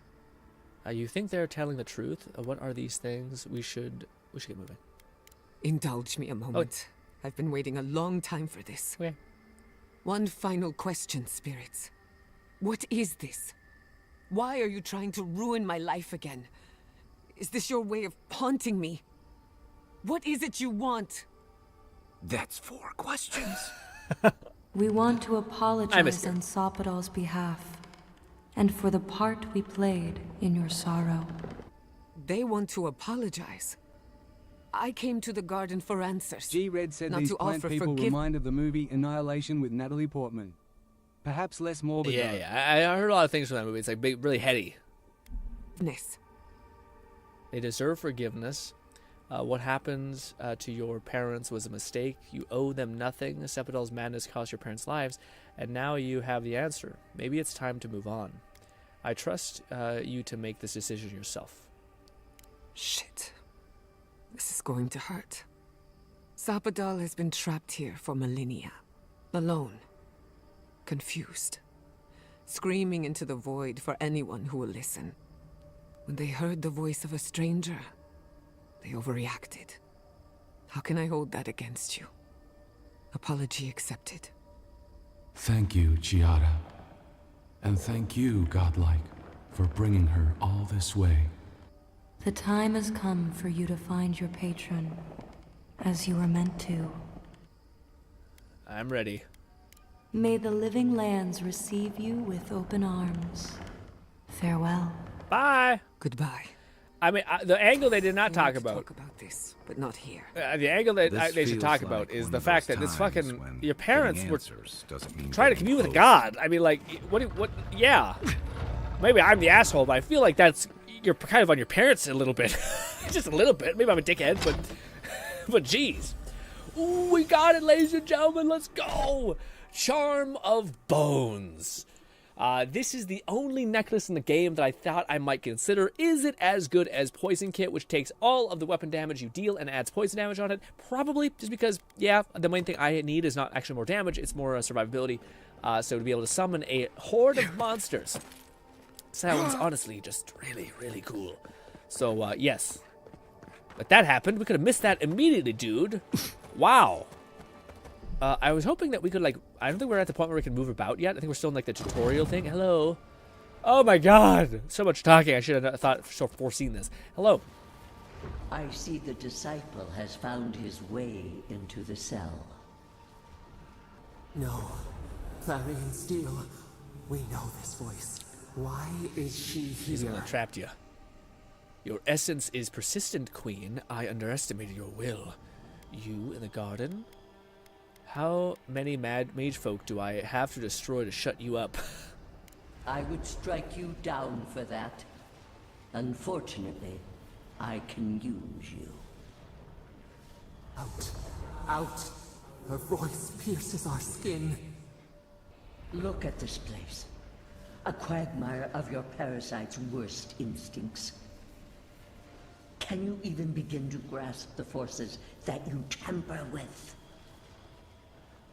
You think they're telling the truth? What are these things? We should get moving. Indulge me a moment. Oh. I've been waiting a long time for this. Okay. One final question, spirits. What is this? Why are you trying to ruin my life again? Is this your way of haunting me? What is it you want? That's 4 questions. We want to apologize on Sapadal's behalf, and for the part we played in your sorrow. They want to apologize. I came to the garden for answers. G-Red said these plant people remind of the movie Annihilation with Natalie Portman. Perhaps less morbid. Yeah. I heard a lot of things from that movie. It's like big, really heady. They deserve forgiveness. What happens to your parents was a mistake. You owe them nothing. Sapadal's madness cost your parents' lives, and now you have the answer. Maybe it's time to move on. I trust you to make this decision yourself. Shit. This is going to hurt. Sapadal has been trapped here for millennia. Alone. Confused. Screaming into the void for anyone who will listen. When they heard the voice of a stranger, they overreacted. How can I hold that against you? Apology accepted. Thank you, Giada. And thank you, Godlike, for bringing her all this way. The time has come for you to find your patron, as you were meant to. I'm ready. May the living lands receive you with open arms. Farewell. Bye. Goodbye. I mean, the angle they did not talk about. Talk about this, but not here. The angle that they should talk about is the fact that this fucking your parents were trying to commune with God. I mean, like, what? Yeah, maybe I'm the asshole, but I feel like you're kind of on your parents a little bit, just a little bit. Maybe I'm a dickhead, but geez, ooh, we got it, ladies and gentlemen. Let's go. Charm of Bones. This is the only necklace in the game that I thought I might consider. Is it as good as Poison Kit, which takes all of the weapon damage you deal and adds poison damage on it? Probably, just because, yeah, the main thing I need is not actually more damage, it's more survivability. So to be able to summon a horde of monsters sounds honestly just really, really cool. So, yes. But that happened. We could have missed that immediately, dude. Wow. I was hoping that we could, like, I don't think we're at the point where we can move about yet. I think we're still in, like, the tutorial thing. Hello. Oh, my God. So much talking. I should have foreseen this. Hello. I see the disciple has found his way into the cell. No. Clarion Steel. We know this voice. Why is she here? He's the one that trapped you. Your essence is persistent, Queen. I underestimated your will. You in the garden? How many mage folk do I have to destroy to shut you up? I would strike you down for that. Unfortunately, I can use you. Out. Out. Her voice pierces our skin. Look at this place. A quagmire of your parasite's worst instincts. Can you even begin to grasp the forces that you tamper with?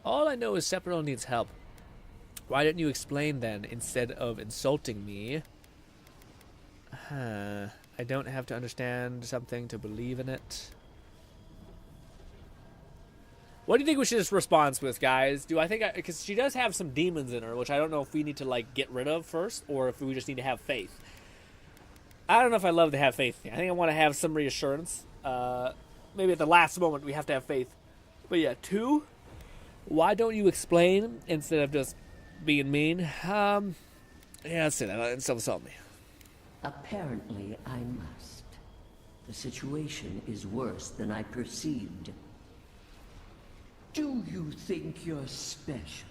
All I know is Sephiroth needs help. Why didn't you explain then, instead of insulting me? I don't have to understand something to believe in it. What do you think we should just respond with, guys? Do I think, because she does have some demons in her, which I don't know if we need to, like, get rid of first, or if we just need to have faith. I don't know if I love to have faith. I think I want to have some reassurance. Maybe at the last moment we have to have faith. But yeah, 2. Why don't you explain instead of just being mean? Yeah, let's say that. Insult me. Apparently, I must. The situation is worse than I perceived. Do you think you're special,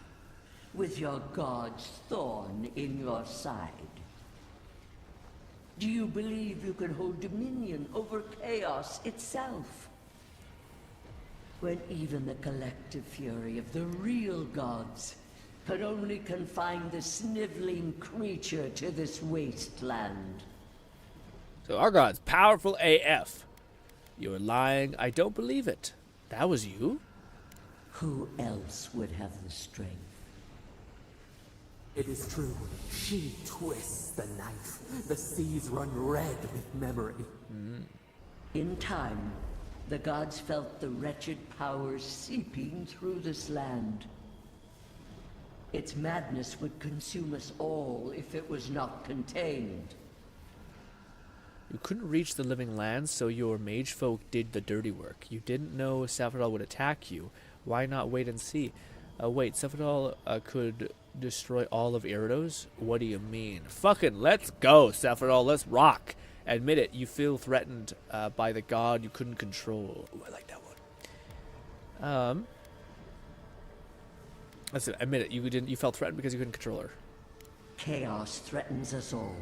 with your god's thorn in your side? Do you believe you can hold dominion over chaos itself? When even the collective fury of the real gods could only confine the sniveling creature to this wasteland. So our god's powerful AF. You're lying. I don't believe it. That was you? Who else would have the strength? It is true. She twists the knife. The seas run red with memory. In time, the gods felt the wretched powers seeping through this land. Its madness would consume us all if it was not contained. You couldn't reach the living lands, so your mage folk did the dirty work. You didn't know Sephiroth would attack you. Why not wait and see? Wait, Sephiroth could destroy all of Gyarados? What do you mean? Fucking let's go, Sephiroth. Let's rock. Admit it, you feel threatened by the god you couldn't control. Ooh, I like that one. Listen, admit it, you felt threatened because you couldn't control her. Chaos threatens us all.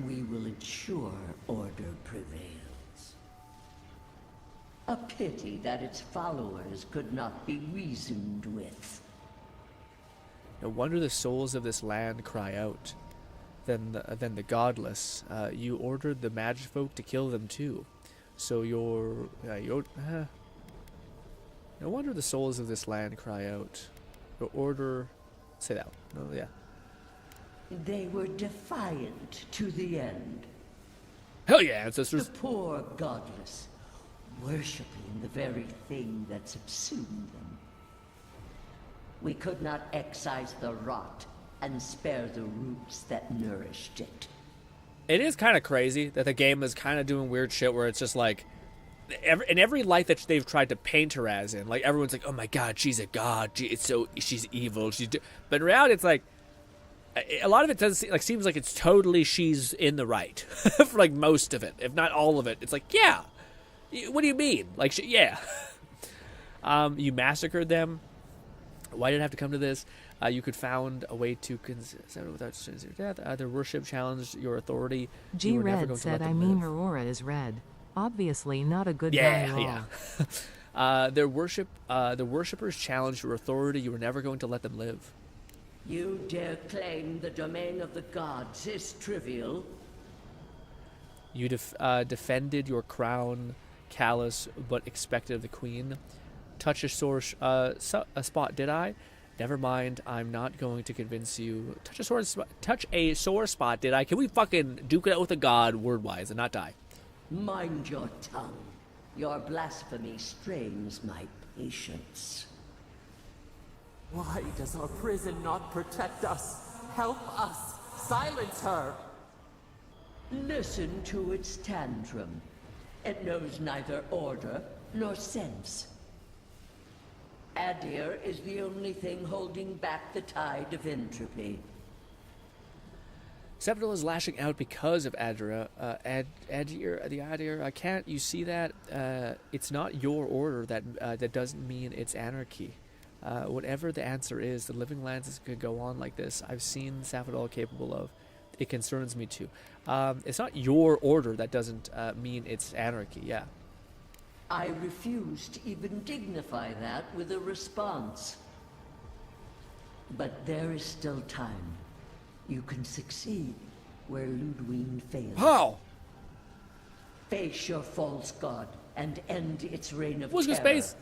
We will ensure order prevails. A pity that its followers could not be reasoned with. No wonder the souls of this land cry out. Then the godless, you ordered the magic folk to kill them too. So no wonder the souls of this land cry out. Your order, say that one. Oh yeah. They were defiant to the end. Hell yeah, ancestors. The poor godless, worshipping the very thing that subsumed them. We could not excise the rot and spare the roots that nourished it. It is kind of crazy that the game is kind of doing weird shit where it's just like, in every light that they've tried to paint her as in, like everyone's like, oh my god, she's a god, she's evil, but in reality it's like, a lot of it does seems like it's totally she's in the right for like most of it, if not all of it. It's like, yeah, what do you mean? Like, yeah. You massacred them. Why did it have to come to this? You could found a way to settle without their death. Their worship challenged your authority. G. Red said, I mean, her aura is red. Obviously not a good guy at all. Yeah. The worshippers challenged your authority. You were never going to let them live. You dare claim the domain of the gods is trivial? You defended your crown, callous, but expected of the queen. Touch a sore spot, did I? Never mind, I'm not going to convince you. Touch a sore spot, did I? Can we fucking duke it out with a god word-wise and not die? Mind your tongue. Your blasphemy strains my patience. Why does our prison not protect us? Help us! Silence her! Listen to its tantrum. It knows neither order nor sense. Adir is the only thing holding back the tide of entropy. Sephiroth is lashing out because of Adir. Adir, can't you see that? It's not your order that doesn't mean it's anarchy. Whatever the answer is, the living lands could go on like this. I've seen Sephiroth capable of. It concerns me too. It's not your order that doesn't mean it's anarchy. Yeah. I refuse to even dignify that with a response. But there is still time. You can succeed where Ludwig failed. How? Face your false god and end its reign of terror space?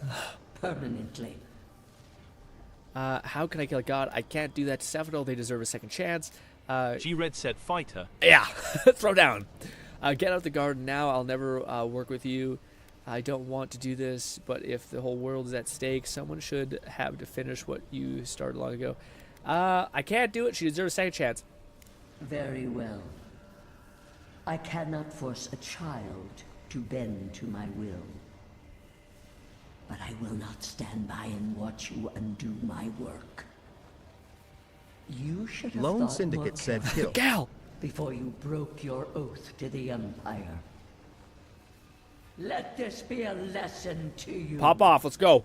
permanently. How can I kill a god? I can't do that to Sephiroth. They deserve a second chance. G-Red said fighter. Yeah, throw down. Get out the garden now. I'll never work with you. I don't want to do this, but if the whole world is at stake, someone should have to finish what you started long ago. I can't do it. She deserves a second chance. Very well. I cannot force a child to bend to my will. But I will not stand by and watch you undo my work. You should have Lone thought Syndicate more said carefully kill. Gal! Before you broke your oath to the Empire. Let this be a lesson to you. Pop off. Let's go.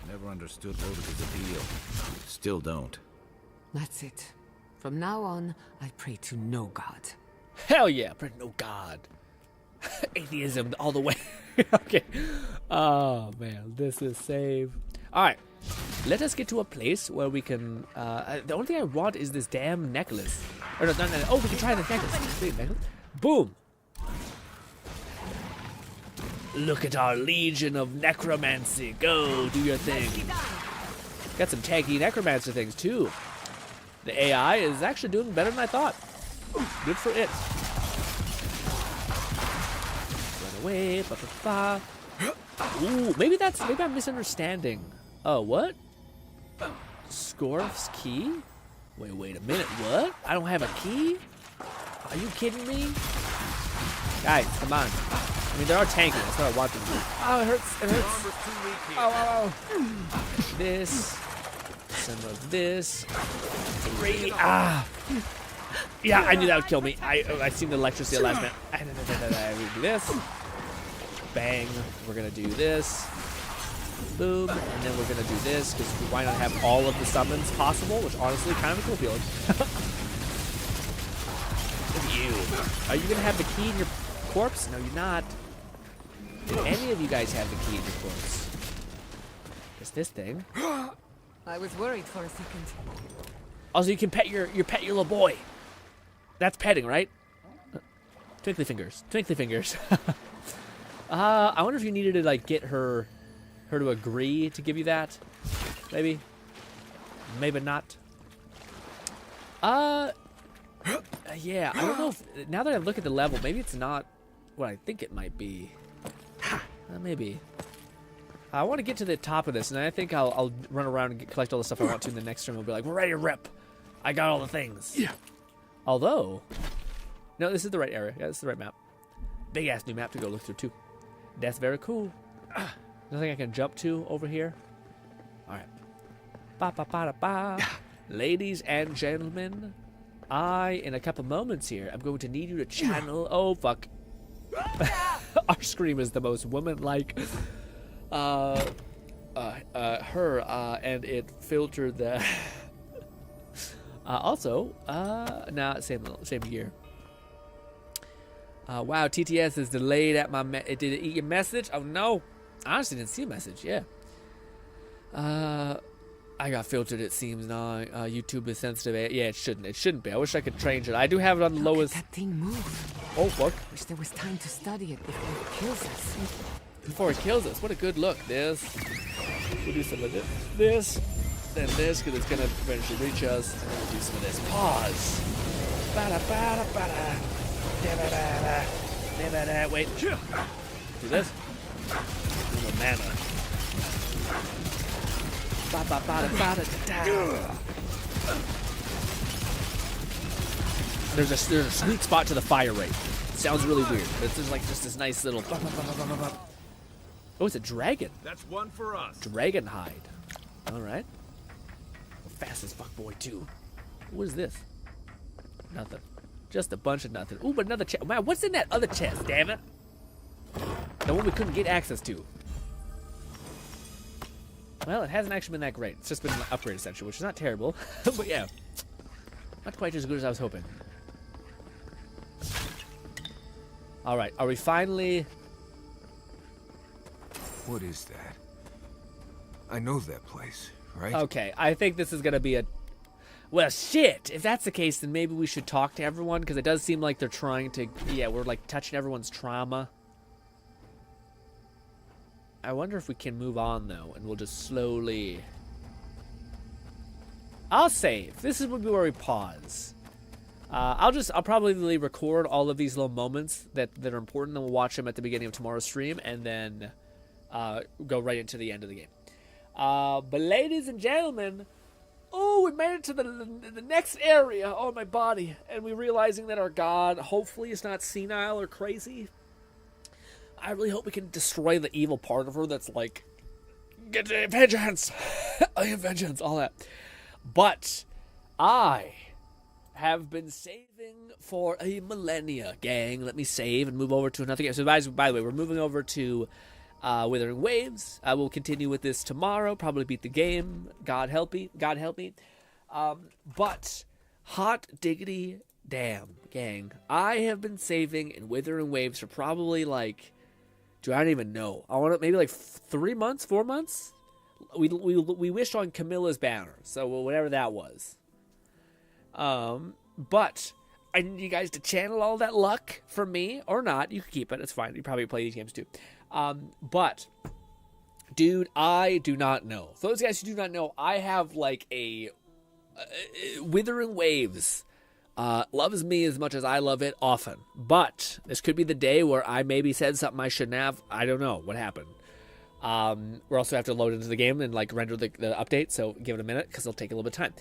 Never understood Lodega's appeal. Still don't. That's it. From now on, I pray to no god. Hell yeah, pray to no god. Atheism all the way. Okay. Oh, man. This is save. All right. Let us get to a place where we can... the only thing I want is this damn necklace. Or no. Oh, we can try the necklace. Boom. Look at our legion of necromancy. Go, do your thing. Got some tanky necromancer things, too. The AI is actually doing better than I thought. Good for it. Run away. Ba, ba, ba. Ooh, maybe I'm misunderstanding. Oh, what? Scorf's key? Wait a minute. What? I don't have a key? Are you kidding me? Guys, come on. I mean, there are tanking. That's what I want them to do. Oh, it hurts. It hurts. Oh. This. Some of this. 3. Ah. Yeah, I knew that would kill me. I seen the electricity last minute. I do this. Bang. We're going to do this. Boom. And then we're going to do this, because why not have all of the summons possible, which honestly kind of a cool feeling. Look at you. Are you going to have the key in your corpse? No, you're not. Did any of you guys have the key in your corpse? It's this thing. I was worried for a second. Also, you can pet your little boy. That's petting, right? Twinkly fingers. Twinkly fingers. I wonder if you needed to like get her to agree to give you that. Maybe. Maybe not. Yeah, I don't know if, now that I look at the level, maybe it's not what I think it might be. Maybe. I want to get to the top of this, and I think I'll run around and collect all the stuff I want to in the next stream. We'll be like, we're ready to rip. I got all the things. Yeah. Although, no, this is the right area. Yeah, this is the right map. Big ass new map to go look through too. That's very cool. Nothing I can jump to over here. All right. Ba ba ba da ba. ladies and gentlemen, in a couple moments here, I'm going to need you to channel. Oh, fuck. Our scream is the most woman-like. And it filtered the. Same year. Wow, TTS is delayed at my. Did it eat your message? Oh no, I honestly didn't see a message. Yeah. I got filtered. It seems now. YouTube is sensitive. Yeah, it shouldn't. It shouldn't be. I wish I could change it. I do have it on the lowest. That thing move. Oh fuck! Wish there was time to study it before it kills us. Before it kills us. What a good look. This. We'll do some of this. Then this, because it's gonna eventually reach us. And then we'll do some of this. Pause. Wait. Do this. Do the mana. There's a sweet spot to the fire rate. It sounds really weird, but it's just like this nice little. Oh, it's a dragon. That's one for us. Dragon hide. All right. Fast as fuck boy too. What is this? Nothing. Just a bunch of nothing. Ooh, but another chest. Man, what's in that other chest? Damn it. The one we couldn't get access to. Well, it hasn't actually been that great. It's just been an upgrade essentially, which is not terrible. But yeah, not quite as good as I was hoping. All right, are we finally? What is that? I know that place, right? Okay, I think this is gonna be a. Well, shit. If that's the case, then maybe we should talk to everyone, because it does seem like they're trying to. Yeah, we're like touching everyone's trauma. I wonder if we can move on though, and we'll just slowly. I'll save. This is where we pause. I'll probably record all of these little moments that are important, and we'll watch them at the beginning of tomorrow's stream, and then go right into the end of the game. But ladies and gentlemen, we made it to the next area on my body, and we're realizing that our god hopefully is not senile or crazy. I really hope we can destroy the evil part of her that's like, get vengeance, I am vengeance, all that. But I have been saving for a millennia, gang. Let me save and move over to another game. So by the way, we're moving over to Wuthering Waves. I will continue with this tomorrow, probably beat the game. God help me. But hot diggity damn, gang. I have been saving in Wuthering Waves for probably like, I don't even know. I want to maybe like 3 months, 4 months. We wished on Camilla's banner, so whatever that was. But I need you guys to channel all that luck for me, or not. You can keep it. It's fine. You probably play these games too. But dude, I do not know. For those guys who do not know, I have like a Wuthering Waves. Loves me as much as I love it often. But this could be the day where I maybe said something I shouldn't have. I don't know what happened. We're also have to load into the game and like render the update, so give it a minute because it'll take a little bit of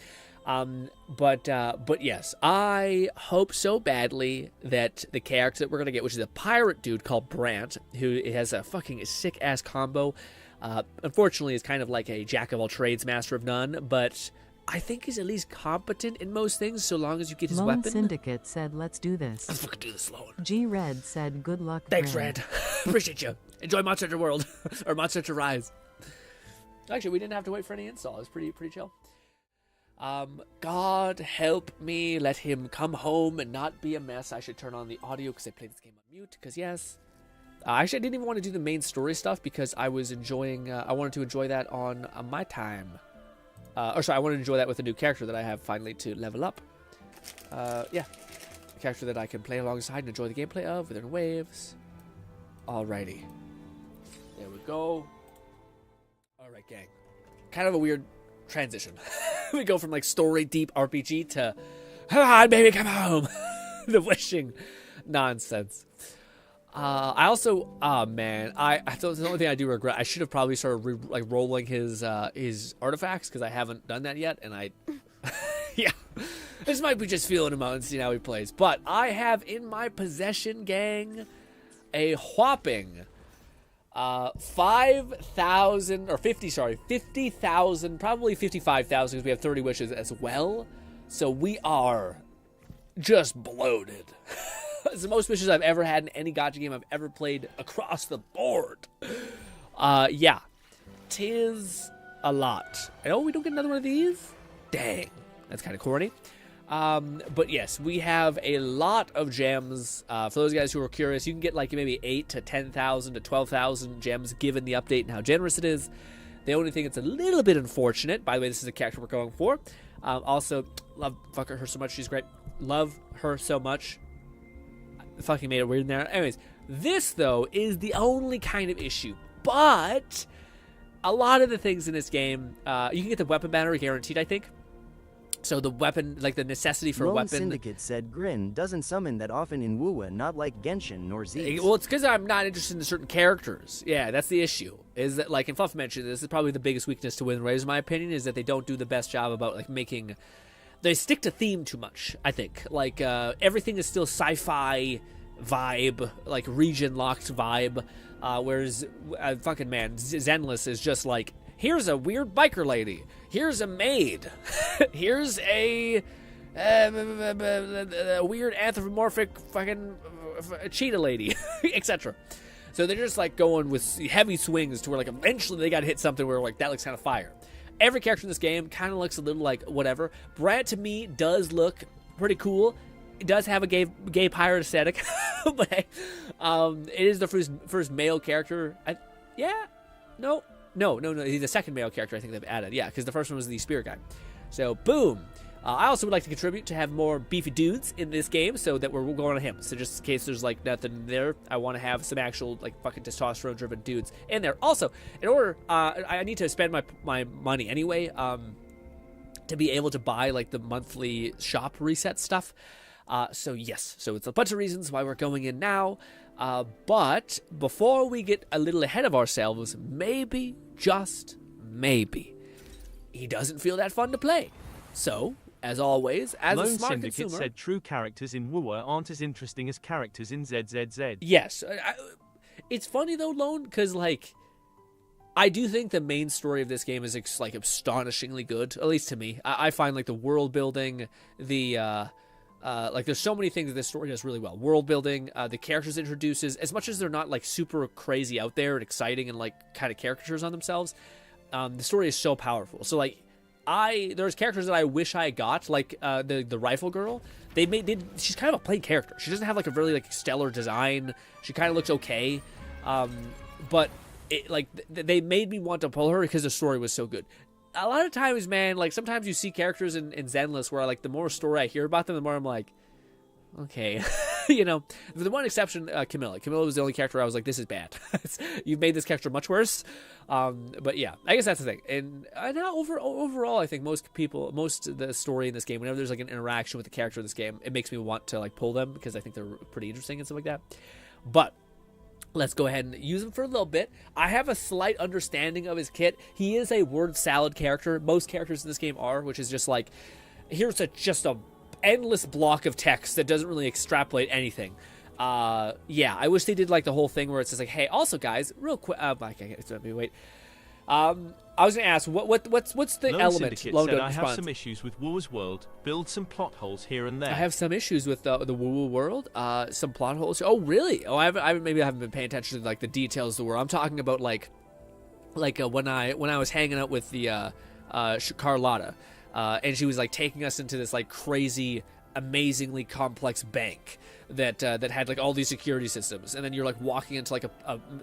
time. But yes, I hope so badly that the character that we're gonna get, which is a pirate dude called Brant, who has a fucking sick ass combo. Unfortunately, is kind of like a jack of all trades, master of none, but I think he's at least competent in most things, so long as you get his Lone weapon. Syndicate said, "Let's do this." Let's fucking do this, Lone. G Red said, "Good luck." Thanks, Brand. Red. Appreciate you. Enjoy Monster Hunter World or Monster Hunter Rise. Actually, we didn't have to wait for any install. It was pretty chill. God help me, let him come home and not be a mess. I should turn on the audio because I played this game on mute. Because yes, actually, I didn't even want to do the main story stuff because I was enjoying. I wanted to enjoy that on my time. I want to enjoy that with a new character that I have finally to level up. Yeah. A character that I can play alongside and enjoy the gameplay of, Wuthering Waves. Alrighty. There we go. Alright, gang. Kind of a weird transition. We go from like story deep RPG to, come on, baby, come home. The wishing nonsense. I also, man, I thought the only thing I do regret, I should have probably started rolling his artifacts because I haven't done that yet, and yeah, this might be just feeling him out and seeing how he plays. But I have in my possession, gang, a whopping 50,000 probably 55,000 because we have 30 wishes as well. So we are just bloated. It's the most wishes I've ever had in any gacha game I've ever played across the board. Yeah. 'Tis a lot. Oh, we don't get another one of these? Dang. That's kind of corny. But yes, we have a lot of gems. For those guys who are curious, you can get like maybe 8 to 10,000 to 12,000 gems given the update and how generous it is. The only thing that's a little bit unfortunate, by the way, this is a character we're going for. Also, love her so much. She's great. Love her so much. I fucking made it weird in there. Anyways, this though is the only kind of issue. But a lot of the things in this game, you can get the weapon banner guaranteed, I think. So the weapon, like the necessity for a weapon. Syndicate said GRINN doesn't summon that often in WoWa, not like Genshin nor Zeke. Well, it's because I'm not interested in certain characters. Yeah, that's the issue. Is that, like, and Fluff mentioned, this is probably the biggest weakness to Wind Rays, in my opinion, is that they don't do the best job about, like, making... They stick to theme too much, I think. Like, everything is still sci-fi vibe, like, region-locked vibe, whereas, fucking man, Zenless is just like, here's a weird biker lady. Here's a maid. Here's a weird anthropomorphic fucking cheetah lady, etc. So they're just like going with heavy swings to where like eventually they got to hit something where like that looks kind of fire. Every character in this game kind of looks a little like whatever. Brant to me does look pretty cool. It does have a gay pirate aesthetic, but hey, it is the first male character. No. He's the second male character I think they've added. Yeah, because the first one was the spirit guy. So, boom. I also would like to contribute to have more beefy dudes in this game so that we're going on him. So just in case there's, like, nothing there, I want to have some actual, like, fucking testosterone-driven dudes in there. Also, in order, I need to spend my money anyway to be able to buy, like, the monthly shop reset stuff. So, yes. So, it's a bunch of reasons why we're going in now. But before we get a little ahead of ourselves, maybe, just maybe, he doesn't feel that fun to play. So, as always, as Lone a smart Syndicate consumer... said true characters in WoWa aren't as interesting as characters in ZZZ. Yes. It's funny, though, Lone, because, like, I do think the main story of this game is, like, astonishingly good, at least to me. I find, like, the world building, the... like, there's so many things that this story does really well. World building, the characters it introduces, as much as they're not, like, super crazy out there and exciting and, like, kind of caricatures on themselves, the story is so powerful. So, like, there's characters that I wish I got, like, the rifle girl. She's kind of a plain character. She doesn't have, like, a really, like, stellar design. She kind of looks okay. But, they made me want to pull her because the story was so good. A lot of times, man, like, sometimes you see characters in Zenless where, like, the more story I hear about them, the more I'm like, okay. You know, the one exception, Camilla. Camilla was the only character I was like, this is bad. You've made this character much worse. But yeah, I guess that's the thing. And now overall, I think most of the story in this game, whenever there's, like, an interaction with the character in this game, it makes me want to, like, pull them because I think they're pretty interesting and stuff like that. But let's go ahead and use him for a little bit. I have a slight understanding of his kit. He is a word salad character. Most characters in this game are, which is just like, here's just a endless block of text that doesn't really extrapolate anything. Yeah, I wish they did like the whole thing where it's just like, hey, also guys, real quick, wait. I was gonna ask, what's the Lone element? Syndicate said, I have some issues with WoW's world. Build some plot holes here and there. I have some issues with the WoW world. Some plot holes. Oh, really? Oh, I haven't been paying attention to like the details of the world. I'm talking about like when I was hanging out with the Carlotta, and she was like taking us into this like crazy, amazingly complex bank that had like all these security systems, and then you're like walking into like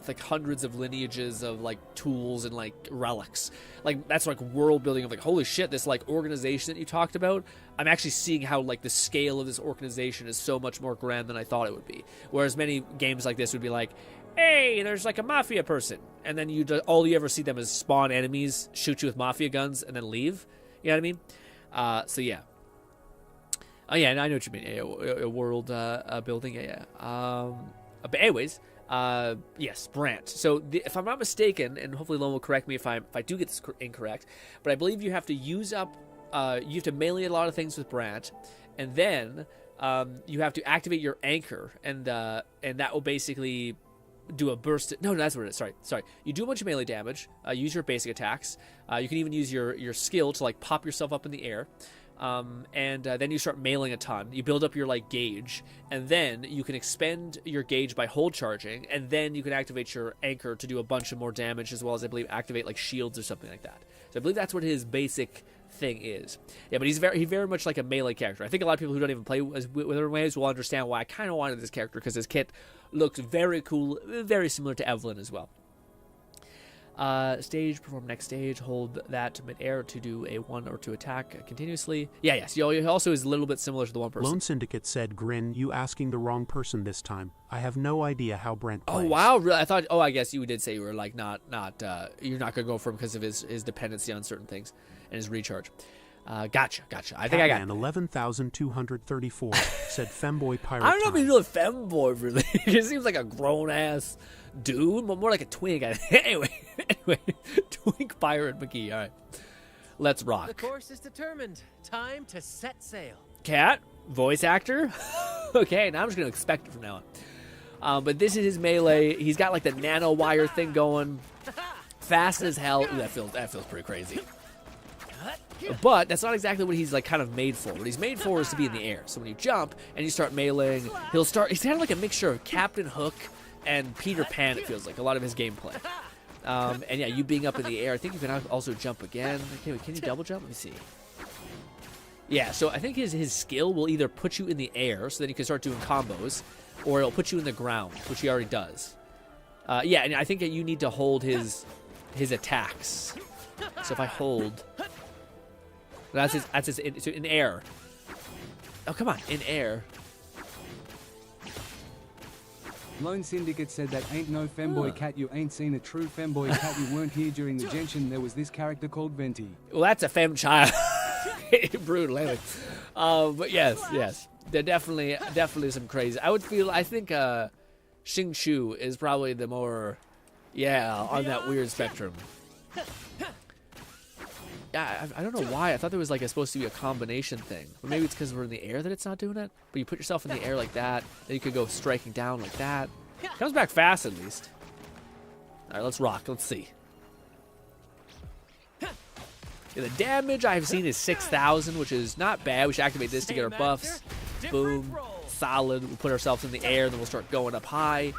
like hundreds of lineages of like tools and like relics. Like that's like world building of like, holy shit, this like organization that you talked about, I'm actually seeing how like the scale of this organization is so much more grand than I thought it would be. Whereas many games like this would be like, hey, there's like a mafia person, and then all you ever see them is spawn enemies, shoot you with mafia guns, and then leave. You know what I mean? So yeah. Oh yeah, I know what you mean. A world building. Yeah. But anyways, yes, Brant. So if I'm not mistaken, and hopefully Lone will correct me if I do get this incorrect, but I believe you have to use up, you have to melee a lot of things with Brant, and then you have to activate your anchor, and that will basically do a burst. No, that's what it is. Sorry. You do a bunch of melee damage. Use your basic attacks. You can even use your skill to like pop yourself up in the air. And then you start mailing a ton. You build up your like gauge, and then you can expend your gauge by hold charging, and then you can activate your anchor to do a bunch of more damage, as well as I believe activate like shields or something like that. So I believe that's what his basic thing is. Yeah, but he's very much like a melee character. I think a lot of people who don't even play Wuthering Waves will understand why I kind of wanted this character, because his kit looks very cool, very similar to Evelyn as well. Stage, perform next stage, hold that mid-air to do a 1 or 2 attack continuously. Yes. He also is a little bit similar to the one person. Lone Syndicate said, "Grin, you asking the wrong person this time. I have no idea how Brent plays." Oh, wow. Really? I thought, I guess you did say you were like not you're not going to go for him because of his dependency on certain things and his recharge. Gotcha. I think I got it. 11,234 said femboy pirate. I don't know if he's really femboy, really. He just seems like a grown-ass dude, but more like a twink. Anyway, twink pirate McGee. All right, let's rock. The course is determined. Time to set sail. Cat, voice actor. Okay, now I'm just gonna expect it from now on. But this is his melee. He's got like the nano wire thing going, fast as hell. Ooh, that feels pretty crazy. But that's not exactly what he's like kind of made for. What he's made for is to be in the air. So when you jump and you start meleeing, he's kind of like a mixture of Captain Hook and Peter Pan, it feels like, a lot of his gameplay. And yeah, you being up in the air, I think you can also jump again. Okay, can you double jump? Let me see. Yeah, so I think his skill will either put you in the air, so then you can start doing combos, or it'll put you in the ground, which he already does. Yeah, and I think that you need to hold his attacks. So if I hold... That's his so in air. Oh, come on, in air. Lone Syndicate said that ain't no femboy cat, you ain't seen a true femboy cat, you weren't here during the Genshin, there was this character called Venti. Well, that's a fem child. Brutal, anyway. But yes. They're definitely some crazy. I think Xing Chu is probably the more, on that weird spectrum. Yeah, I don't know why. I thought there was like supposed to be a combination thing. But maybe it's because we're in the air that it's not doing it. But you put yourself in the air like that, then you could go striking down like that. Comes back fast at least. All right, let's rock. Let's see. Yeah, the damage I've seen is 6,000, which is not bad. We should activate this to get our buffs. Boom. Solid. We'll put ourselves in the air, then we'll start going up high.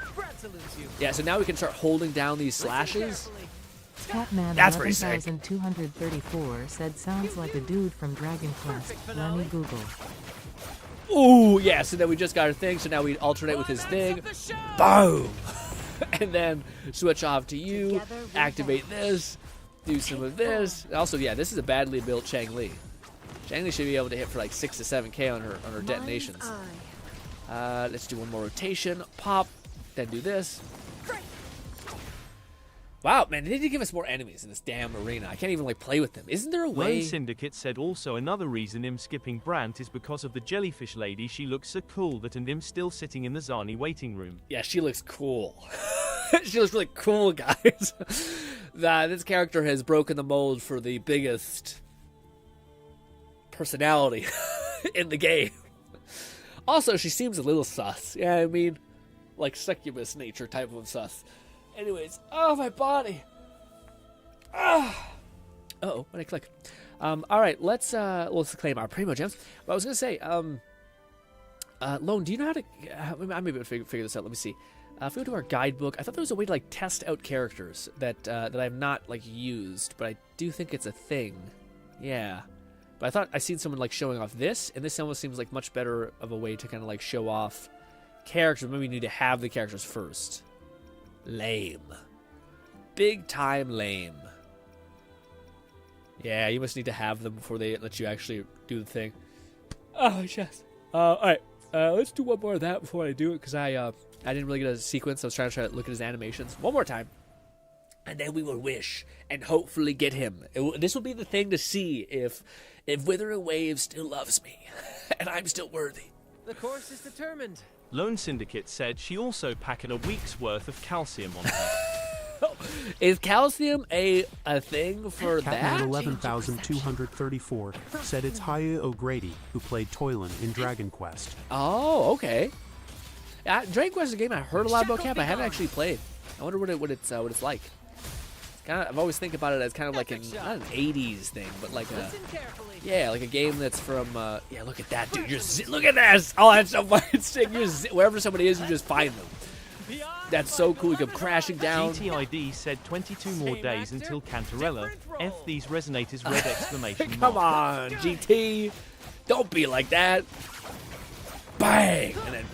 Yeah, so now we can start holding down these slashes. Catman 11,234 said, "Sounds like a dude from Dragon Quest. Let me Google." Ooh, yeah, so then we just got our thing, so now we alternate with his thing. Boom! And then switch off to you, activate this, do some of this. Also, yeah, this is a badly built Chang Li. Chang Li should be able to hit for like 6 to 7K on her detonations. Let's do one more rotation, pop, then do this. Wow, man, they need to give us more enemies in this damn arena. I can't even, like, play with them. Isn't there a way... Lone Syndicate said also another reason him skipping Brant is because of the jellyfish lady. She looks so cool that and him still sitting in the Zani waiting room. Yeah, she looks cool. She looks really cool, guys. This character has broken the mold for the biggest personality in the game. Also, she seems a little sus. Yeah, I mean, like succubus nature type of sus. Anyways, oh, my body. Uh-oh, when I click. All right, let's claim our Primo Gems. But I was going to say, Lone, do you know how to... I may be able to figure this out. Let me see. If we go to our guidebook, I thought there was a way to, like, test out characters that I have not, like, used. But I do think it's a thing. Yeah. But I thought I seen someone, like, showing off this. And this almost seems like much better of a way to kind of, like, show off characters. Maybe we need to have the characters first. Lame. Big time lame. Yeah, you must need to have them before they let you actually do the thing. Oh, my chest. Alright, let's do one more of that before I do it, because I didn't really get a sequence. I was trying to look at his animations. One more time. And then we will wish and hopefully get him. This will be the thing to see if Wuthering Waves still loves me. And I'm still worthy. The course is determined. Lone Syndicate said she also packed a week's worth of calcium on her. Is calcium a thing for Catman that? 11,234 said it's Haya O'Grady, who played Toylan in Dragon Quest. Oh, okay. Dragon Quest is a game I heard a lot about, Cap. I haven't actually played. I wonder what it's like. It's kind of, I've always think about it as kind of like not an 80s thing, but like a like a game that's from yeah. Look at that, dude. Look at this. Oh, that's so fucking sick. Wherever somebody is, you just find them. That's so cool. You come crashing down. GTID said 22 more days until Cantarella. F these resonators red exclamation mark. Come on, GT. Don't be like that. Bang! And then,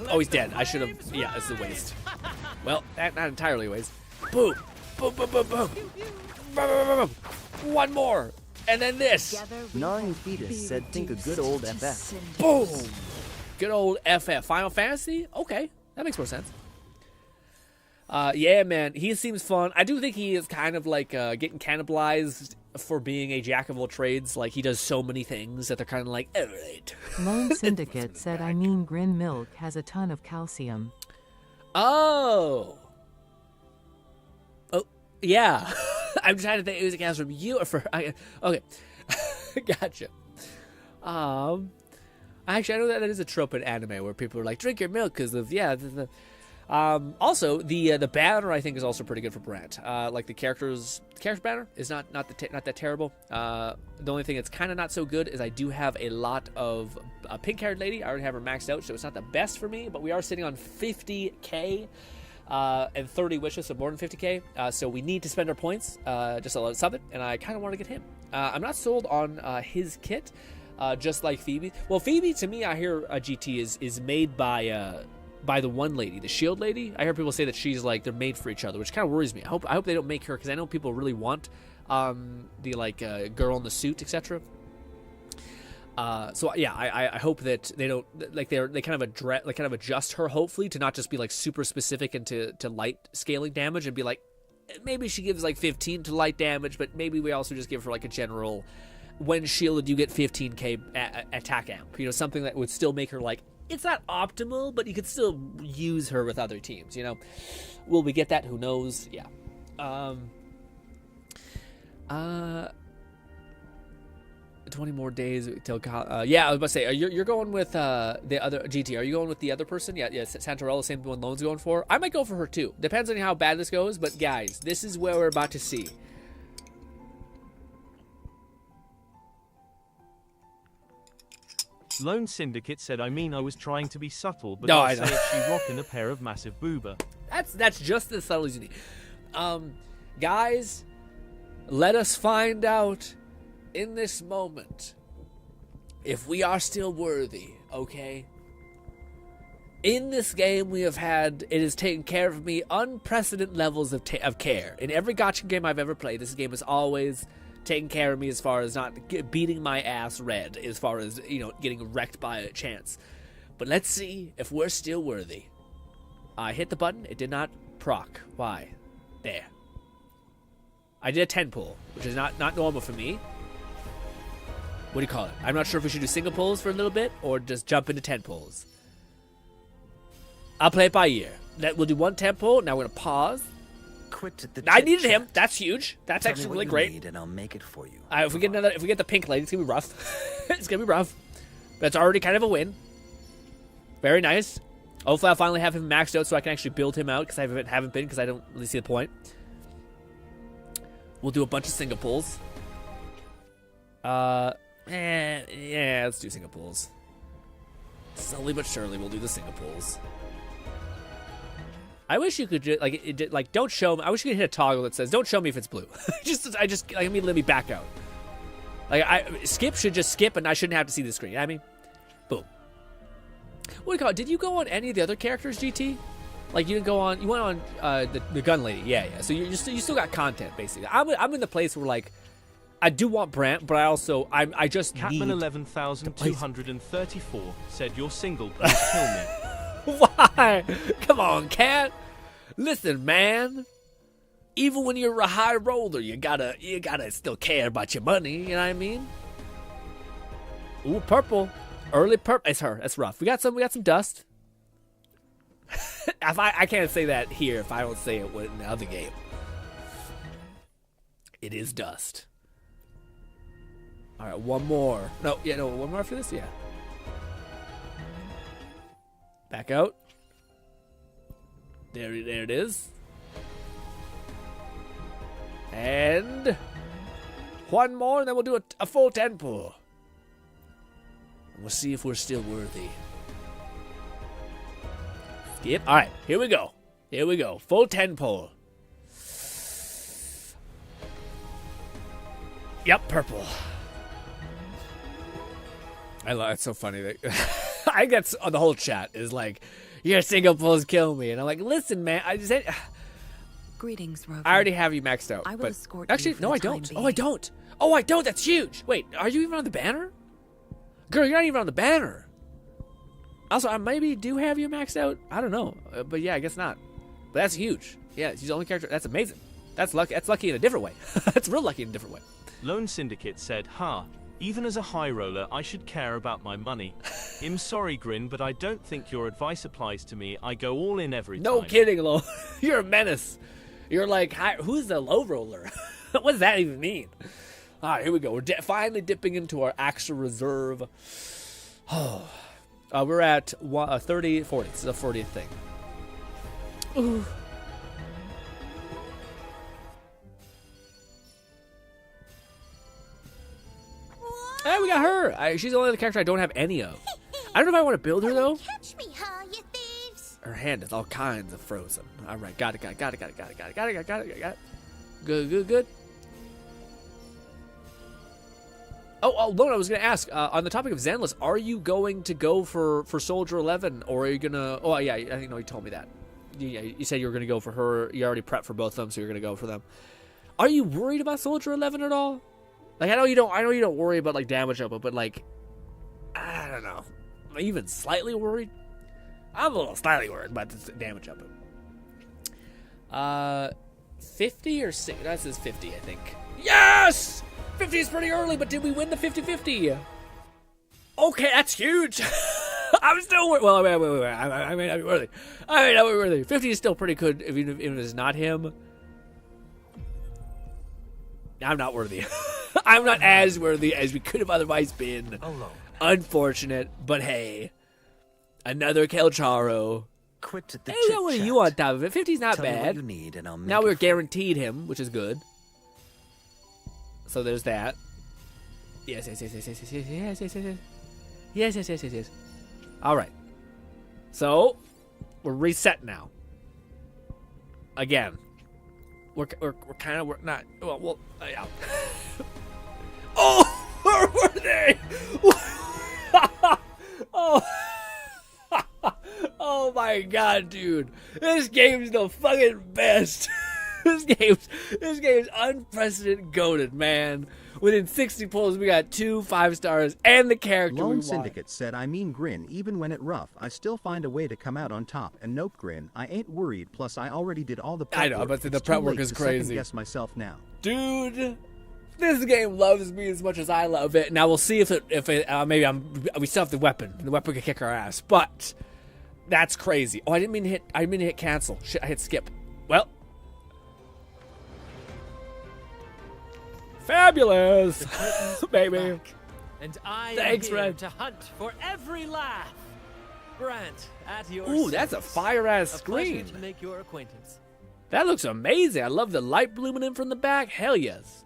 oh, he's dead. I should have, yeah, it's a waste. Well, not entirely a waste. Boom. Boom, boom, boom, boom. Boom, boom, boom, boom. One more. And then this. Gnawing Fetus said think a good old FF. Boom. Good old FF. Final Fantasy? Okay. That makes more sense. Yeah, man. He seems fun. I do think he is kind of like getting cannibalized for being a jack of all trades. Like, he does so many things that they're kind of like, all right. Lone Syndicate said, I mean, GRINN milk has a ton of calcium. Oh. Oh, yeah. I'm trying to think. It was a cast from you or for... okay. Gotcha. Actually, I know that is a trope in anime where people are like, drink your milk because of, yeah, also, the banner I think is also pretty good for Brant. Like the character banner is not that terrible. The only thing that's kind of not so good is I do have a lot of a pink-haired lady. I already have her maxed out, so it's not the best for me. But we are sitting on 50k and 30 wishes, so more than 50k. So we need to spend our points just a little something, and I kind of want to get him. I'm not sold on his kit, just like Phoebe. Well, Phoebe to me, I hear GT is made by the one lady, the shield lady. I hear people say that she's like they're made for each other, which kind of worries me. I hope they don't make her, because I know people really want the like girl in the suit, etc. So yeah, I hope that they don't like they kind of adjust her, hopefully, to not just be like super specific into light scaling damage and be like maybe she gives like 15 to light damage, but maybe we also just give her like a general when shielded you get 15k attack amp, you know, something that would still make her like. It's not optimal, but you could still use her with other teams, you know? Will we get that? Who knows? Yeah. 20 more days till... yeah, I was about to say, you're going with the other... GT, are you going with the other person? Yeah, Santarella, same one Lone's going for. I might go for her, too. Depends on how bad this goes, but guys, this is where we're about to see. Lone Syndicate said, I mean, I was trying to be subtle, but no, I say if she rocking a pair of massive booba. That's just as subtle as you need. Guys, let us find out in this moment if we are still worthy, okay? In this game we have had, it has taken care of me unprecedented levels of care. In every gacha game I've ever played, this game has always... taking care of me as far as not beating my ass red, as far as, you know, getting wrecked by a chance. But let's see if we're still worthy. I hit the button. It did not proc. Why? There. I did a 10 pull, which is not normal for me. What do you call it? I'm not sure if we should do single pulls for a little bit or just jump into 10 pulls. I'll play it by ear. We'll do one 10 pull. Now we're going to pause. I needed him. That's huge. That's actually really great. And I'll make it for you. If we get the pink lady, it's gonna be rough. It's gonna be rough. But it's already kind of a win. Very nice. Hopefully, I'll finally have him maxed out so I can actually build him out, because I haven't been, because I don't really see the point. We'll do a bunch of single pulls. Yeah, let's do single pulls. Slowly but surely, we'll do the single pulls. I wish you could just, like, don't show me. I wish you could hit a toggle that says, don't show me if it's blue. I immediately let me back out. Like, skip should just skip and I shouldn't have to see the screen. You know what I mean? Boom. What do you call it? Did you go on any of the other characters, GT? Like, you didn't go on, you went on the gun lady. Yeah. So you still got content, basically. I'm in the place where, like, I do want Brant, but I just Catman need... 11,234 said, you're single, please kill me. Why? Come on, Cat. Listen, man. Even when you're a high roller, you gotta still care about your money. You know what I mean? Ooh, purple, early purple. It's her. That's rough. We got some dust. I can't say that here if I don't say it in the other game. It is dust. All right, one more. No, one more after this. Yeah. Back out. There it is. And one more, and then we'll do a full 10 pull. And we'll see if we're still worthy. Skip. All right, here we go. Here we go. Full 10 pull. Yep, purple. I love it's so funny that I get the whole chat is like, your single pulls kill me, and I'm like, listen, man, I just said. Greetings, Rover. I already have you maxed out. I will but escort actually, you for no, the I time don't. being. Oh, I don't. Oh, I don't. That's huge. Wait, are you even on the banner? Girl, you're not even on the banner. Also, I maybe do have you maxed out. I don't know, but yeah, I guess not. But that's huge. Yeah, she's the only character. That's amazing. That's lucky. That's lucky in a different way. That's real lucky in a different way. Lone Syndicate said, even as a high roller, I should care about my money. I'm sorry, Grin, but I don't think your advice applies to me. I go all in every time. No kidding, Lo. You're a menace. You're like, who's the low roller? What does that even mean? All right, here we go. We're finally dipping into our extra reserve. Oh, we're at 30, 40. This is the 40th thing. Ooh. Hey, we got her. She's the only other character I don't have any of. I don't know if I want to build her, though. Catch me, huh, you thieves? Her hand is all kinds of frozen. All right, got it. Good. Oh, Lone, I was going to ask, on the topic of Zenless, are you going to go for Soldier 11, or are you going to... Oh, yeah, I think, no, you told me that. You said you were going to go for her. You already prepped for both of them, so you're going to go for them. Are you worried about Soldier 11 at all? Like, I know you don't worry about, like, damage output, but, like, I don't know. Am I even slightly worried? I'm a little slightly worried about the damage output. 50 or 60? That says 50, I think. Yes! 50 is pretty early, but did we win the 50-50? Okay, that's huge. I'm still worried. Well, wait. I may not be worthy. 50 is still pretty good, even if it's not him. I'm not worthy. I'm not as worthy as we could have otherwise been. Alone. Unfortunate, but hey. Another Kelcharo. Quit the hey, what are you on top of it? 50's not Tell me bad. what you need and I'll make now it we're for guaranteed him, which is good. So there's that. Yes. All right. So we're reset now. Again. We're not. Well, yeah. Oh, where were they? Oh. Oh my god, dude. This game's the fucking best. This game's unprecedented goated, man. Within 60 pulls, we got 2 5-stars and the character Lone we Syndicate said, I mean Grin, even when it rough, I still find a way to come out on top. And nope, Grin, I ain't worried, plus I already did all the prep I know, work. but the It's prep too work late is to crazy. second-guess myself now. Dude, this game loves me as much as I love it. Now we'll see if we still have the weapon. The weapon can kick our ass, but that's crazy. Oh, I didn't mean to hit cancel. Shit, I hit skip. Well, fabulous, baby. Back, and I Thanks, am here Red. to hunt for every laugh. Brant, at your Ooh, that's a service. fire-ass A pleasure screen. to make your acquaintance. That looks amazing. I love the light blooming in from the back. Hell yes.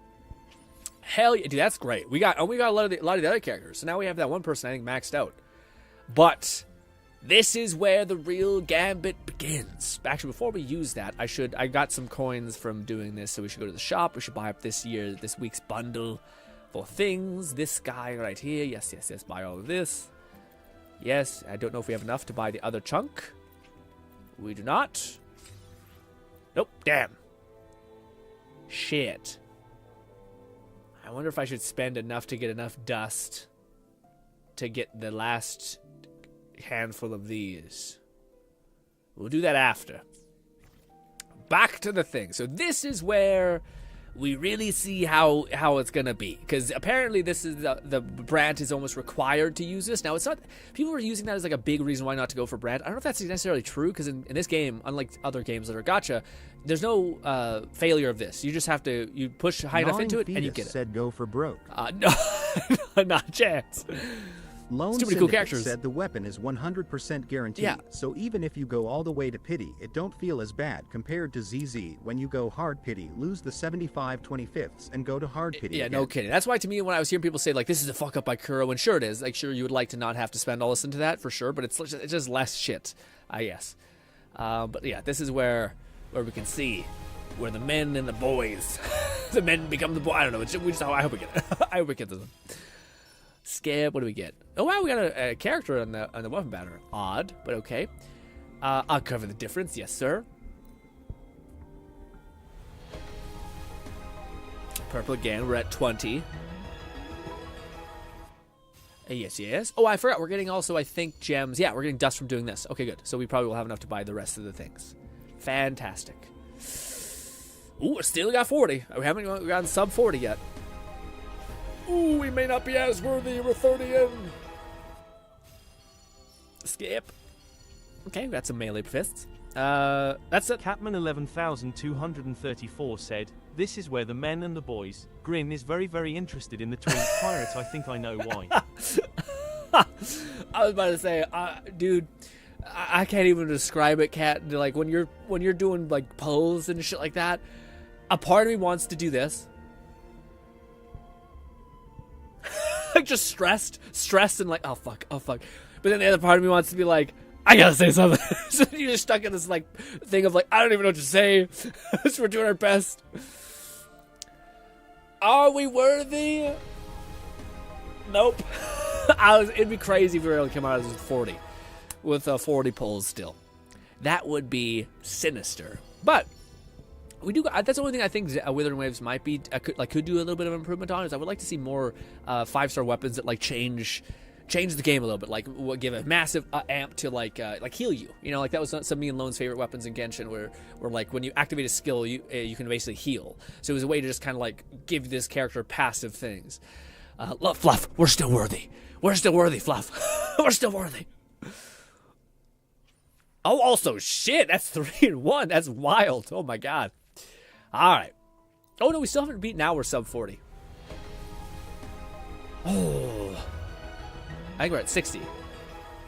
Hell yeah. Dude, that's great. We got a lot of the other characters. So now we have that one person I think maxed out. But this is where the real gambit begins. Actually, before we use that, I got some coins from doing this, so we should go to the shop. We should buy up this week's bundle for things. This guy right here. Yes. Buy all of this. Yes, I don't know if we have enough to buy the other chunk. We do not. Nope, damn. Shit. I wonder if I should spend enough to get enough dust to get the last handful of these. We'll do that after. Back to the thing. So this is where we really see how it's gonna be, because apparently this is the Brant is almost required to use this. Now it's not. People are using that as like a big reason why not to go for Brant. I don't know if that's necessarily true, because in this game, unlike other games that are gacha, there's no failure of this. You just have to push high enough into it and you get it. Said go for broke. No, not a chance. Lone It's too many cool Syndicate characters. said the weapon is 100% guaranteed, Yeah. so even if you go all the way to pity, it don't feel as bad compared to ZZ. When you go hard pity, lose the 75/25ths and go to hard pity Yeah, again. no kidding. That's why to me, when I was hearing people say, like, this is a fuck up by Kuro, and sure it is. Like, sure, you would like to not have to spend all this into that, for sure, but it's just less shit, I guess. But yeah, this is where we can see where the men and the boys, the men become the boys. I don't know. I hope we get it. I hope we get this one. Skip, what do we get? Oh wow, we got a character on the weapon banner. Odd, but okay. I'll cover the difference, yes sir. Purple again, we're at 20. Yes. Oh, I forgot, we're getting also, I think, gems. Yeah, we're getting dust from doing this. Okay, good. So we probably will have enough to buy the rest of the things. Fantastic. Ooh, we still got 40. We haven't gotten sub 40 yet. Ooh, we may not be as worthy. We're 30 in. Skip. Okay, we got some melee fists. That's it. Catman 11234 said, "This is where the men and the boys. Grin is very, very interested in the twin pirates. I think I know why." I was about to say, dude, I can't even describe it, Cat. Like when you're doing like pose and shit like that, a part of me wants to do this. Like just stressed and like, oh fuck. But then the other part of me wants to be like, I gotta say something. So you're just stuck in this like thing of like, I don't even know what to say. So we're doing our best. Are we worthy? Nope. It'd be crazy if we were able to come out as 40 with 40 pulls still. That would be sinister. But we do. That's the only thing I think Wuthering Waves might be could do a little bit of improvement on. Is I would like to see more 5-star weapons that like change the game a little bit. Like give a massive amp to like heal you. You know, like that was some of me and Lone's favorite weapons in Genshin, where like when you activate a skill, you can basically heal. So it was a way to just kind of like give this character passive things. Fluff, we're still worthy. We're still worthy, Fluff. We're still worthy. Oh, also shit. That's 3-1. That's wild. Oh my god. All right. Oh no, we still haven't beat. Now we're sub 40. Oh, I think we're at 60.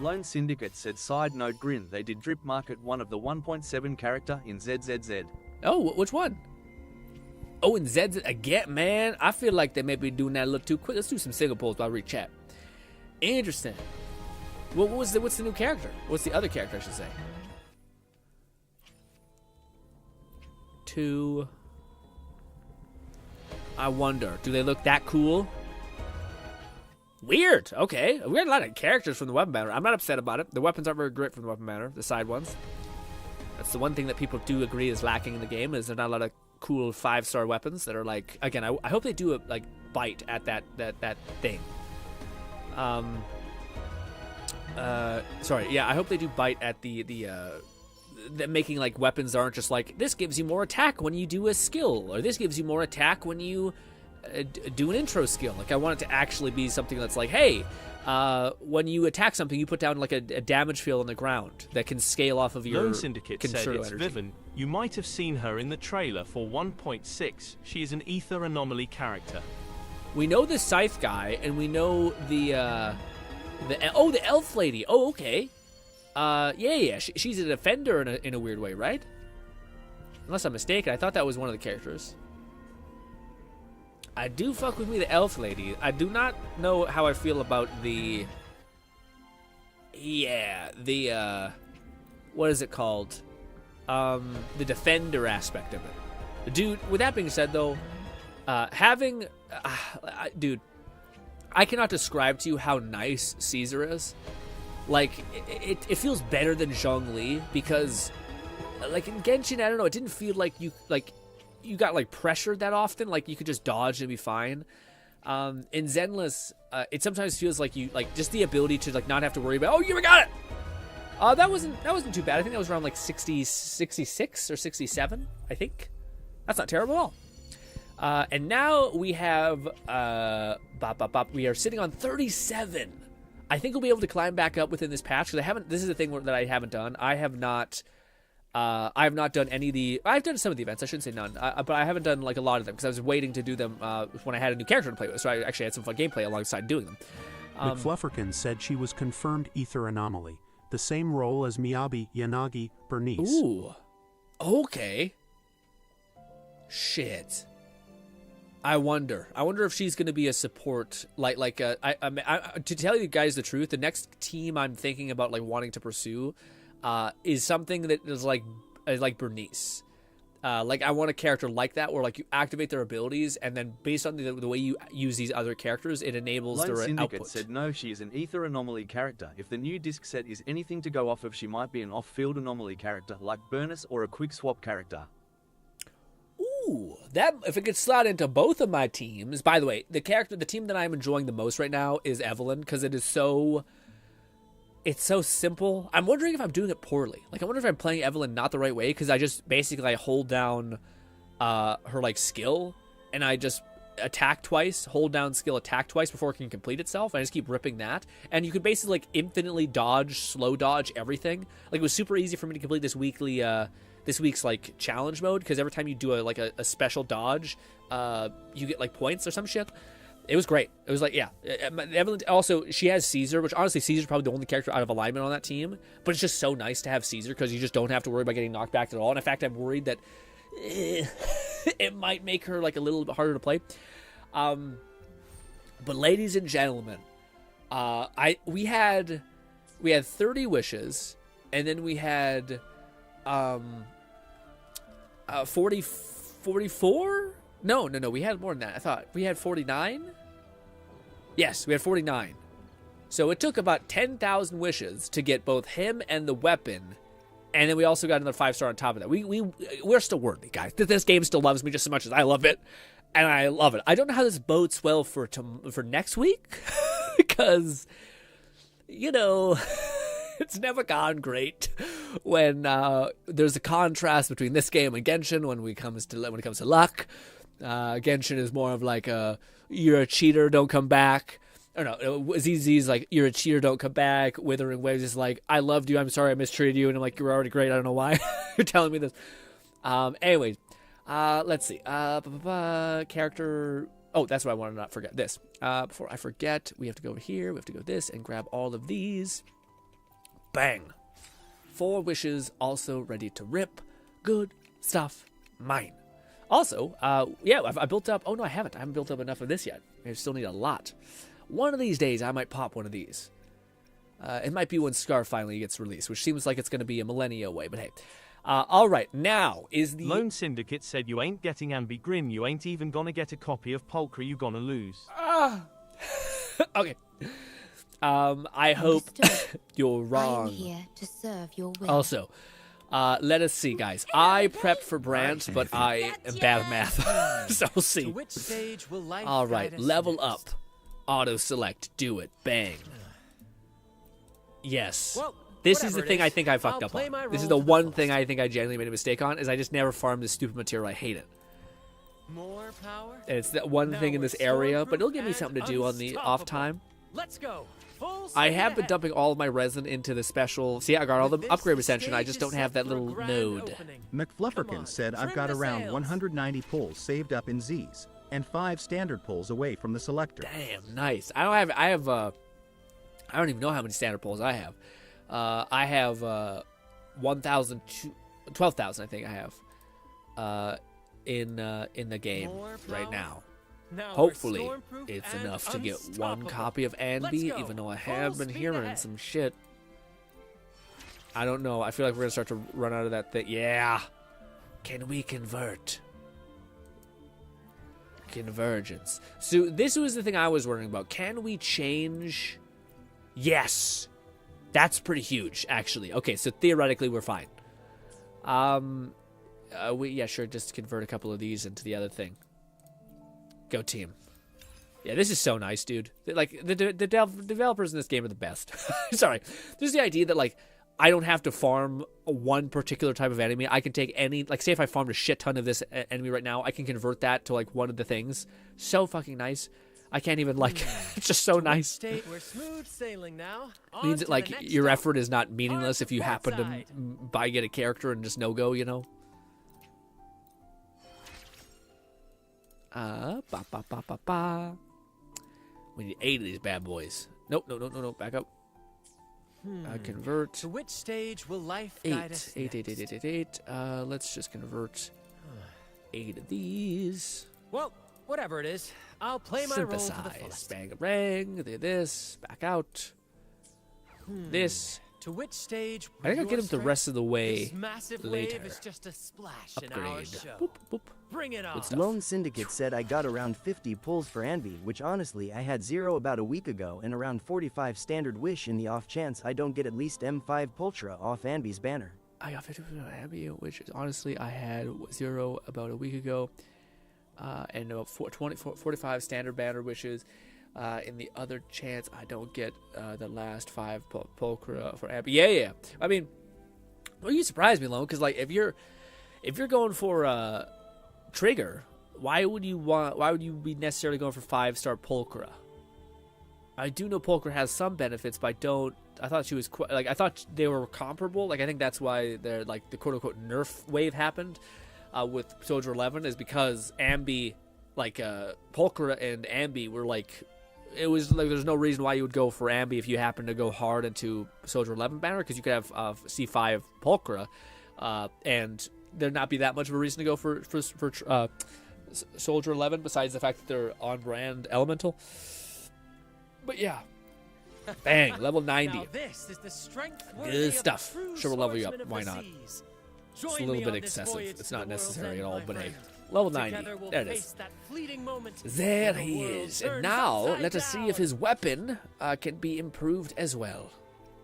Lone Syndicate said, side note Grin, they did drip market one of the 1.7 character in ZZZ. Oh, which one? Oh, in ZZ again, man. I feel like they may be doing that a little too quick. Let's do some single polls while I read chat. Interesting. What's the new character? What's the other character, I should say? I wonder, do they look that cool? Weird. Okay, we got a lot of characters from the weapon banner. I'm not upset about it. The weapons aren't very great from the weapon banner, the side ones. That's the one thing that people do agree is lacking in the game, is there's not a lot of cool 5-star weapons that are like, again, I hope they do a like bite at that thing. Sorry, yeah, I hope they do bite at the making like weapons aren't just like, this gives you more attack when you do a skill, or this gives you more attack when you do an intro skill. Like I want it to actually be something that's like, hey, when you attack something, you put down like a damage field on the ground that can scale off of your Lone Syndicate said it's energy. Vivian. You might have seen her in the trailer for 1.6. She is an ether anomaly character. We know the Scythe guy, and we know the elf lady. Oh, okay. Yeah. She's a defender in a weird way, right? Unless I'm mistaken, I thought that was one of the characters. I do fuck with me the elf lady. I do not know how I feel about the what is it called? The defender aspect of it. Dude, with that being said though, dude, I cannot describe to you how nice Caesar is. Like, it feels better than Zhongli, because, like, in Genshin, I don't know, it didn't feel like you got, like, pressured that often. Like, you could just dodge and be fine. In Zenless, it sometimes feels like you, like, just the ability to, like, not have to worry about, oh, you got it! That wasn't too bad. I think that was around, like, 66 or 67, I think. That's not terrible at all. And now we have, we are sitting on 37. I think we'll be able to climb back up within this patch, because this is the thing that I haven't done. I have not done any of the, I've done some of the events, I shouldn't say none, but I haven't done like a lot of them, because I was waiting to do them when I had a new character to play with, so I actually had some fun gameplay alongside doing them. McFlufferkin said she was confirmed Ether Anomaly, the same role as Miyabi Yanagi Bernice. Ooh. Okay. Shit. I wonder if she's going to be a support, to tell you guys the truth, the next team I'm thinking about like wanting to pursue is something that is like Bernice. Like I want a character like that where like you activate their abilities and then based on the way you use these other characters, it enables Lone their Syndicate output. said no, she is an Ether Anomaly character. If the new disc set is anything to go off of, she might be an off-field anomaly character like Burnus or a quick swap character. Ooh, that if it could slot into both of my teams. By the way, the team that I'm enjoying the most right now is Evelyn because it's so simple. I'm wondering if I'm doing it poorly. Like I wonder if I'm playing Evelyn not the right way because I just basically hold down her like skill and I just attack twice, hold down skill, attack twice before it can complete itself. I just keep ripping that, and you could basically like infinitely dodge, slow dodge everything. Like it was super easy for me to complete this week's like challenge mode because every time you do a special dodge, you get like points or some shit. It was great. It was like, yeah. Evelyn also, she has Caesar, which honestly Caesar's probably the only character out of alignment on that team, but it's just so nice to have Caesar because you just don't have to worry about getting knocked back at all. And in fact, I'm worried that it might make her like a little bit harder to play. But ladies and gentlemen, we had 30 wishes, and then we had 44? No, we had more than that. I thought we had 49. Yes, we had 49. So it took about 10,000 wishes to get both him and the weapon, and then we also got another 5-star on top of that. We're still worthy, guys. This game still loves me just as much as I love it, and I love it. I don't know how this bodes well for next week, because it's never gone great when there's a contrast between this game and Genshin when it comes to luck. Genshin is more of like you're a cheater, don't come back. Or no, ZZ's like, you're a cheater, don't come back. Wuthering Waves is like, I loved you, I'm sorry I mistreated you. And I'm like, you're already great, I don't know why you're telling me this. Anyways, let's see. Character. Oh, that's what I want to not forget. This. Before I forget, we have to go over here. We have to go this and grab all of these. Bang. 4 wishes, also ready to rip. Good stuff. Mine. Also, I built up... Oh, no, I haven't. I haven't built up enough of this yet. I still need a lot. One of these days, I might pop one of these. It might be when Scar finally gets released, which seems like it's going to be a millennia away, but hey. All right, now is the... Lone Syndicate said you ain't getting Ambi Grin. You ain't even going to get a copy of Pulchra. You gonna lose. Okay. I hope you're wrong. I'm here to serve your will. Also... let us see, guys. I prepped for Brant, but I am bad at math. So we'll see. To which stage will life all right, guide us level next? up. Auto-select. Do it. Bang. Yes. Well, this is the whatever it thing is, I think I fucked I'll up play on. my This is role the to the one thing I think I genuinely made a mistake on, is I just never farmed this stupid material. I hate it. More power? And it's that one Now thing in we're this area, but it'll give me and something to do on the off unstoppable. time. Let's go. Full I speed have been ahead. dumping all of my resin into the special... See, I got all the With this, upgrade the ascension. I stage just is don't have set that for a little grand node. opening. McFlufferkin said I've trim got the around sails. 190 pulls saved up in Z's, and 5 standard pulls away from the selector. Damn, nice. I don't even know how many standard pulls I have. I have 12,000 I think I have in the game right now. Now we're Hopefully stormproof it's and enough to get one unstoppable. copy of Let's Anby, go. even though I Full have been speed hearing ahead. some shit. I don't know. I feel like we're gonna start to run out of that thing. Yeah. Can we convert? Convergence. So this was the thing I was worrying about. Can we change? Yes. That's pretty huge, actually. Okay, so theoretically we're fine. Yeah, sure, just convert a couple of these into the other thing. Go team. Yeah, this is so nice, dude. Like, the developers in this game are the best. Sorry. There's the idea that, like, I don't have to farm one particular type of enemy. I can take any... Like, say if I farmed a shit ton of this enemy right now, I can convert that to, like, one of the things. So fucking nice. I can't even, like... It's just so nice. We're smooth sailing now. On Means to that, the like, next your stop. effort is not meaningless On if you the happen to side. get a character and just no-go, you know? We need 8 of these bad boys. Nope. Back up. Convert. To which stage will life guide us? Eight. Let's just convert 8 of these. Well, whatever it is, I'll play my role to the fullest. Bang, bang. This. Back out. This. To which stage? I think I'll get him the rest of the way this massive later. Wave is just a splash Upgrade. in our show. Boop, boop. Bring it on. Lone Syndicate said I got around 50 pulls for Anby, which honestly I had 0 about a week ago, and around 45 standard wish in the off chance I don't get at least M5 Pultra off Anby's banner. I got 50 on Anby, which is honestly I had 0 about a week ago, and about 45 standard banner wishes. In the other chance, I don't get the last 5 Pulchra for Anby. Yeah. I mean, well, you surprised me, Lone, because like if you're going for Trigger, why would you be necessarily going for 5-star Pulchra? I do know Pulchra has some benefits, but I thought she was I thought they were comparable. Like I think that's why they're like the quote unquote nerf wave happened with Soldier 11 is because Anby, like Pulchra and Anby were like. It was like there's no reason why you would go for Anby if you happen to go hard into Soldier 11 banner, because you could have C5 Pulchra, and there'd not be that much of a reason to go for Soldier 11 besides the fact that they're on brand elemental. But yeah, bang, level 90. Now this is the strength good stuff. Sure, we'll level you up. Why not? It's a little bit excessive. It's not necessary at all, but hey. Level 90. There it is. There he is. And now, let us see if his weapon can be improved as well.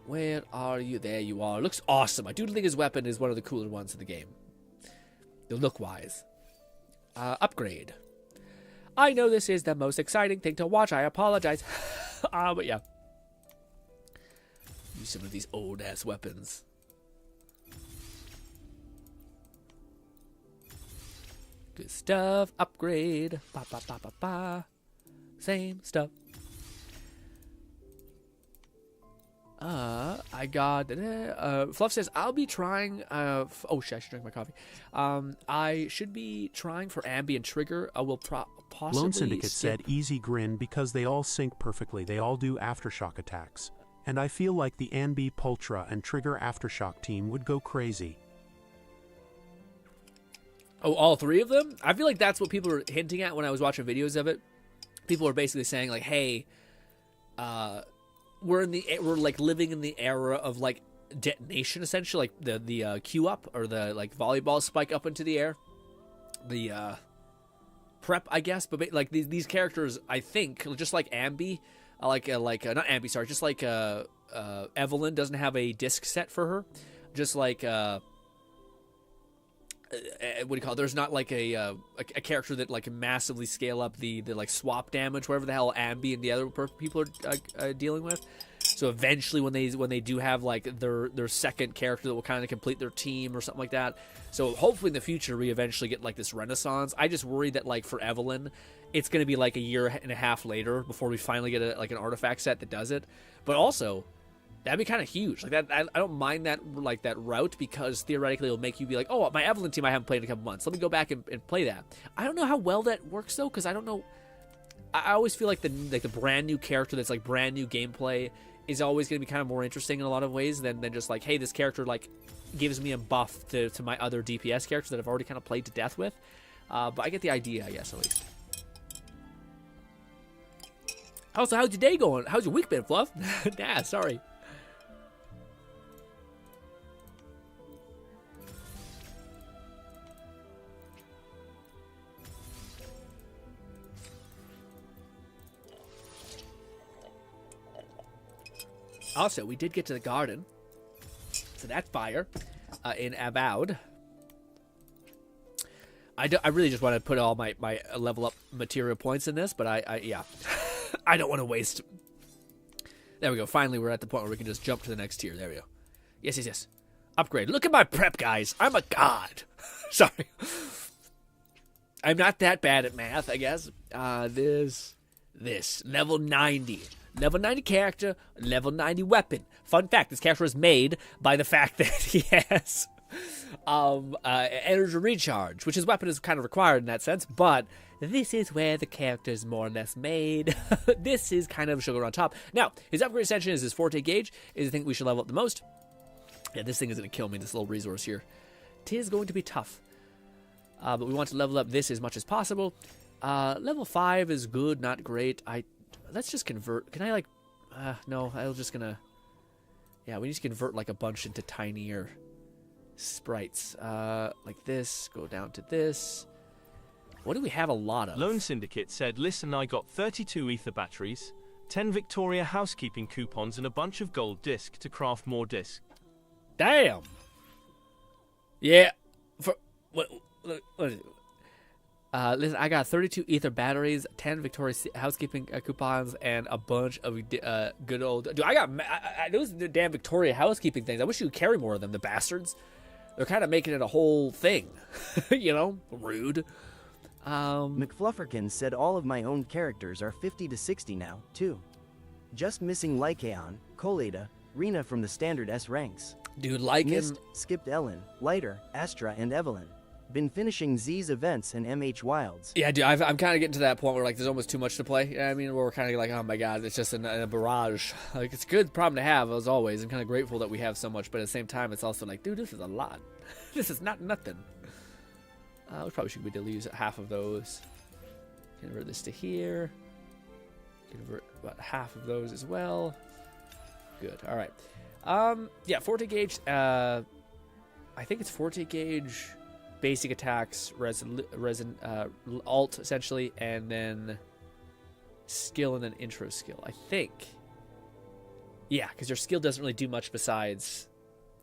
Where are you? There you are. Looks awesome. I do think his weapon is one of the cooler ones in the game. The look-wise. Upgrade. I know this is the most exciting thing to watch. I apologize. But yeah. Use some of these old-ass weapons. Good stuff. Upgrade. Same stuff. I got Fluff says I'll be trying oh shit, I should drink my coffee. I should be trying for Anby and Trigger. I will possibly Lone Syndicate said easy Grin because they all sync perfectly. They all do aftershock attacks. And I feel like the Anby, Pultra, and Trigger aftershock team would go crazy. Oh, all 3 of them? I feel like that's what people were hinting at when I was watching videos of it. People were basically saying like, "Hey, we're like living in the era of like detonation, essentially, like the Q up or the like volleyball spike up into the air, the prep, I guess." But like these characters, I think, just like Anby, not Anby, sorry, just like Evelyn doesn't have a disc set for her, just like. What do you call it? There's not like a character that like can massively scale up the like swap damage, whatever the hell Anby and the other people are dealing with. So eventually, when they do have like their second character that will kind of complete their team or something like that. So hopefully in the future we eventually get like this renaissance. I just worry that like for Evelyn, it's going to be like a year and a half later before we finally get an artifact set that does it. But also. That'd be kind of huge. Like that, I don't mind that route because theoretically it'll make you be like, oh, my Evelyn team I haven't played in a couple months. Let me go back and play that. I don't know how well that works though, because I don't know. I always feel like the brand new character that's like brand new gameplay is always going to be kind of more interesting in a lot of ways than just like, hey, this character like gives me a buff to my other DPS characters that I've already kind of played to death with. But I get the idea, I guess, at least. How's your day going? How's your week been, Fluff? Nah, sorry. Also, we did get to the garden, so that fire in Avowed. I really just want to put all my level up material points in this, but yeah, I don't want to waste. There we go. Finally, we're at the point where we can just jump to the next tier. There we go. Yes. Upgrade. Look at my prep, guys. I'm a god. Sorry. I'm not that bad at math, I guess. This level 90. Level 90 character, level 90 weapon. Fun fact, this character was made by the fact that he has energy recharge, which his weapon is kind of required in that sense, but this is where the character's more or less made. This is kind of sugar on top. Now, his upgrade extension is his Forte Gauge, is the thing we should level up the most. Yeah, this thing is going to kill me, this little resource here. Tis going to be tough. But we want to level up this as much as possible. Level 5 is good, not great. Let's just convert. Can I, like... no, I'm just going to... Yeah, we need to convert, like, a bunch into tinier sprites. Like this, go down to this. What do we have a lot of? Lone Syndicate said, listen, I got 32 ether batteries, 10 Victoria housekeeping coupons, and a bunch of gold disc to craft more disc. Damn! Yeah. What is it? Listen, I got 32 ether batteries, 10 Victoria housekeeping coupons, and a bunch of good old... Dude, I got... those damn Victoria housekeeping things. I wish you could carry more of them, the bastards. They're kind of making it a whole thing. You know? Rude. McFlufferkin said all of my own characters are 50 to 60 now, too. Just missing Lycaon, Colada, Rena from the standard S ranks. Dude, Lycan... Missed, skipped Ellen, Lighter, Astra, and Evelyn. Been finishing Z's events and MH Wilds. Yeah, dude, I'm kind of getting to that point where, like, there's almost too much to play. You know what I mean? Where we're kind of like, oh my god, it's just a barrage. Like, it's a good problem to have, as always. I'm kind of grateful that we have so much, but at the same time, it's also like, dude, this is a lot. This is not nothing. We probably should be able to use half of those. Convert this to here. Convert about half of those as well. Good, alright. Yeah, Forte Gauge, I think it's Forte Gauge... Basic attacks, alt essentially, and then skill and then intro skill. I think. Yeah, because your skill doesn't really do much besides.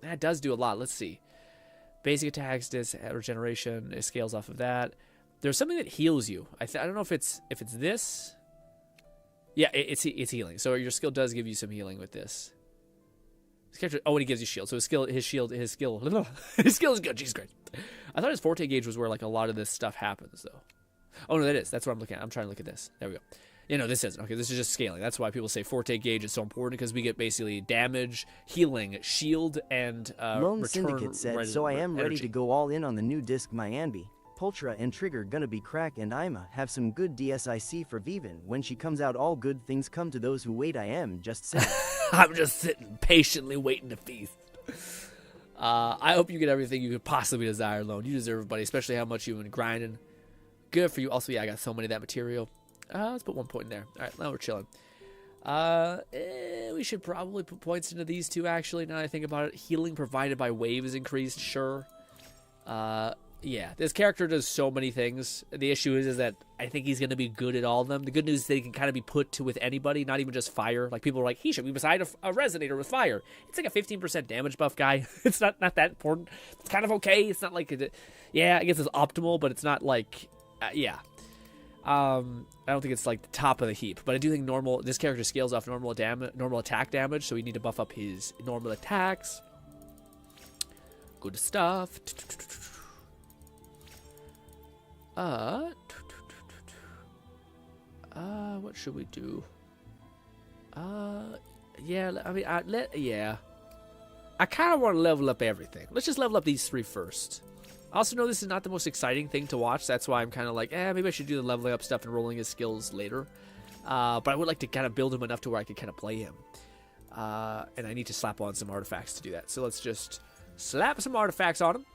It does do a lot. Let's see. Basic attacks does regeneration. It scales off of that. There's something that heals you. I don't know if it's this. Yeah, it's healing. So your skill does give you some healing with this. Character, and he gives you shield. So his skill is good. Jesus Christ. I thought his Forte Gauge was where, like, a lot of this stuff happens, though. Oh, no, that is. That's what I'm looking at. I'm trying to look at this. There we go. Yeah, no, this isn't. Okay, this is just scaling. That's why people say Forte Gauge is so important, because we get basically damage, healing, shield, and Lone Syndicate said, so I am ready to go all in on the new disc Mianbi. Pultra and Trigger gonna be crack, and Ima have some good DSIC for Viven. When she comes out, all good things come to those who wait. I am just sitting. I'm just sitting patiently waiting to feast. I hope you get everything you could possibly desire, Lone. You deserve it, buddy, especially how much you've been grinding. Good for you. Also, yeah, I got so many of that material. Let's put 1 point in there. All right, now we're chilling. We should probably put points into these two, actually, now that I think about it. Healing provided by wave is increased, sure. Yeah, this character does so many things. The issue is that I think he's going to be good at all of them. The good news is that he can kind of be put to with anybody, not even just fire. Like, people are like, he should be beside a resonator with fire. It's like a 15% damage buff guy. It's not that important. It's kind of okay. It's not like, yeah, I guess it's optimal, but it's not like, yeah. I don't think it's like the top of the heap, but I do think this character scales off normal attack damage, so we need to buff up his normal attacks. Good stuff. What should we do? Yeah, I mean, yeah. I kind of want to level up everything. Let's just level up these three first. I also know this is not the most exciting thing to watch. That's why I'm kind of like, maybe I should do the leveling up stuff and rolling his skills later. But I would like to kind of build him enough to where I could kind of play him. And I need to slap on some artifacts to do that. So let's just slap some artifacts on him.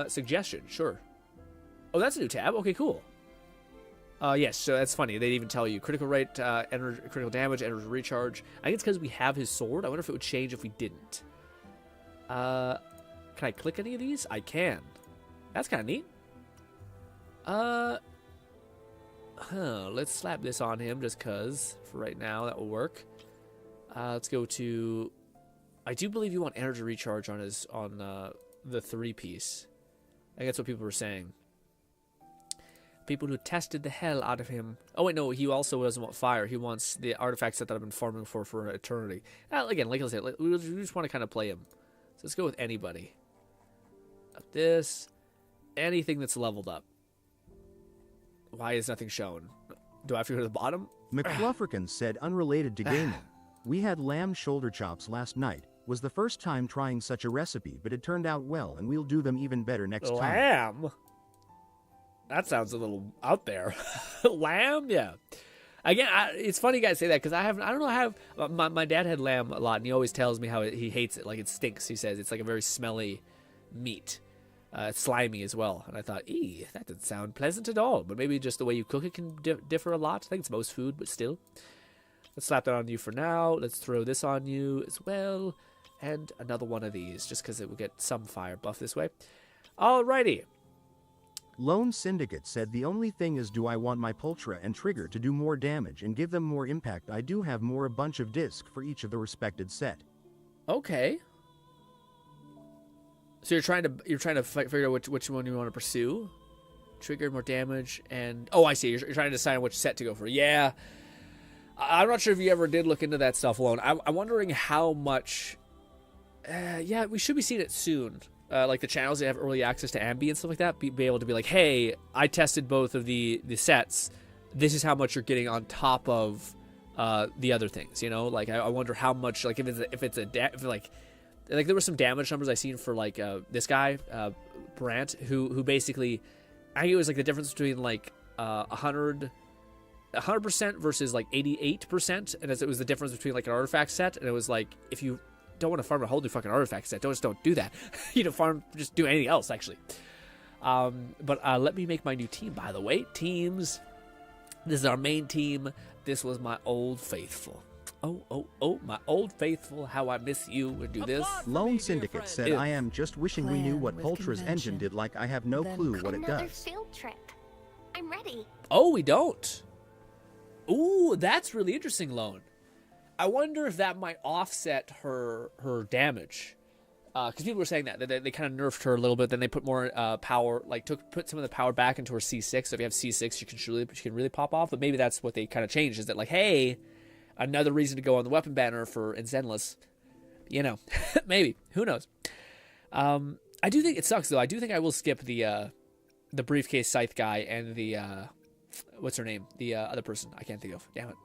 Suggestion, sure. Oh, that's a new tab. Okay, cool. Yes, so that's funny. They'd even tell you critical rate, critical damage, energy recharge. I think it's because we have his sword. I wonder if it would change if we didn't. Can I click any of these? I can. That's kind of neat. Let's slap this on him just because for right now that will work. Let's go to. I do believe you want energy recharge on the 3-piece. I think that's what people were saying. People who tested the hell out of him. Oh wait, no, he also doesn't want fire. He wants the artifacts that I've been farming for eternity. Again, like I said, we just want to kind of play him. So let's go with anybody. This, anything that's leveled up. Why is nothing shown? Do I have to go to the bottom? McFlufferkin said, unrelated to gaming. We had lamb shoulder chops last night. Was the first time trying such a recipe, but it turned out well, and we'll do them even better next time. Lamb? That sounds a little out there. Lamb, yeah. Again, it's funny you guys say that because I don't know how. My dad had lamb a lot, and he always tells me how he hates it. Like, it stinks. He says it's like a very smelly meat. It's slimy as well. And I thought, that doesn't sound pleasant at all. But maybe just the way you cook it can differ a lot. I think it's most food, but still. Let's slap that on you for now. Let's throw this on you as well. And another one of these, just because it will get some fire buff this way. Alrighty. Lone Syndicate said the only thing is, do I want my Pultra and Trigger to do more damage and give them more impact? I do have more a bunch of disc for each of the respected set. Okay. So you're trying to figure out which one you want to pursue. Trigger, more damage, and I see. You're trying to decide which set to go for. Yeah. I'm not sure if you ever did look into that stuff, Lone. I'm wondering how much. Yeah, we should be seeing it soon. Like the channels that have early access to Ambi and stuff like that, be able to be like, hey, I tested both of the sets. This is how much you're getting on top of the other things. You know, like I wonder how much, like if there were some damage numbers I seen for like this guy Brant, who basically, I think it was like the difference between like 100% versus like 88%, and as it was the difference between like an artifact set, and it was like, if you don't want to farm a whole new fucking artifact set, don't do that. Farm, just do anything else actually. But let me make my new team, by the way. Teams, this is our main team. This was my old faithful. Oh, my old faithful, how I miss you. We'll do this. Lone Syndicate said, I am just wishing we knew what Pultra's engine did. Like, I have no clue what it does. Another field trip. I'm ready. Oh, we don't. Ooh, that's really interesting, Lone. I wonder if that might offset her damage, because people were saying that they kind of nerfed her a little bit. Then they put more power, like put some of the power back into her C6. So if you have C6, she can really pop off. But maybe that's what they kind of changed, is that like, hey, another reason to go on the weapon banner in Zenless. Maybe, who knows? I do think it sucks though. I do think I will skip the briefcase scythe guy and the what's her name? The other person I can't think of. Damn it.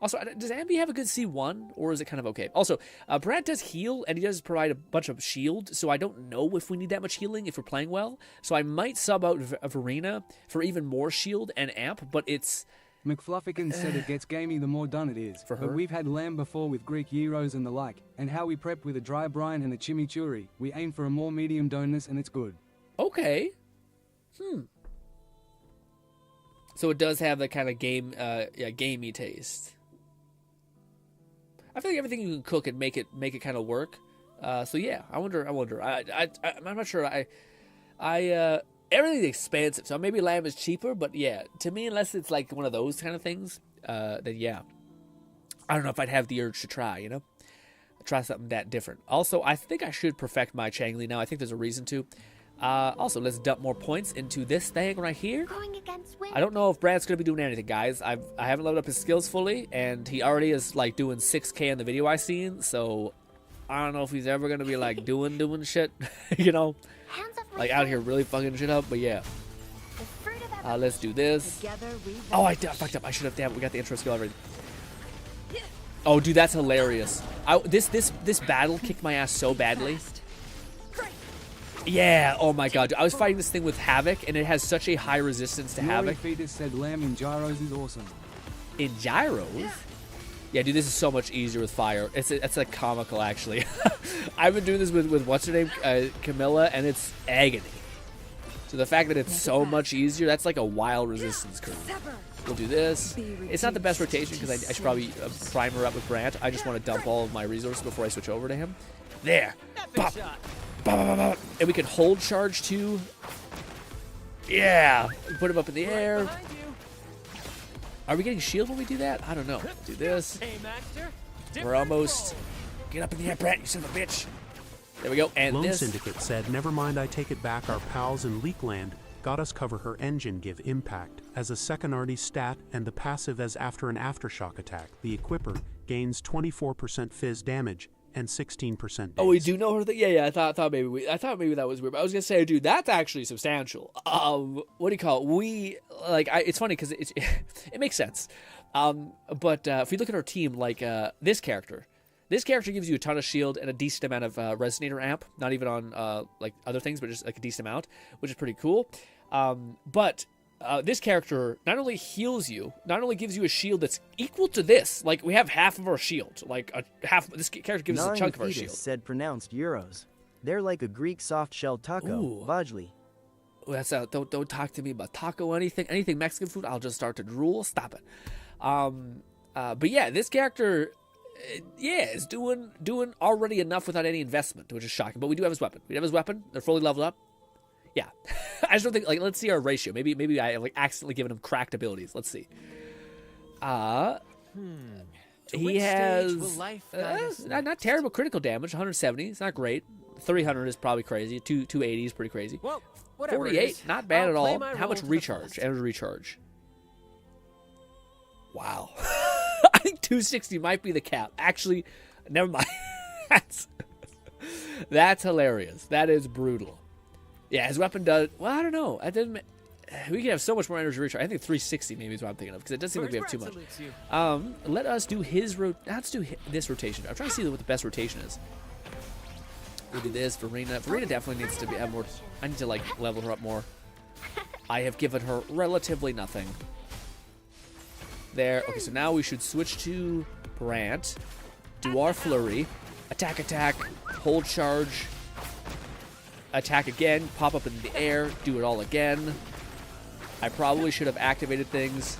Also, does Ambi have a good C1, or is it kind of okay? Also, Brant does heal, and he does provide a bunch of shield, so I don't know if we need that much healing if we're playing well. So I might sub out Verena for even more shield and amp, but it's... McFluffican said it gets gamey the more done it is, for her? But we've had lamb before with Greek gyros and the like, and how we prep with a dry brine and a chimichurri. We aim for a more medium doneness, and it's good. Okay. So it does have that kind of gamey taste. I feel like everything you can cook and make it kind of work. So yeah, I wonder. I'm not sure. Everything's expensive, so maybe lamb is cheaper. But yeah, to me, unless it's like one of those kind of things, then yeah, I don't know if I'd have the urge to try. Try something that different. Also, I think I should perfect my Changli now. I think there's a reason to. Also, let's dump more points into this thing right here. Going against wind. I don't know if Brad's going to be doing anything, guys. I haven't leveled up his skills fully, and he already is like doing 6K in the video I seen, so I don't know if he's ever going to be like doing shit, like out here really fucking shit up, but yeah. Let's do this. Oh, I fucked up. I should have. Damn, we got the intro skill already. Oh, dude, that's hilarious. This battle kicked my ass so badly. Yeah, oh my god. I was fighting this thing with Havoc, and it has such a high resistance to Havoc. Fetus said lamb in gyros is awesome. In gyros? Yeah, dude, this is so much easier with fire. It's like comical, actually. I've been doing this with what's her name, Camilla, and it's agony. So the fact that it's so much easier, that's like a wild resistance curve. We'll do this. It's not the best rotation because I should probably prime her up with Brant. I just want to dump all of my resources before I switch over to him. There. Bop. And we can hold charge too. Yeah. Put him up in the air. Are we getting shield when we do that? I don't know. Do this. We're almost. Get up in the air, Brant, you son of a bitch. There we go. And Lone this. Syndicate said, never mind, I take it back. Our pals in Leakland got us cover her engine give impact as a second arty stat and the passive as after an aftershock attack. The equipper gains 24% fizz damage and 16% daze. Oh, we do know her thing? Yeah, I thought maybe that was weird. But I was gonna say, dude, that's actually substantial. What do you call it? It's funny because it makes sense. But if we look at our team, like this character gives you a ton of shield and a decent amount of resonator amp. Not even on like other things, but just like a decent amount, which is pretty cool. But this character not only heals you, not only gives you a shield that's equal to this. Like, we have half of our shield. Like, this character gives us a chunk of our shield. Said pronounced euros. They're like a Greek soft-shelled taco. Vajli. That's don't talk to me about taco anything Mexican food. I'll just start to drool. Stop it. But yeah, this character, is doing already enough without any investment, which is shocking. But we do have his weapon. They're fully leveled up. Yeah, I just don't think, like, let's see our ratio. Maybe I have, like, accidentally given him cracked abilities. Let's see. He has not terrible critical damage. 170. It's not great. 300 is probably crazy. 280 is pretty crazy. Well, 48, not bad at all. How much recharge? Energy recharge. Wow. I think 260 might be the cap. Actually, never mind. That's hilarious. That is brutal. Yeah, his weapon does... Well, I don't know. We can have so much more energy recharge. I think 360 maybe is what I'm thinking of, because it does seem like we have too much. Let us do let's do this rotation. I'm trying to see what the best rotation is. We'll do this. Verena definitely needs to have more... I need to, like, level her up more. I have given her relatively nothing. There. Okay, so now we should switch to Brant. Do our flurry. Attack, hold charge. Attack again, pop up in the air, do it all again. I probably should have activated things.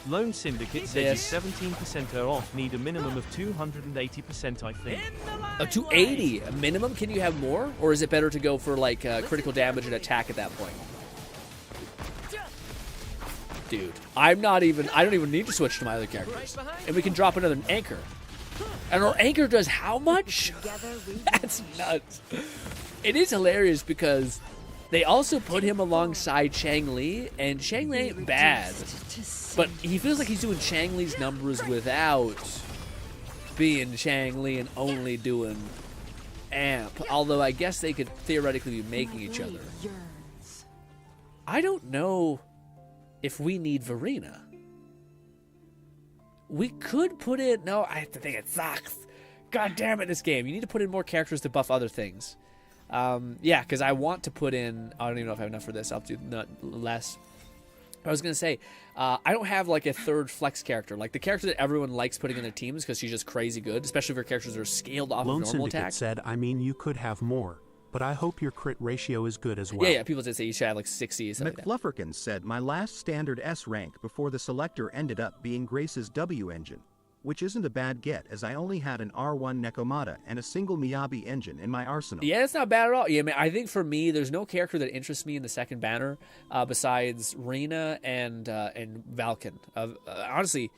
Lone Syndicate says you 17% are off, need a minimum of 280%, I think. 280? A minimum? Can you have more? Or is it better to go for, like, critical damage and attack at that point? Dude, I don't even need to switch to my other characters. And we can drop another anchor. And our anchor does how much? That's nuts. It is hilarious because they also put him alongside Chang Li, and Chang Li ain't bad. But he feels like he's doing Chang Li's numbers without being Chang Li and only doing Amp. Although I guess they could theoretically be making each other. I don't know if we need Verena. We could put in... No, I have to think it sucks. God damn it, this game. You need to put in more characters to buff other things. Yeah, because I want to put in... I don't even know if I have enough for this. I'll do less. I was going to say, I don't have, like, a third flex character. Like, the character that everyone likes putting in their teams because she's just crazy good, especially for characters that are scaled off of normal Syndicate attack. Said, I mean, you could have more, but I hope your crit ratio is good as well. Yeah, people did say you should have, like, 60 or something like that. McFlufferkin said, my last standard S rank before the selector ended up being Grace's W engine, which isn't a bad get, as I only had an R1 Nekomata and a single Miyabi engine in my arsenal. Yeah, it's not bad at all. Yeah, I mean, I think for me, there's no character that interests me in the second banner besides Rena and Valken. Honestly,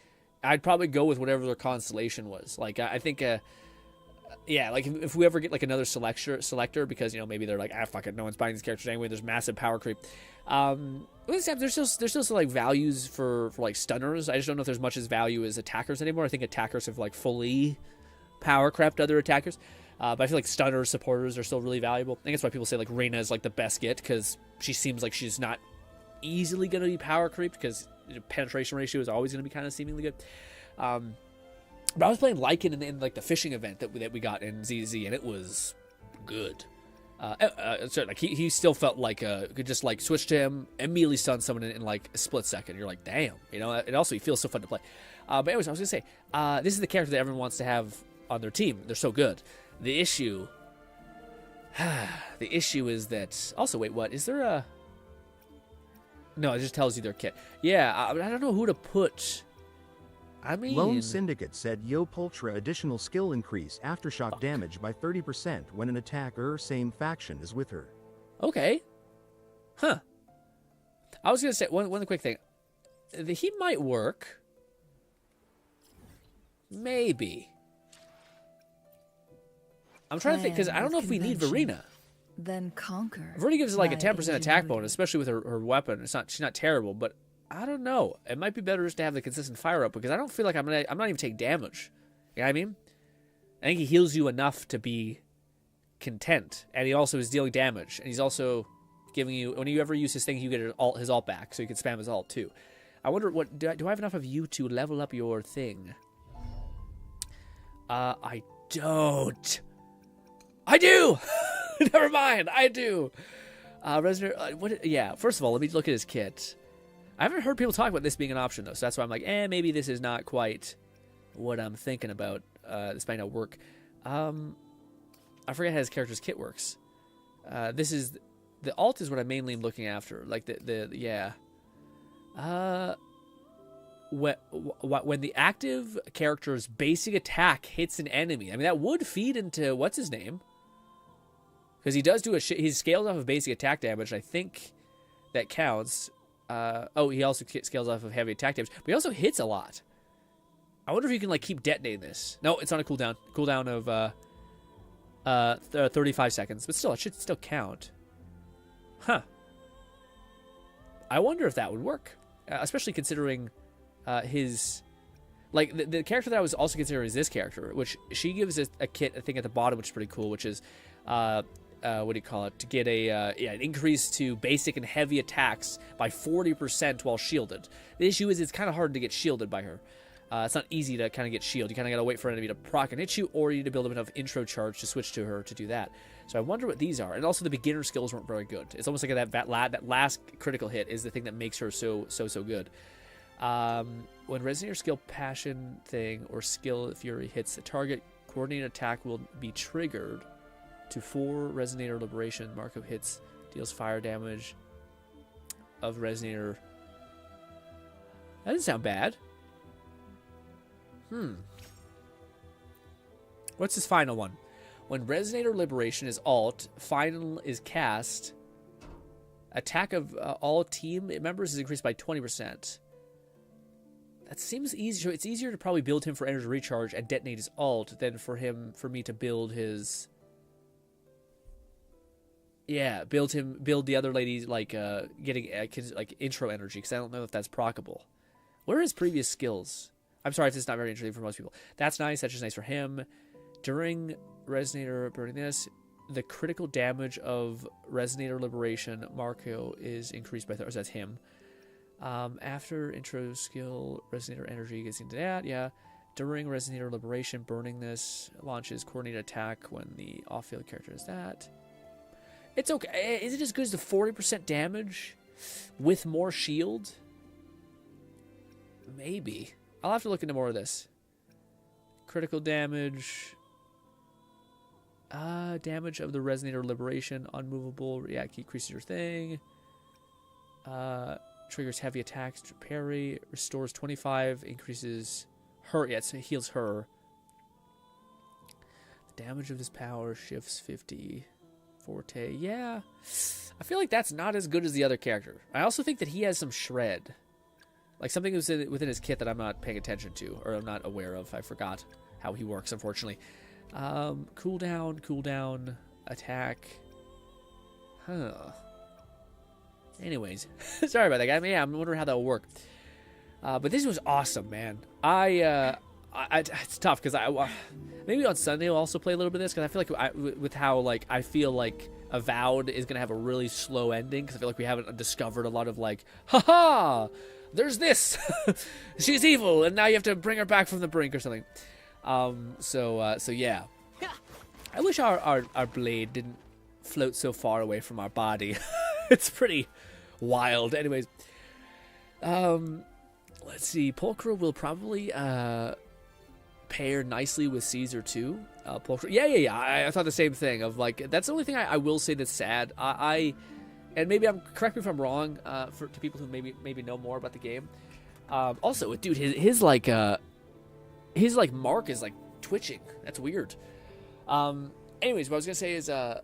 I'd probably go with whatever their constellation was. Like, I think... yeah, like if we ever get like another selector, because, you know, maybe they're like, fuck it, no one's buying these characters anyway. There's massive power creep. There's still some like values for like stunners. I just don't know if there's much as value as attackers anymore. I think attackers have like fully power crept other attackers, but I feel like stunners, supporters are still really valuable. I think that's why people say like Reyna is like the best get, because she seems like she's not easily going to be power creeped, because penetration ratio is always going to be kind of seemingly good. But I was playing Lycan in like the fishing event that we got in ZZ, and it was good. So like he still felt like could just like switch to him, immediately stun someone in like a split second. You're like, damn, you know. And also he feels so fun to play. But anyways, I was gonna say this is the character that everyone wants to have on their team. They're so good. The issue is that also wait, what is there a? No, it just tells you their kit. Yeah, I don't know who to put. I mean, Lone Syndicate said Yo Pultra additional skill increase aftershock damage by 30% when an attacker same faction is with her. Okay. Huh. I was going to say one quick thing. He might work. Maybe. I'm trying to think, because I don't know if we need Verena. Then conquer. Verena gives us like a 10% attack bonus, especially with her weapon. She's not terrible, but I don't know. It might be better just to have the consistent fire up, because I don't feel like I'm not even taking damage. You know what I mean? I think he heals you enough to be content, and he also is dealing damage, and he's also giving you, when you ever use his thing, you get his ult back, so you can spam his ult too. I wonder what do I have enough of you to level up your thing? I don't. I do. Never mind. I do. Yeah, first of all, let me look at his kit. I haven't heard people talk about this being an option, though, so that's why I'm like, maybe this is not quite what I'm thinking about. This might not work. I forget how his character's kit works. This is... The alt is what I mainly am looking after. Like, yeah. When the active character's basic attack hits an enemy, I mean, that would feed into... What's his name? Because he does do he scales off of basic attack damage. I think that counts. He also scales off of heavy attack damage, but he also hits a lot. I wonder if you can like keep detonating this. No, it's on a cooldown. Cooldown of 35 seconds, but still, it should still count. Huh. I wonder if that would work, especially considering his... Like, the character that I was also considering is this character, which she gives a kit, I think, at the bottom, which is pretty cool, which is... what do you call it? To get an increase to basic and heavy attacks by 40% while shielded. The issue is it's kind of hard to get shielded by her. It's not easy to kind of get shield. You kind of got to wait for an enemy to proc and hit you, or you need to build up enough intro charge to switch to her to do that. So I wonder what these are. And also the beginner skills weren't very good. It's almost like that last critical hit is the thing that makes her so good. When Resonator skill passion thing or skill fury hits the target, coordinated attack will be triggered to 4 Resonator Liberation. Marco hits, deals fire damage of Resonator. That doesn't sound bad. What's his final one? When Resonator Liberation is alt, final is cast, attack of all team members is increased by 20%. That seems easier. It's easier to probably build him for energy recharge and detonate his alt than for me to build his... Yeah, build the other ladies like getting like intro energy, because I don't know if that's proccable. What are his previous skills? I'm sorry if this is not very interesting for most people. That's nice. That's just nice for him. During Resonator burning this, the critical damage of Resonator Liberation Marco is increased by 30. So that's him. After intro skill, Resonator energy gets into that. Yeah. During Resonator Liberation, burning this launches coordinated attack when the off-field character is that. It's okay. Is it as good as the 40% damage with more shield? Maybe. I'll have to look into more of this. Critical damage. Damage of the Resonator Liberation. Unmovable. Yeah, increases your thing. Triggers heavy attacks. Parry. Restores 25. Increases her. Yeah, it heals her. The damage of this power shifts 50. Forte. Yeah. I feel like that's not as good as the other character. I also think that he has some shred. Like something was within his kit that I'm not paying attention to, or I'm not aware of. I forgot how he works, unfortunately. Cooldown, attack. Huh. Anyways, sorry about that, guy. Yeah, I'm wondering how that will work. But this was awesome, man. It's tough because maybe on Sunday I'll also play a little bit of this, because I feel like I feel like Avowed is gonna have a really slow ending, because I feel like we haven't discovered a lot of like, haha, there's this, she's evil, and now you have to bring her back from the brink or something. So yeah. I wish our blade didn't float so far away from our body. It's pretty wild. Anyways, let's see. Pulchra will probably pair nicely with Caesar too. Pulchra, yeah. I thought the same thing. Of like, that's the only thing I will say that's sad. And maybe correct me if I'm wrong. To people who maybe know more about the game. Also, dude, his mark is like twitching. That's weird. Anyways, what I was gonna say is the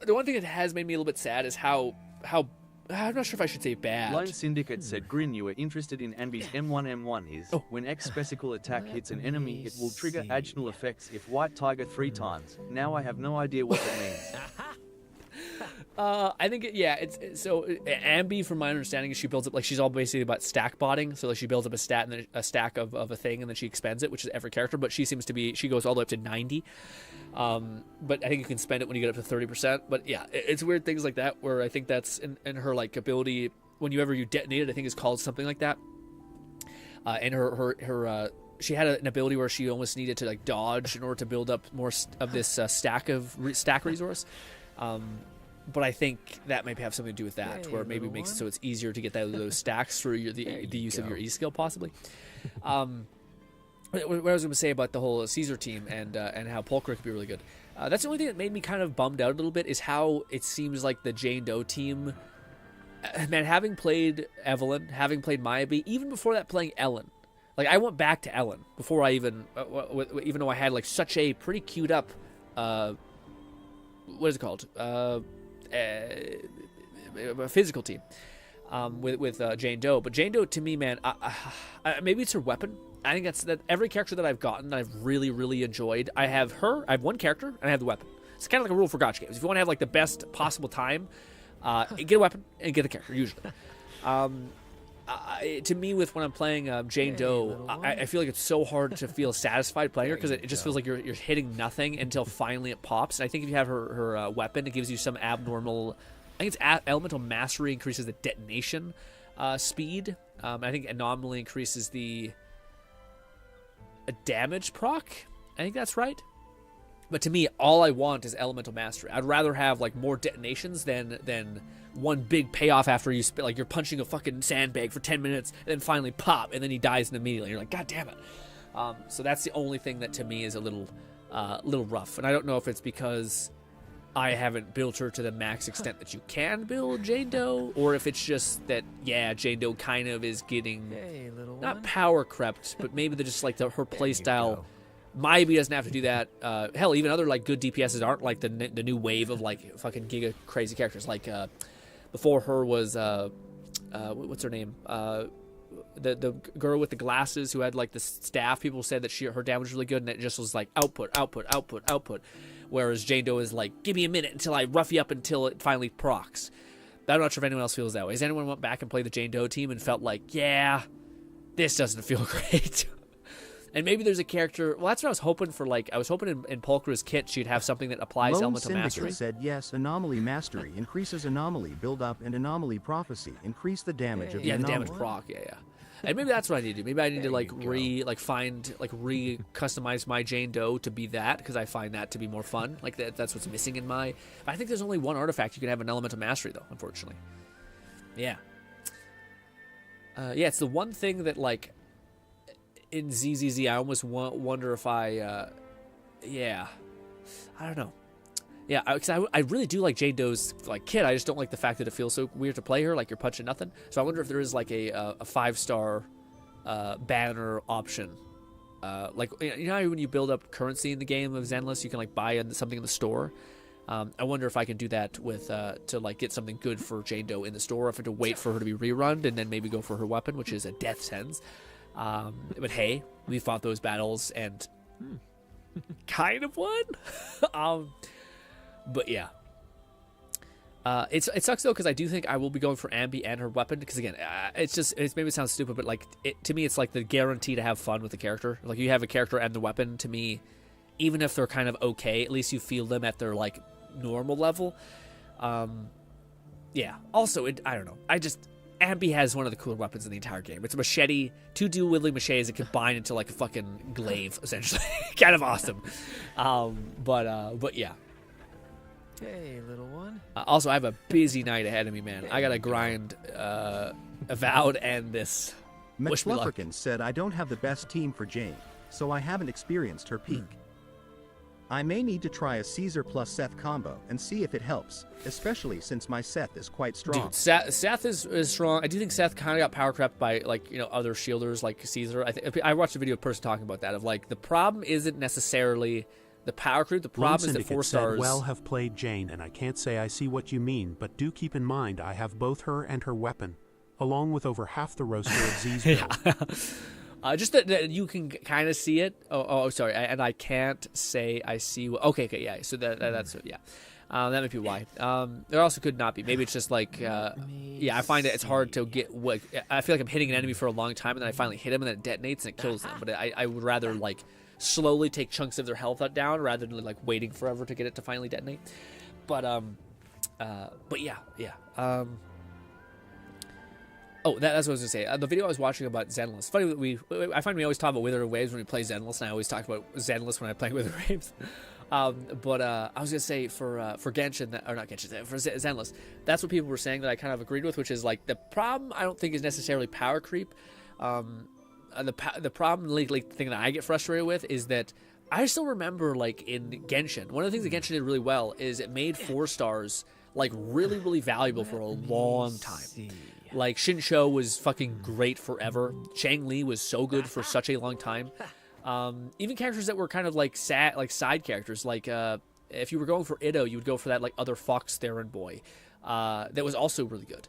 one thing that has made me a little bit sad is how I'm not sure if I should say bad. Lone Syndicate said, Grin, you were interested in Anby's M1M1 is, when X special attack hits an enemy, it will trigger additional effects if White Tiger 3 times. Now I have no idea what that means. I think, so Ambi, from my understanding, is she builds up, like, she's all basically about stack botting, so like she builds up a stack of a thing, and then she expends it, which is every character, but she goes all the way up to 90. But I think you can spend it when you get up to 30%. But yeah, it's weird things like that, where I think that's in her like ability, whenever you detonate it, I think is called something like that. And her she had an ability where she almost needed to like dodge in order to build up more of this stack resource. But I think that might have something to do with that, where maybe it makes it so it's easier to get those stacks through the use of your E skill, possibly. What I was going to say about the whole Caesar team and how Polkra could be really good. That's the only thing that made me kind of bummed out a little bit, is how it seems like the Jane Doe team. Man, having played Evelyn, having played Maya B, even before that playing Ellen. Like, I went back to Ellen before I even though I had like such a pretty queued up, what is it called? A physical team with Jane Doe. But Jane Doe, to me, man, maybe it's her weapon. I think that every character that I've gotten that I've really, really enjoyed. I have one character, and I have the weapon. It's kind of like a rule for gotcha games. If you want to have like the best possible time, get a weapon and get the character, usually. To me, when I'm playing Jane Doe, I feel like it's so hard to feel satisfied playing her, because it just feels like you're hitting nothing until finally it pops. And I think if you have her weapon, it gives you some abnormal... I think it's elemental mastery increases the detonation speed. I think anomaly increases the damage proc. I think that's right. But to me, all I want is elemental mastery. I'd rather have like more detonations than one big payoff after you like you're punching a fucking sandbag for 10 minutes and then finally pop and then he dies immediately. You're like, God damn it. So that's the only thing that to me is a little rough. And I don't know if it's because I haven't built her to the max extent that you can build Jane Doe, or if it's just that, yeah, Jane Doe kind of is getting not power crept, but maybe they're just like her playstyle. Maybe doesn't have to do that. Hell, even other like good DPSs aren't like the new wave of like fucking giga crazy characters. Like before her was what's her name? The girl with the glasses who had like the staff. People said that her damage was really good, and it just was like output. Whereas Jane Doe is like, give me a minute until I rough you up until it finally procs. I'm not sure if anyone else feels that way. Has anyone went back and played the Jane Doe team and felt like, yeah, this doesn't feel great? And maybe there's a character... Well, that's what I was hoping for. Like, I was hoping in Polkra's kit she'd have something that applies Lone elemental Syndicate mastery. Said yes, anomaly mastery increases anomaly build-up and anomaly prophecy. Increase the damage of the anomaly. Yeah, the damage proc, yeah. And maybe that's what I need to do. Maybe I need to re-customize my Jane Doe to be that, because I find that to be more fun. Like that's what's missing in my... I think there's only one artifact you can have an elemental mastery, though, unfortunately. Yeah. Yeah, it's the one thing that, like, in ZZZ, I almost wonder if I... yeah. I don't know. Yeah, because I really do like Jane Doe's like kit. I just don't like the fact that it feels so weird to play her, like you're punching nothing. So I wonder if there is like a 5-star banner option. Like, you know how when you build up currency in the game of Zenless, you can like buy something in the store. I wonder if I can do that with to like get something good for Jane Doe in the store, if I have to wait for her to be rerun and then maybe go for her weapon, which is a death sentence. But hey, we fought those battles and kind of won. But yeah, it sucks though, because I do think I will be going for Ambi and her weapon, because again, it's maybe it sounds stupid, but like to me, it's like the guarantee to have fun with the character. Like you have a character and the weapon. To me, even if they're kind of okay, at least you feel them at their like normal level. Yeah. Also, I don't know. Ambi has one of the cooler weapons in the entire game. It's a machete, 2 dual-wielding machetes that combine into like a fucking glaive, essentially. Kind of awesome. But yeah. Hey, little one. Also, I have a busy night ahead of me, man. I gotta grind Avowed and this. McFlufferkin said, I don't have the best team for Jane, so I haven't experienced her peak. I may need to try a Caesar plus Seth combo and see if it helps, especially since my Seth is quite strong. Dude, Seth is strong. I do think Seth kind of got power crept by like, you know, other shielders like Caesar. I watched a video of a person talking about that, of like the problem isn't necessarily the power creep. The problem is that 4 stars. Well, have played Jane, and I can't say I see what you mean, but do keep in mind I have both her and her weapon, along with over half the roster of Z's build. Just that you can kind of see it. Oh, sorry. And I can't say I see. Okay, yeah. So that's yeah. That might be why. There also could not be. Maybe it's just like, yeah. I find that it's hard to get. I feel like I'm hitting an enemy for a long time, and then I finally hit him, and then it detonates and it kills them. But I would rather like slowly take chunks of their health down rather than like waiting forever to get it to finally detonate. But yeah. Oh, that's what I was going to say. The video I was watching about Zenless. Funny that I find we always talk about Wuthering Waves when we play Zenless, and I always talk about Zenless when I play Wuthering Waves. But I was going to say for Genshin, or not Genshin, for Zenless, that's what people were saying that I kind of agreed with, which is like the problem I don't think is necessarily power creep. The problem, like thing that I get frustrated with is that I still remember, like, in Genshin, one of the things that Genshin did really well is it made 4 stars, like, really, really valuable for a long time. Like, Shinsho was fucking great forever. Chang Li was so good for such a long time. Even characters that were kind of, like, side characters, like, if you were going for Itto, you would go for that, like, other Fox Theron boy. That was also really good.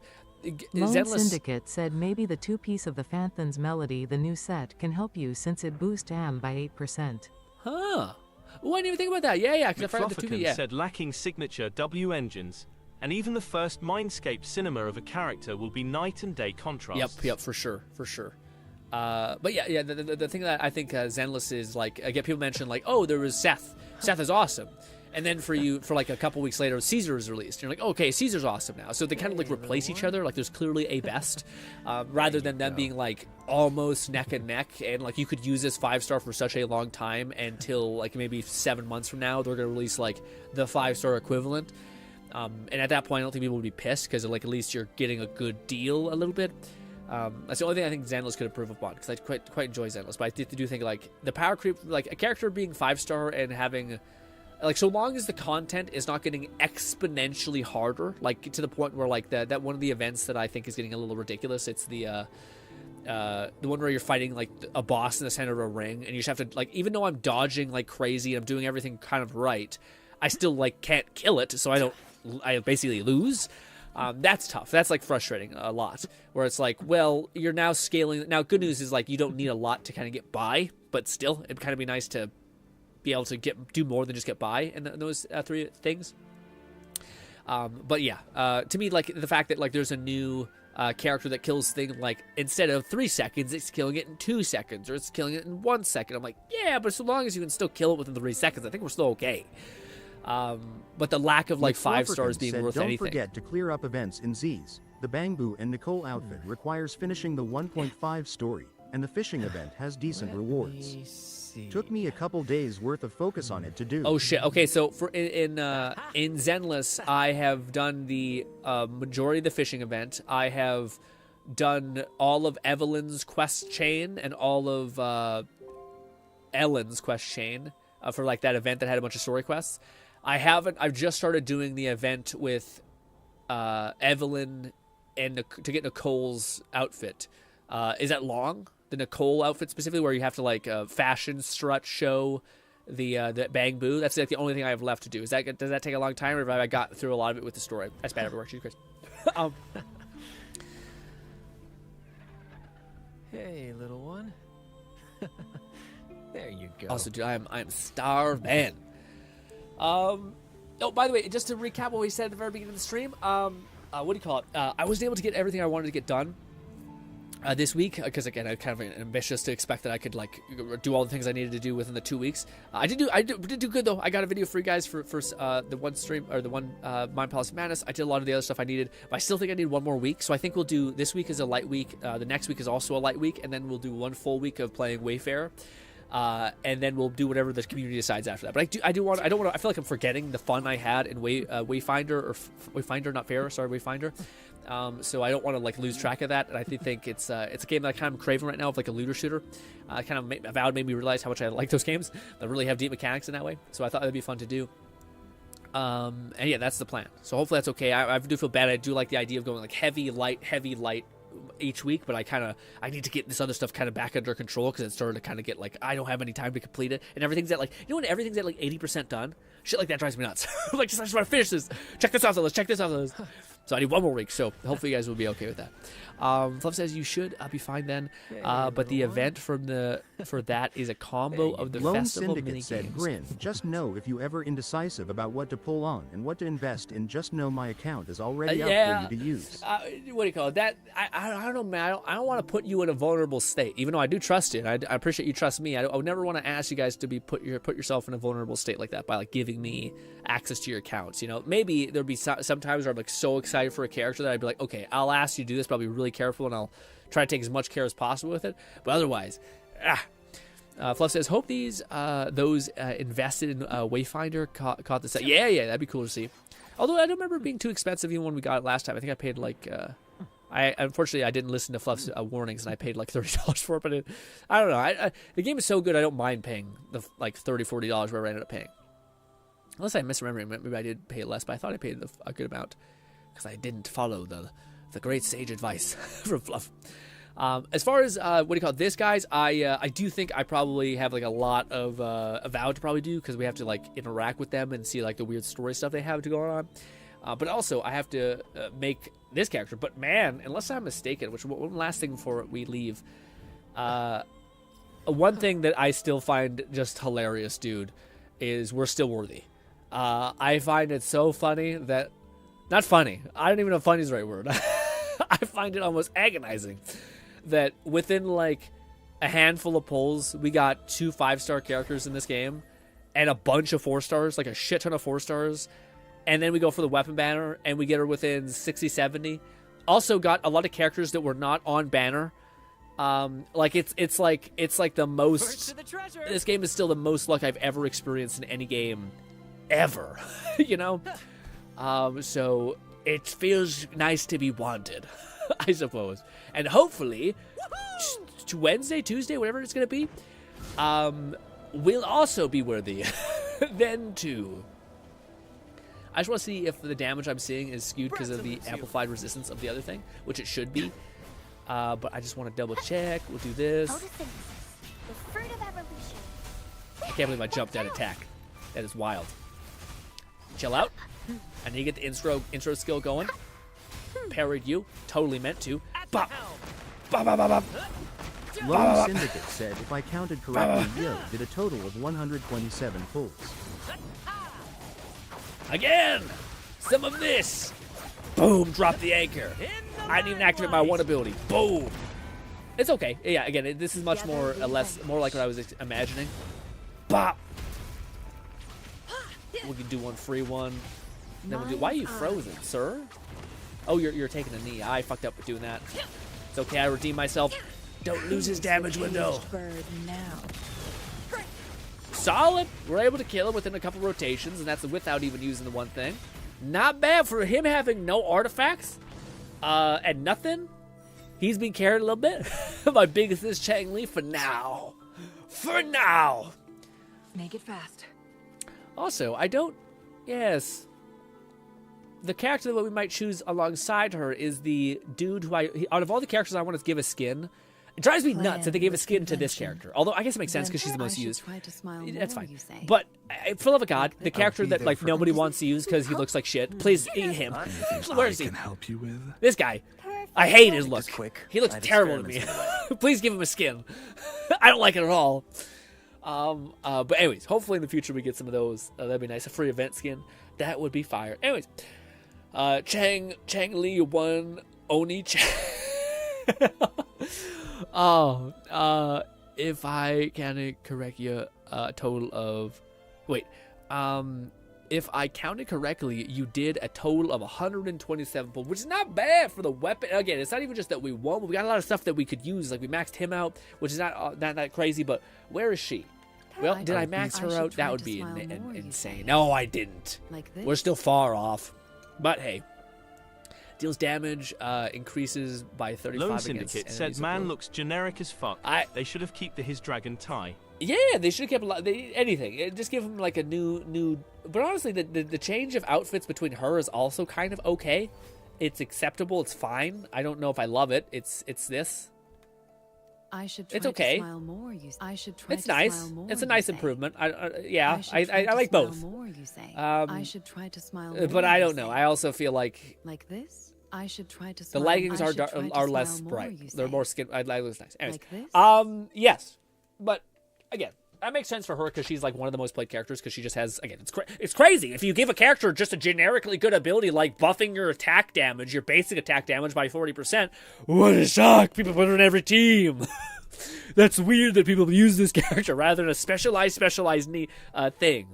Lone Syndicate said maybe the 2-piece of the Phantom's Melody, the new set, can help you since it boosts AM by 8%. Huh. Oh, I didn't even think about that. Yeah, because I forgot the 2-piece. Yeah. Said lacking signature W engines, and even the first Mindscape cinema of a character will be night and day contrasts. Yep, for sure. But yeah, the thing that I think Zenless is, like, I get people mention, like, oh, there was Seth. Seth is awesome. And then for like a couple weeks later, Caesar is released. You're like, okay, Caesar's awesome now. So they kind of like replace each other. Like there's clearly a best, rather than them being like almost neck and neck. And like you could use this 5-star for such a long time until like maybe 7 months from now they're gonna release like the 5-star equivalent. And at that point, I don't think people would be pissed because like at least you're getting a good deal a little bit. That's the only thing I think Zenless could improve upon because I quite enjoy Zenless. But I do think like the power creep, like a character being 5-star and having. Like, so long as the content is not getting exponentially harder, like, to the point where, like, that one of the events that I think is getting a little ridiculous, it's the one where you're fighting, like, a boss in the center of a ring, and you just have to, like, even though I'm dodging like crazy and I'm doing everything kind of right, I still, like, can't kill it, so I basically lose. That's tough. That's, like, frustrating a lot, where it's like, well, you're now scaling. Now, good news is, like, you don't need a lot to kind of get by, but still, it'd kind of be nice to be able to do more than just get by in those 3 things. But yeah, to me, like the fact that like there's a new character that kills thing like instead of 3 seconds, it's killing it in 2 seconds, or it's killing it in 1 second. I'm like, yeah, but so long as you can still kill it within 3 seconds, I think we're still okay. But the lack of like 5 stars being worth anything. Don't forget to clear up events in Z's. The Bangbu and Nicole outfit requires finishing the 1.5 story, and the fishing event has decent rewards. Took me a couple days worth of focus on it to do. Oh shit. Okay, so for in Zenless, I have done the majority of the fishing event. I have done all of Evelyn's quest chain and all of Ellen's quest chain for like that event that had a bunch of story quests. I've just started doing the event with Evelyn and to get Nicole's outfit. Is that long? The Nicole outfit specifically, where you have to like fashion strut show the Bangbu. That's like the only thing I have left to do. Does that take a long time, or have I got through a lot of it with the story? That's bad everywhere. Cheers, Chris. Hey, little one. There you go. Also, dude, I'm starved, man. Oh, by the way, just to recap what we said at the very beginning of the stream, what do you call it? I wasn't able to get everything I wanted to get done this week, because again, I'm kind of ambitious to expect that I could like do all the things I needed to do within the 2 weeks. I did do good though. I got a video for you guys for the one stream, or the one Mind Palace of Madness. I did a lot of the other stuff I needed, but I still think I need one more week. So I think we'll do this week is a light week. The next week is also a light week, and then we'll do 1 full week of playing Wayfarer. And then we'll do whatever the community decides after that. But I don't want to. I feel like I'm forgetting the fun I had in Wayfinder, or Wayfinder, not Fair. Sorry, Wayfinder. So I don't want to like lose track of that. And I think it's a game that I kind of craving right now, of like a looter shooter. Avowed made me realize how much I like those games that really have deep mechanics in that way. So I thought that'd be fun to do. And yeah, that's the plan. So hopefully that's okay. I do feel bad. I do like the idea of going like heavy, light each week, but I need to get this other stuff kind of back under control, because it's starting to kind of get like I don't have any time to complete it, and everything's at like, you know, when everything's at like 80% done, shit like that drives me nuts. I'm like, I just want to finish this. Check this off the list. Check this off the list. So I need 1 more week. So hopefully you guys will be okay with that. Fluff says you should. I'll be fine then. But the event for that is a combo of the Lone festival Syndicate mini said, games. Grin, just know if you ever indecisive about what to pull on and what to invest in, just know my account is already out for you to use. What do you call it? That I don't know, man. I don't want to put you in a vulnerable state, even though I do trust you. And I appreciate you trust me. I would never want to ask you guys to be put yourself in a vulnerable state like that by like giving me access to your accounts. You know, maybe there'd be some times where I'm like so excited excited for a character that I'd be like, okay, I'll ask you to do this, but I'll be really careful and I'll try to take as much care as possible with it. But otherwise, Fluff says, hope those invested in Wayfinder caught the set. Yeah, that'd be cool to see. Although I don't remember it being too expensive even when we got it last time. I think I paid like, unfortunately I didn't listen to Fluff's warnings and I paid like $30 for it. But I don't know. The game is so good I don't mind paying the like $30, $40 where I ended up paying. Unless I'm misremembering, maybe I did pay less, but I thought I paid a good amount because I didn't follow the great sage advice from Fluff. As far as this, guys, I do think I probably have like a lot of Avowed to probably do because we have to like interact with them and see like the weird story stuff they have to go on. But also I have to make this character. But man, unless I'm mistaken, which one last thing before we leave, one thing that I still find just hilarious, dude, is we're still worthy. I find it so funny that, not funny, I don't even know if funny is the right word. I find it almost agonizing that within like a handful of polls, we got 2 5-star characters in this game and a bunch of 4 stars, like a shit ton of 4 stars. And then we go for the weapon banner and we get her within 60, 70. Also got a lot of characters that were not on banner. Like it's like the most, this game is still the most luck I've ever experienced in any game ever, you know? So it feels nice to be wanted, I suppose. And hopefully, Wednesday, Tuesday, whatever it's going to be, will also be worthy then too. I just want to see if the damage I'm seeing is skewed because of the amplified resistance of the other thing, which it should be. But I just want to double check. We'll do this. I can't believe I jumped that attack. That is wild. Chill out. I need to get the intro skill going. Parried you. Totally meant to. Bop. Bop, bop, bop, bop. Lone Syndicate said, if I counted correctly, Yo did a total of 127 pulls. Again! Some of this! Boom! Drop the anchor. I didn't even activate my one ability. Boom! It's okay. Yeah, again, this is much more like what I was imagining. Bop! We can do one free one. Then we'll do. Why are you frozen, sir? Oh, you're taking a knee. I fucked up with doing that. It's okay. I redeem myself. Don't lose his damage window. Solid. We're able to kill him within a couple rotations, and that's without even using the one thing. Not bad for him having no artifacts and nothing. He's been carried a little bit. My biggest is Chang Li for now. For now. Make it fast. Also, yes. The character that we might choose alongside her is the dude who out of all the characters I want to give a skin, it drives me nuts that they gave a skin to this character. Although I guess it makes sense because she's the most used. That's fine. But for love of God, the character that like nobody wants to use because he looks like shit. Please eat him. Where is he? Help you with this guy. I hate his look. He looks terrible to me. Please give him a skin. I don't like it at all. But anyways, hopefully in the future we get some of those. That'd be nice. A free event skin. That would be fire. Anyways, Chang Li won Oni Chang. If I can correct you, a total of, if I counted correctly, you did a total of 127 pulls, which is not bad for the weapon. Again, it's not even just that we won, but we got a lot of stuff that we could use. Like we maxed him out, which is not that crazy, but where is she? Well, did I max her out? That would be insane. No, I didn't. We're still far off. But hey. Deals damage, increases by 35 Lone Syndicate said, man looks generic as fuck. They should have kept his dragon tie. Yeah, they should have kept anything. Just give him like a new... But honestly, the change of outfits between her is also kind of okay. It's acceptable. It's fine. I don't know if I love it. It's this. It's okay. It's nice. It's a nice improvement. I like both. I should try to smile more, but I don't know. I also feel like this. I should try to smile. The leggings are less bright. They're more skin. I like this nice. Anyways, like this? Yes, but again, that makes sense for her because she's like one of the most played characters because she just has, again, it's crazy. If you give a character just a generically good ability like buffing your attack damage, your basic attack damage by 40%, what a shock! People put it on every team. That's weird that people use this character rather than a specialized thing.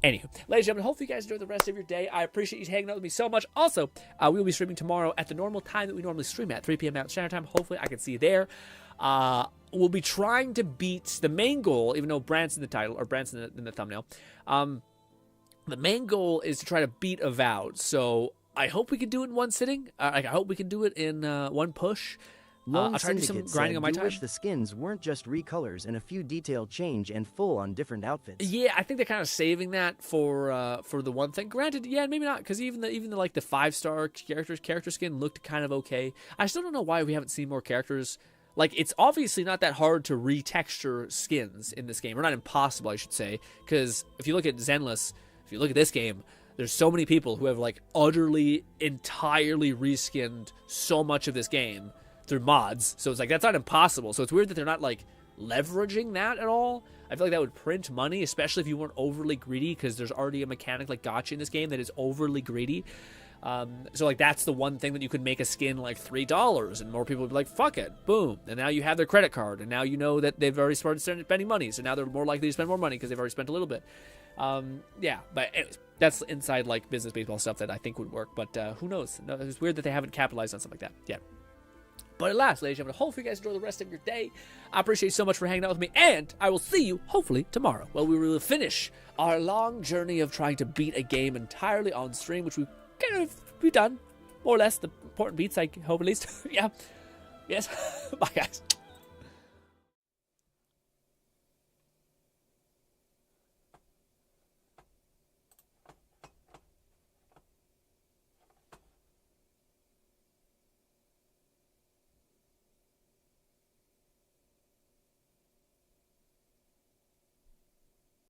Anywho, ladies and gentlemen, hopefully you guys enjoy the rest of your day. I appreciate you hanging out with me so much. Also, we will be streaming tomorrow at the normal time that we normally stream at, 3 p.m. Mountain Standard Time. Hopefully I can see you there. We'll be trying to beat the main goal, even though Brant's in the title, or Brant's in the thumbnail. The main goal is to try to beat Avowed. So I hope we can do it in one sitting. I hope we can do it in one push. Lone I'll try to do some grinding on my time. Wish the skins weren't just recolors and a few detail change and full on different outfits. Yeah, I think they're kind of saving that for the one thing. Granted, yeah, maybe not, because even the like the 5-star character skin looked kind of okay. I still don't know why we haven't seen more characters. Like, it's obviously not that hard to retexture skins in this game, or not impossible, I should say, because if you look at Zenless, if you look at this game, there's so many people who have like utterly, entirely reskinned so much of this game through mods. So it's like, that's not impossible. So it's weird that they're not like leveraging that at all. I feel like that would print money, especially if you weren't overly greedy, because there's already a mechanic like gacha in this game that is overly greedy. So like, that's the one thing that you could make a skin like $3 and more people would be like, fuck it, boom. And now you have their credit card, and now you know that they've already started spending money. So now they're more likely to spend more money because they've already spent a little bit. Yeah, but anyways, that's inside like business baseball stuff that I think would work, but who knows? No, it's weird that they haven't capitalized on stuff like that yet. But at last, ladies and gentlemen, hopefully you guys enjoy the rest of your day. I appreciate you so much for hanging out with me, and I will see you, hopefully, tomorrow. Well, we will finish our long journey of trying to beat a game entirely on stream, which we've done, more or less, the important beats, I hope, at least. Yeah. Yes. Bye, guys.